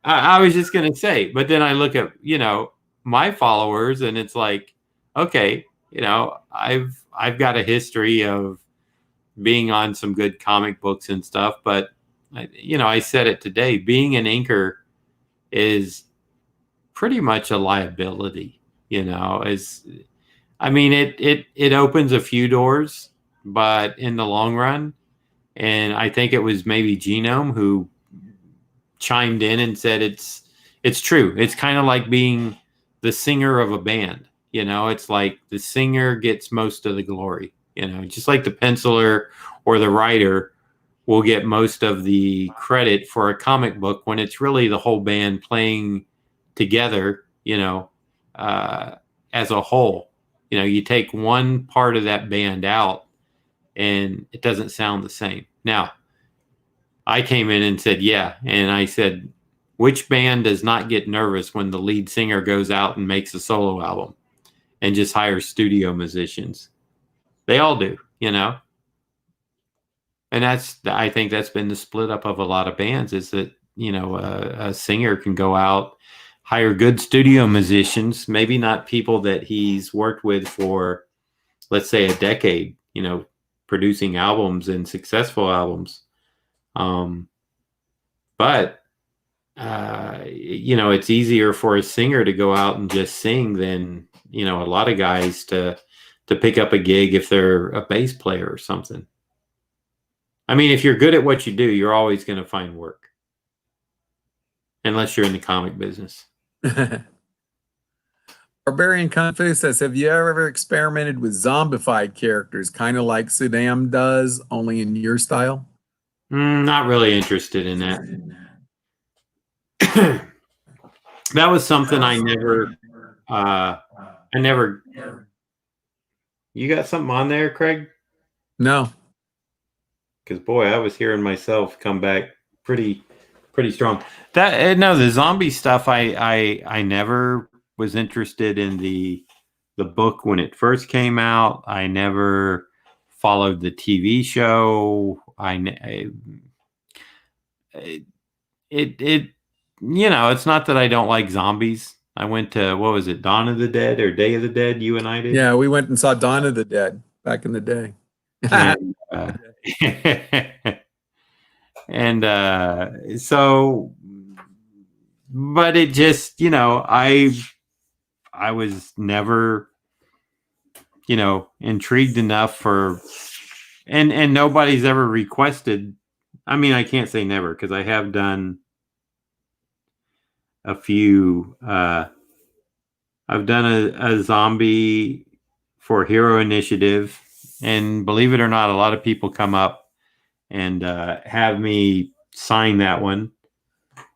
I was just going to say, but then I look at, you know, my followers and it's like, okay, you know, I've got a history of being on some good comic books and stuff, but you know, I said it today, being an inker is pretty much a liability, you know, I mean, it opens a few doors, but in the long run, and I think it was maybe Genome who chimed in and said it's true. It's kind of like being the singer of a band. You know, it's like the singer gets most of the glory. You know, just like the penciler or the writer will get most of the credit for a comic book when it's really the whole band playing together, you know, as a whole. You know, you take one part of that band out and it doesn't sound the same. Now, I came in and said, yeah. And I said, which band does not get nervous when the lead singer goes out and makes a solo album and just hires studio musicians? They all do, you know? And I think that's been the split up of a lot of bands, is that, you know, a singer can go out, hire good studio musicians, maybe not people that he's worked with for, let's say, a decade, you know, producing albums and successful albums. But you know, it's easier for a singer to go out and just sing than, you know, a lot of guys to pick up a gig if they're a bass player or something. I mean, if you're good at what you do, you're always going to find work, unless you're in the comic business. Barbarian Kung Fu says, have you ever experimented with zombified characters, kind of like Sudam does, only in your style? Not really interested in that. That was something I never. You got something on there, Craig? No. Because boy, I was hearing myself come back pretty strong. That no, the zombie stuff. I never was interested in the book when it first came out. I never followed the TV show. It you know, it's not that I don't like zombies. I went to, what was it, Dawn of the Dead or Day of the Dead? You and I did. Yeah, we went and saw Dawn of the Dead back in the day. And so, but it just, you know, I was never, you know, intrigued enough for, and nobody's ever requested. I mean, I can't say never, because I have done a few. I've done a zombie for Hero Initiative, and believe it or not, a lot of people come up and have me sign that one.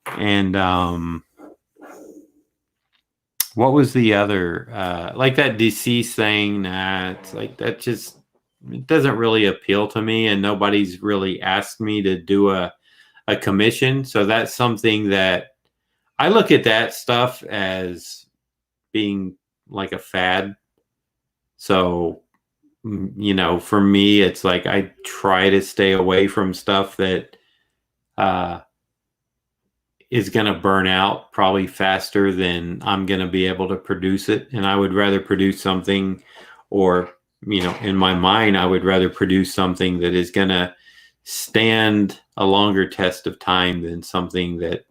And what was the other, like that deceased thing? Nah, it's like that just, it doesn't really appeal to me, and nobody's really asked me to do a commission. So that's something that I look at that stuff as being like a fad. So, you know, for me, it's like I try to stay away from stuff that is going to burn out probably faster than I'm going to be able to produce it. And I would rather produce something, or, you know, in my mind, I would rather produce something that is going to stand a longer test of time than something that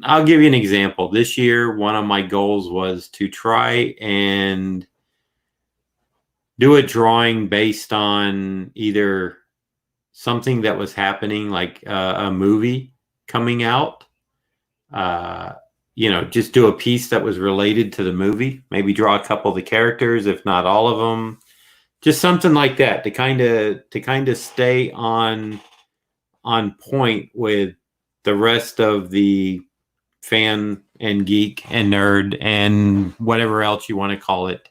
I'll give you an example. This year, one of my goals was to try and do a drawing based on either something that was happening, like a movie coming out, you know, just do a piece that was related to the movie, maybe draw a couple of the characters, if not all of them, just something like that to kind of stay on point with the rest of the fan and geek and nerd and whatever else you want to call it,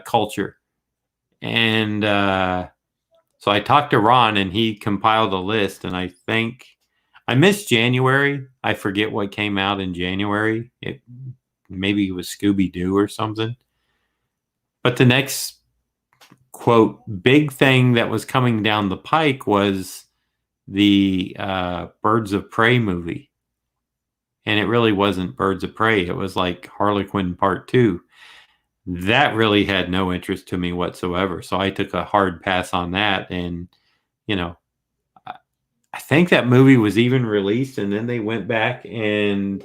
culture. And so I talked to Ron, and he compiled a list, and I think I missed January. I forget what came out in January. Maybe it was Scooby-Doo or something. But the next quote big thing that was coming down the pike was the Birds of Prey movie. And it really wasn't Birds of Prey. It was like Harlequin Part 2. That really had no interest to me whatsoever. So I took a hard pass on that. And, you know, I think that movie was even released, and then they went back and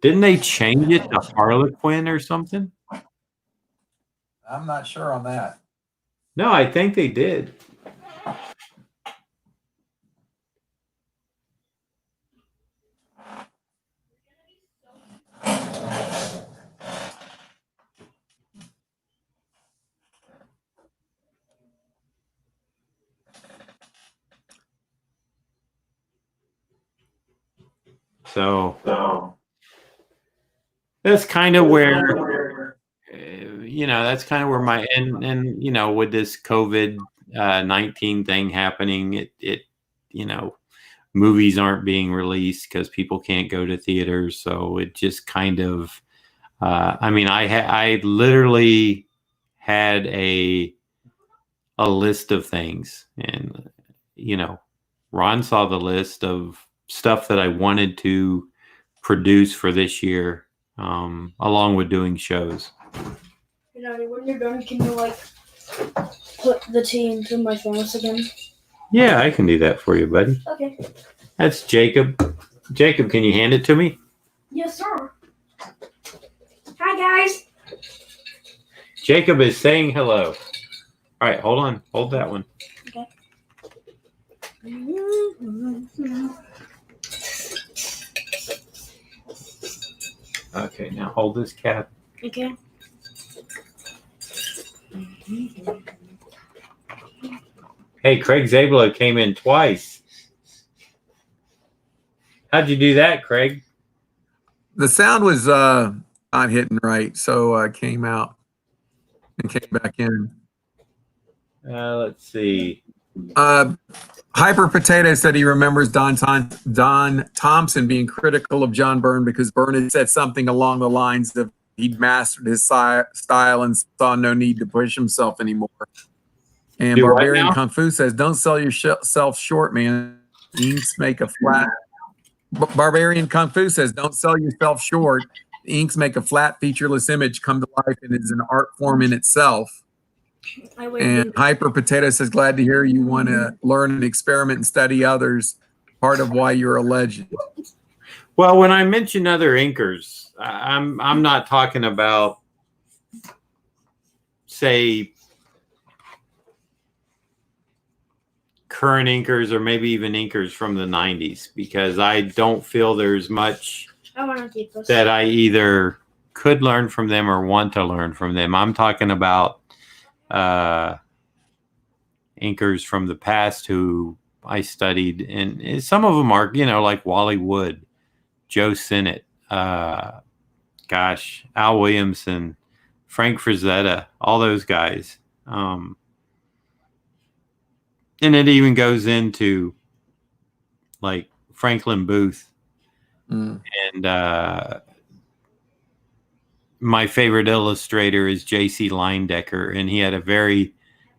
didn't they change it to Harlequin or something? I'm not sure on that. No, I think they did. So that's kind of where, that's kind of where my, and with this COVID-19 thing happening, it movies aren't being released because people can't go to theaters. So it just kind of, I literally had a list of things, and, Ron saw the list of stuff that I wanted to produce for this year, along with doing shows. When you're done, can you put the tea into my thermos again? Yeah, I can do that for you, buddy. Okay. That's Jacob. Jacob, can you hand it to me? Yes, sir. Hi, guys. Jacob is saying hello. All right, hold on. Hold that one. Okay. Okay, now hold this cap. Okay. Hey, Craig Zablo came in twice. How'd you do that, Craig? The sound was not hitting right, so I came out and came back in. Let's see. Hyper Potato said he remembers Don Thompson being critical of John Byrne because Byrne had said something along the lines of he'd mastered his style and saw no need to push himself anymore. And Do what Barbarian now? Kung Fu says, "Don't sell yourself short, man. Inks make a flat." Barbarian Kung Fu says, "Don't sell yourself short. Inks make a flat, featureless image come to life and is an art form in itself." And Hyper Potato says, "Glad to hear you want to learn and experiment and study others. Part of why you're a legend." Well, when I mention other inkers, I'm not talking about, say, current inkers or maybe even inkers from the 90s, because I don't feel there's much that I either could learn from them or want to learn from them. I'm talking about inkers from the past who I studied, and some of them are, like Wally Wood, Joe Sinnott, Al Williamson, Frank Frazetta, all those guys. And it even goes into like Franklin Booth. And my favorite illustrator is J.C. Leyendecker, and he had a very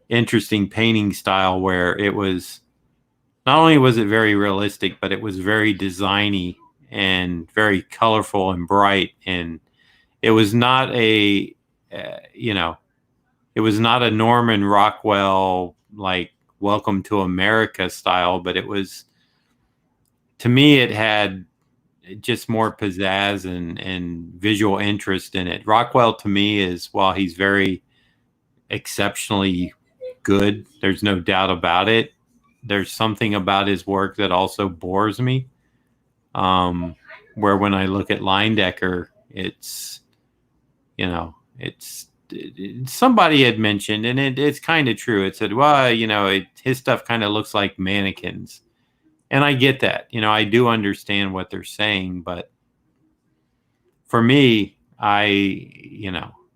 interesting painting style where it was, not only was it very realistic, but it was very designy and very colorful and bright. And it was not it was not a Norman Rockwell, like Welcome to America style, but it was, to me, it had just more pizzazz and visual interest in it. Rockwell, to me, is, while he's very exceptionally good, there's no doubt about it, there's something about his work that also bores me. Where when I look at Leyendecker, it's, somebody had mentioned, and it's kind of true. It said, well, his stuff kind of looks like mannequins. And I get that. I do understand what they're saying. But for me, like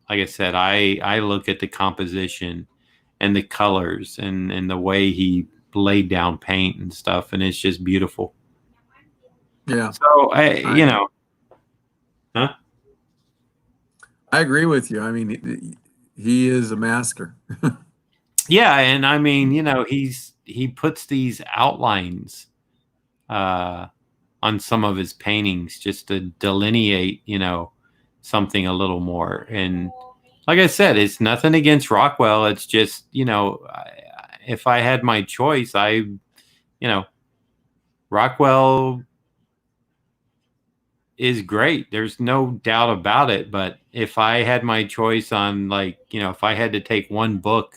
I said, I look at the composition and the colors and the way he laid down paint and stuff, and it's just beautiful. Yeah. So, I agree with you. I mean, he is a master. Yeah, and I mean, he puts these outlines on some of his paintings just to delineate, something a little more. And like I said, it's nothing against Rockwell. It's just, if I had my choice, Rockwell is great. There's no doubt about it. But if I had my choice on, if I had to take one book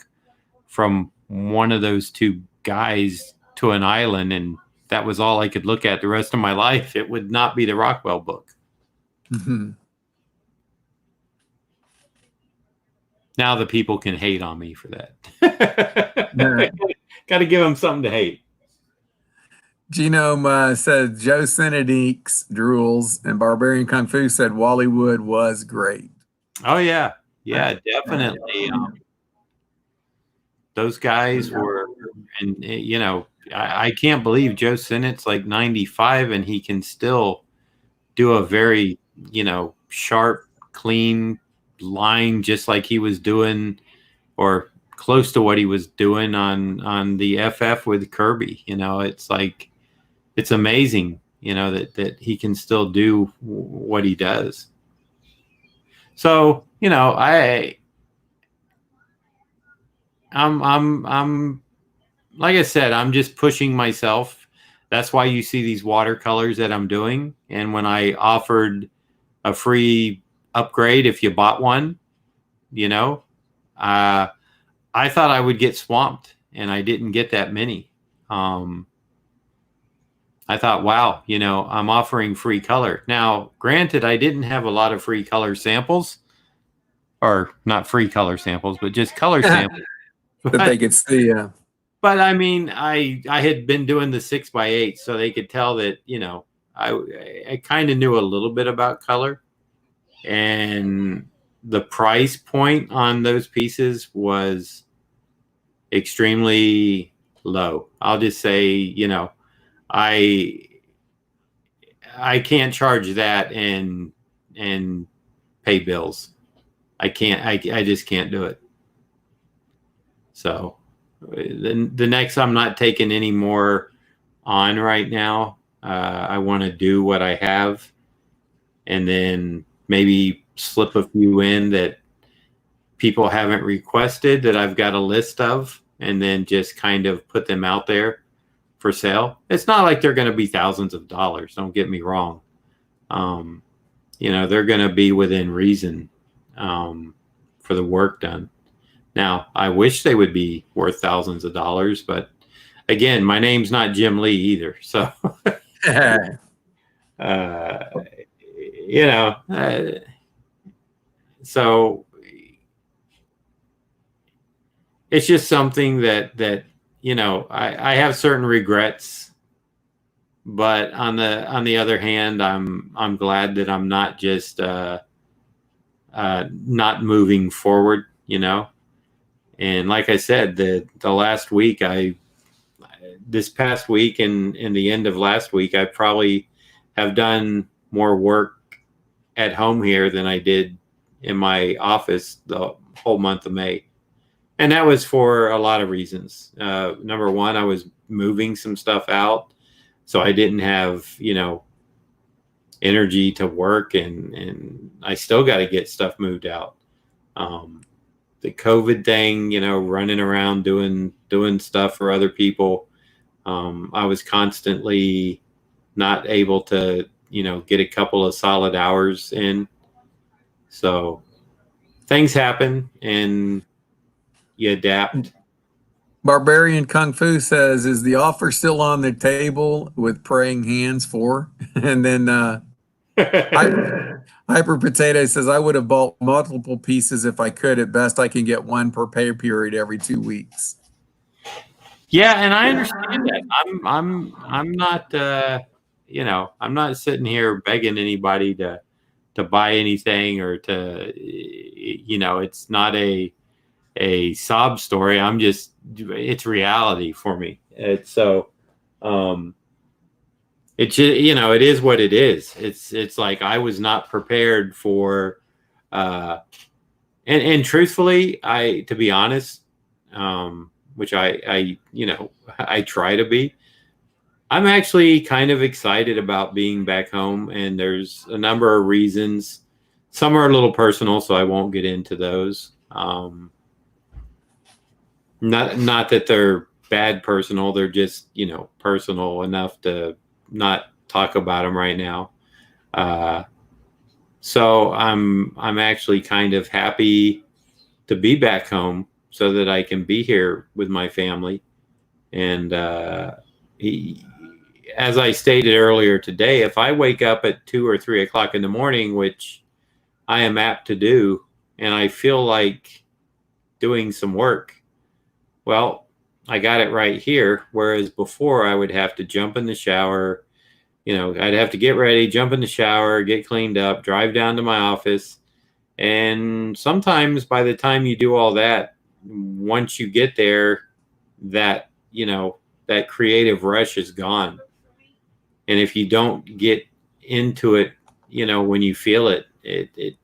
from one of those two guys to an island and that was all I could look at the rest of my life, it would not be the Rockwell book. Mhm. Now the people can hate on me for that. Yeah. Got to give them something to hate. Genome said Joe Senedix drools, and Barbarian Kung Fu said Wally Wood was great. Oh yeah, definitely. Those guys were, and I can't believe Joe Sinnott's like 95 and he can still do a very, sharp, clean line just like he was doing or close to what he was doing on the FF with Kirby. It's like, it's amazing, that he can still do what he does. So, I'm like I said, I'm just pushing myself. That's why you see these watercolors that I'm doing. And when I offered a free upgrade if you bought one, I thought I would get swamped, and I didn't get that many. I thought, wow, I'm offering free color. Now, granted, I didn't have a lot of free color samples, or not free color samples, but just color samples. That they could see. But I mean, I had been doing the 6x8, so they could tell that, I kind of knew a little bit about color, and the price point on those pieces was extremely low. I'll just say, I can't charge that and pay bills. I can't. I just can't do it. So the next, I'm not taking any more on right now. I want to do what I have, and then maybe slip a few in that people haven't requested that I've got a list of, and then just kind of put them out there for sale. It's not like they're going to be thousands of dollars. Don't get me wrong. They're going to be within reason for the work done. Now, I wish they would be worth thousands of dollars, but again, my name's not Jim Lee either. So, so it's just something that I have certain regrets, but on the other hand, I'm glad that I'm not just not moving forward, And like I said, the last week, this past week and the end of last week, I probably have done more work at home here than I did in my office the whole month of May. And that was for a lot of reasons. Number one, I was moving some stuff out, so I didn't have, energy to work, and I still got to get stuff moved out. The COVID thing, running around doing stuff for other people. I was constantly not able to, get a couple of solid hours in. So things happen and you adapt. Barbarian Kung Fu says, is the offer still on the table with praying hands for? And then Hyper Potato says, I would have bought multiple pieces if I could. At best, I can get one per pay period every 2 weeks. Yeah, and I understand that. I'm not I'm not sitting here begging anybody to buy anything or to it's not a sob story. It's reality for me. It's so it is what it is. It's like I was not prepared for and truthfully, to be honest, which I I try to be, I'm actually kind of excited about being back home, and there's a number of reasons. Some are a little personal, so I won't get into those. Not that they're bad personal, they're just, personal enough to not talk about them right now. So I'm actually kind of happy to be back home so that I can be here with my family. And as I stated earlier today, if I wake up at 2 or 3 o'clock in the morning, which I am apt to do, and I feel like doing some work, well, I got it right here. Whereas before I would have to jump in the shower, I'd have to get ready, jump in the shower, get cleaned up, drive down to my office. And sometimes by the time you do all that, once you get there, that, that creative rush is gone. And if you don't get into it, when you feel it, it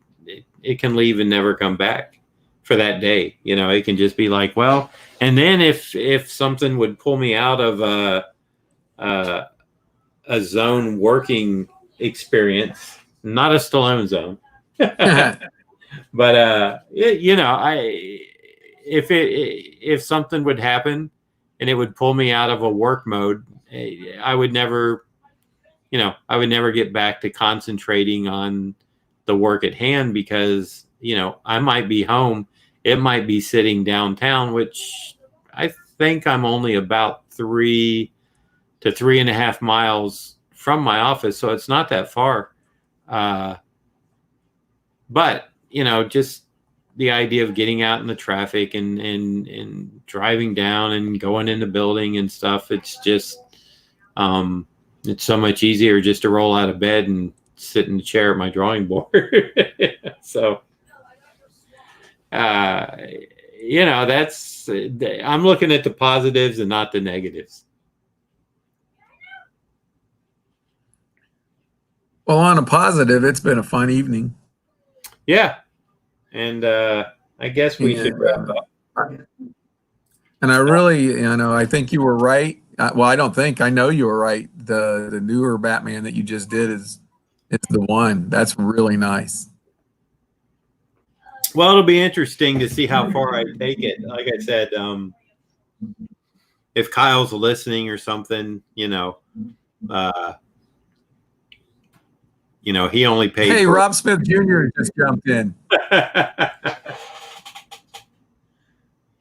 can leave and never come back for that day. It can just be like, well, and then if something would pull me out of a zone working experience, not a Stallone zone, but if something would happen and it would pull me out of a work mode, I would never get back to concentrating on the work at hand, because I might be home, it might be sitting downtown, which I think I'm only about 3 to 3.5 miles from my office, so it's not that far. But just the idea of getting out in the traffic and driving down and going in the building and stuff, it's just it's so much easier just to roll out of bed and sit in the chair at my drawing board. So that's, I'm looking at the positives and not the negatives. Well, on a positive, it's been a fun evening. Yeah. And I guess we should wrap up. And I really, I think you were right. Well, I don't think, I know you were right. The newer Batman that you just did is the one. That's really nice. Well, it'll be interesting to see how far I take it. Like I said, if Kyle's listening or something, he only paid. Hey, Rob Smith Jr. just jumped in.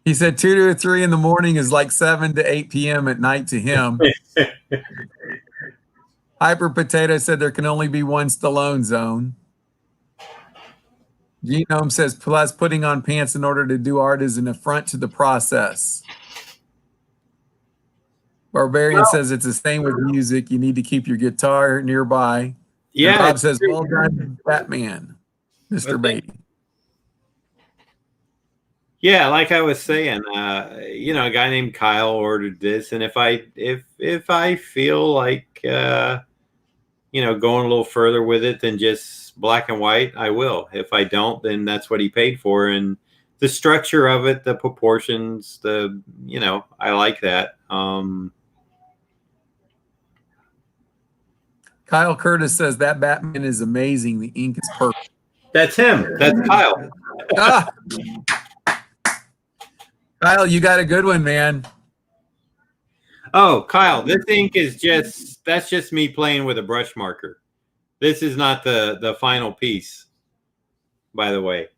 He said 2 to 3 in the morning is like 7 to 8 p.m. at night to him. Hyper Potato said there can only be one Stallone zone. Genome says, plus putting on pants in order to do art is an affront to the process. Barbarian says it's the same with music. You need to keep your guitar nearby. Yeah. And Bob says, well done, Batman, Mr. Beatty. Yeah, like I was saying, a guy named Kyle ordered this, and if I feel like going a little further with it than just black and white, I will. If I don't, then that's what he paid for, and the structure of it, the proportions, I like that. Kyle Curtis says that Batman is amazing. The ink is perfect. That's him. That's Kyle. Ah! Kyle, you got a good one, man. Oh, Kyle, this ink is that's just me playing with a brush marker. This is not the final piece, by the way.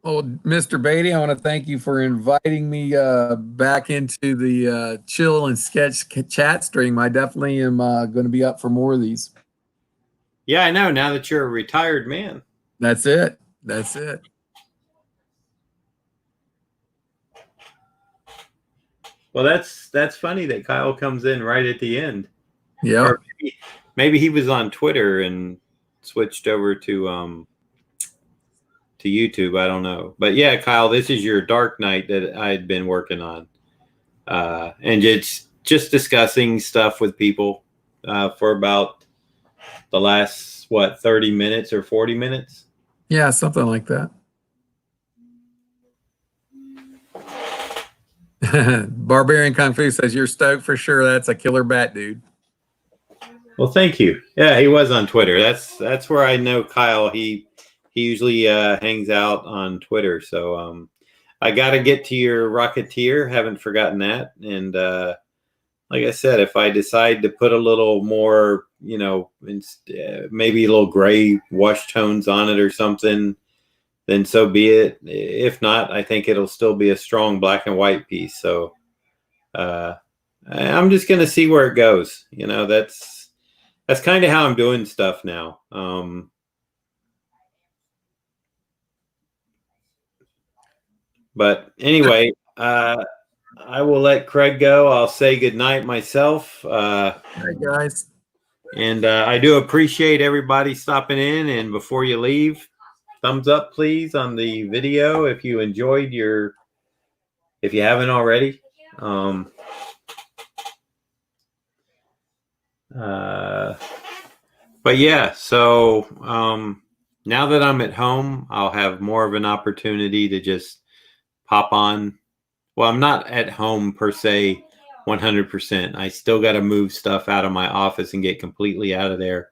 Well, Mr. Beatty, I want to thank you for inviting me back into the chill and sketch chat stream. I definitely am going to be up for more of these. Yeah, I know. Now that you're a retired man. That's it. That's it. Well, that's funny that Kyle comes in right at the end. Yeah. Or maybe he was on Twitter and switched over to YouTube. I don't know. But yeah, Kyle, this is your Dark Knight that I'd been working on. And it's just discussing stuff with people for about the last, 30 minutes or 40 minutes? Yeah, something like that. Barbarian Kung Fu says you're stoked for sure. That's a killer bat, dude. Well, thank you. Yeah, he was on Twitter. That's where I know Kyle. He usually hangs out on Twitter. So I got to get to your Rocketeer. Haven't forgotten that. And like I said, if I decide to put a little more, maybe a little gray wash tones on it or something, then so be it. If not, I think it'll still be a strong black and white piece. So I'm just going to see where it goes. That's kind of how I'm doing stuff now. But anyway, I will let Craig go. I'll say goodnight myself. All right, guys. And I do appreciate everybody stopping in. And before you leave, thumbs up, please, on the video if you enjoyed if you haven't already. But yeah, so now that I'm at home, I'll have more of an opportunity to just pop on. Well, I'm not at home per se 100%. I still got to move stuff out of my office and get completely out of there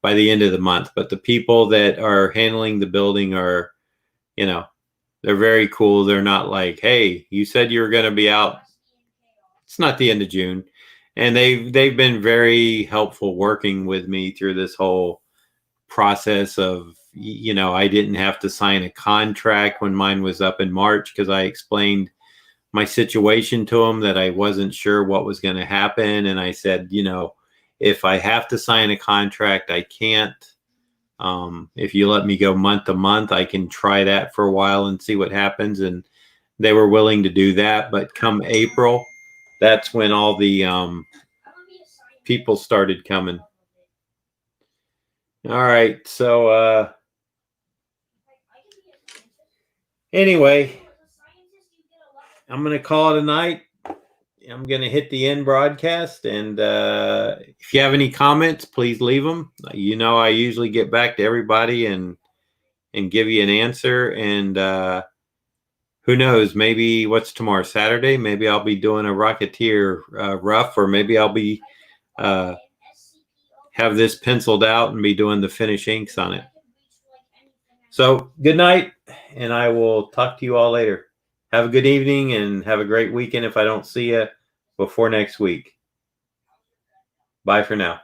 by the end of the month. But the people that are handling the building are, they're very cool. They're not like, hey, you said you were going to be out. It's not the end of June. And they've been very helpful working with me through this whole process of, I didn't have to sign a contract when mine was up in March because I explained my situation to them that I wasn't sure what was going to happen. And I said, if I have to sign a contract, I can't. If you let me go month to month, I can try that for a while and see what happens. And they were willing to do that. But come April, that's when all the people started coming. All right. So anyway, I'm going to call it a night. I'm going to hit the end broadcast. And if you have any comments, please leave them. I usually get back to everybody and give you an answer. And who knows, maybe what's tomorrow, Saturday? Maybe I'll be doing a Rocketeer rough, or maybe I'll be have this penciled out and be doing the finish inks on it. So good night, and I will talk to you all later. Have a good evening and have a great weekend if I don't see you before next week. Bye for now.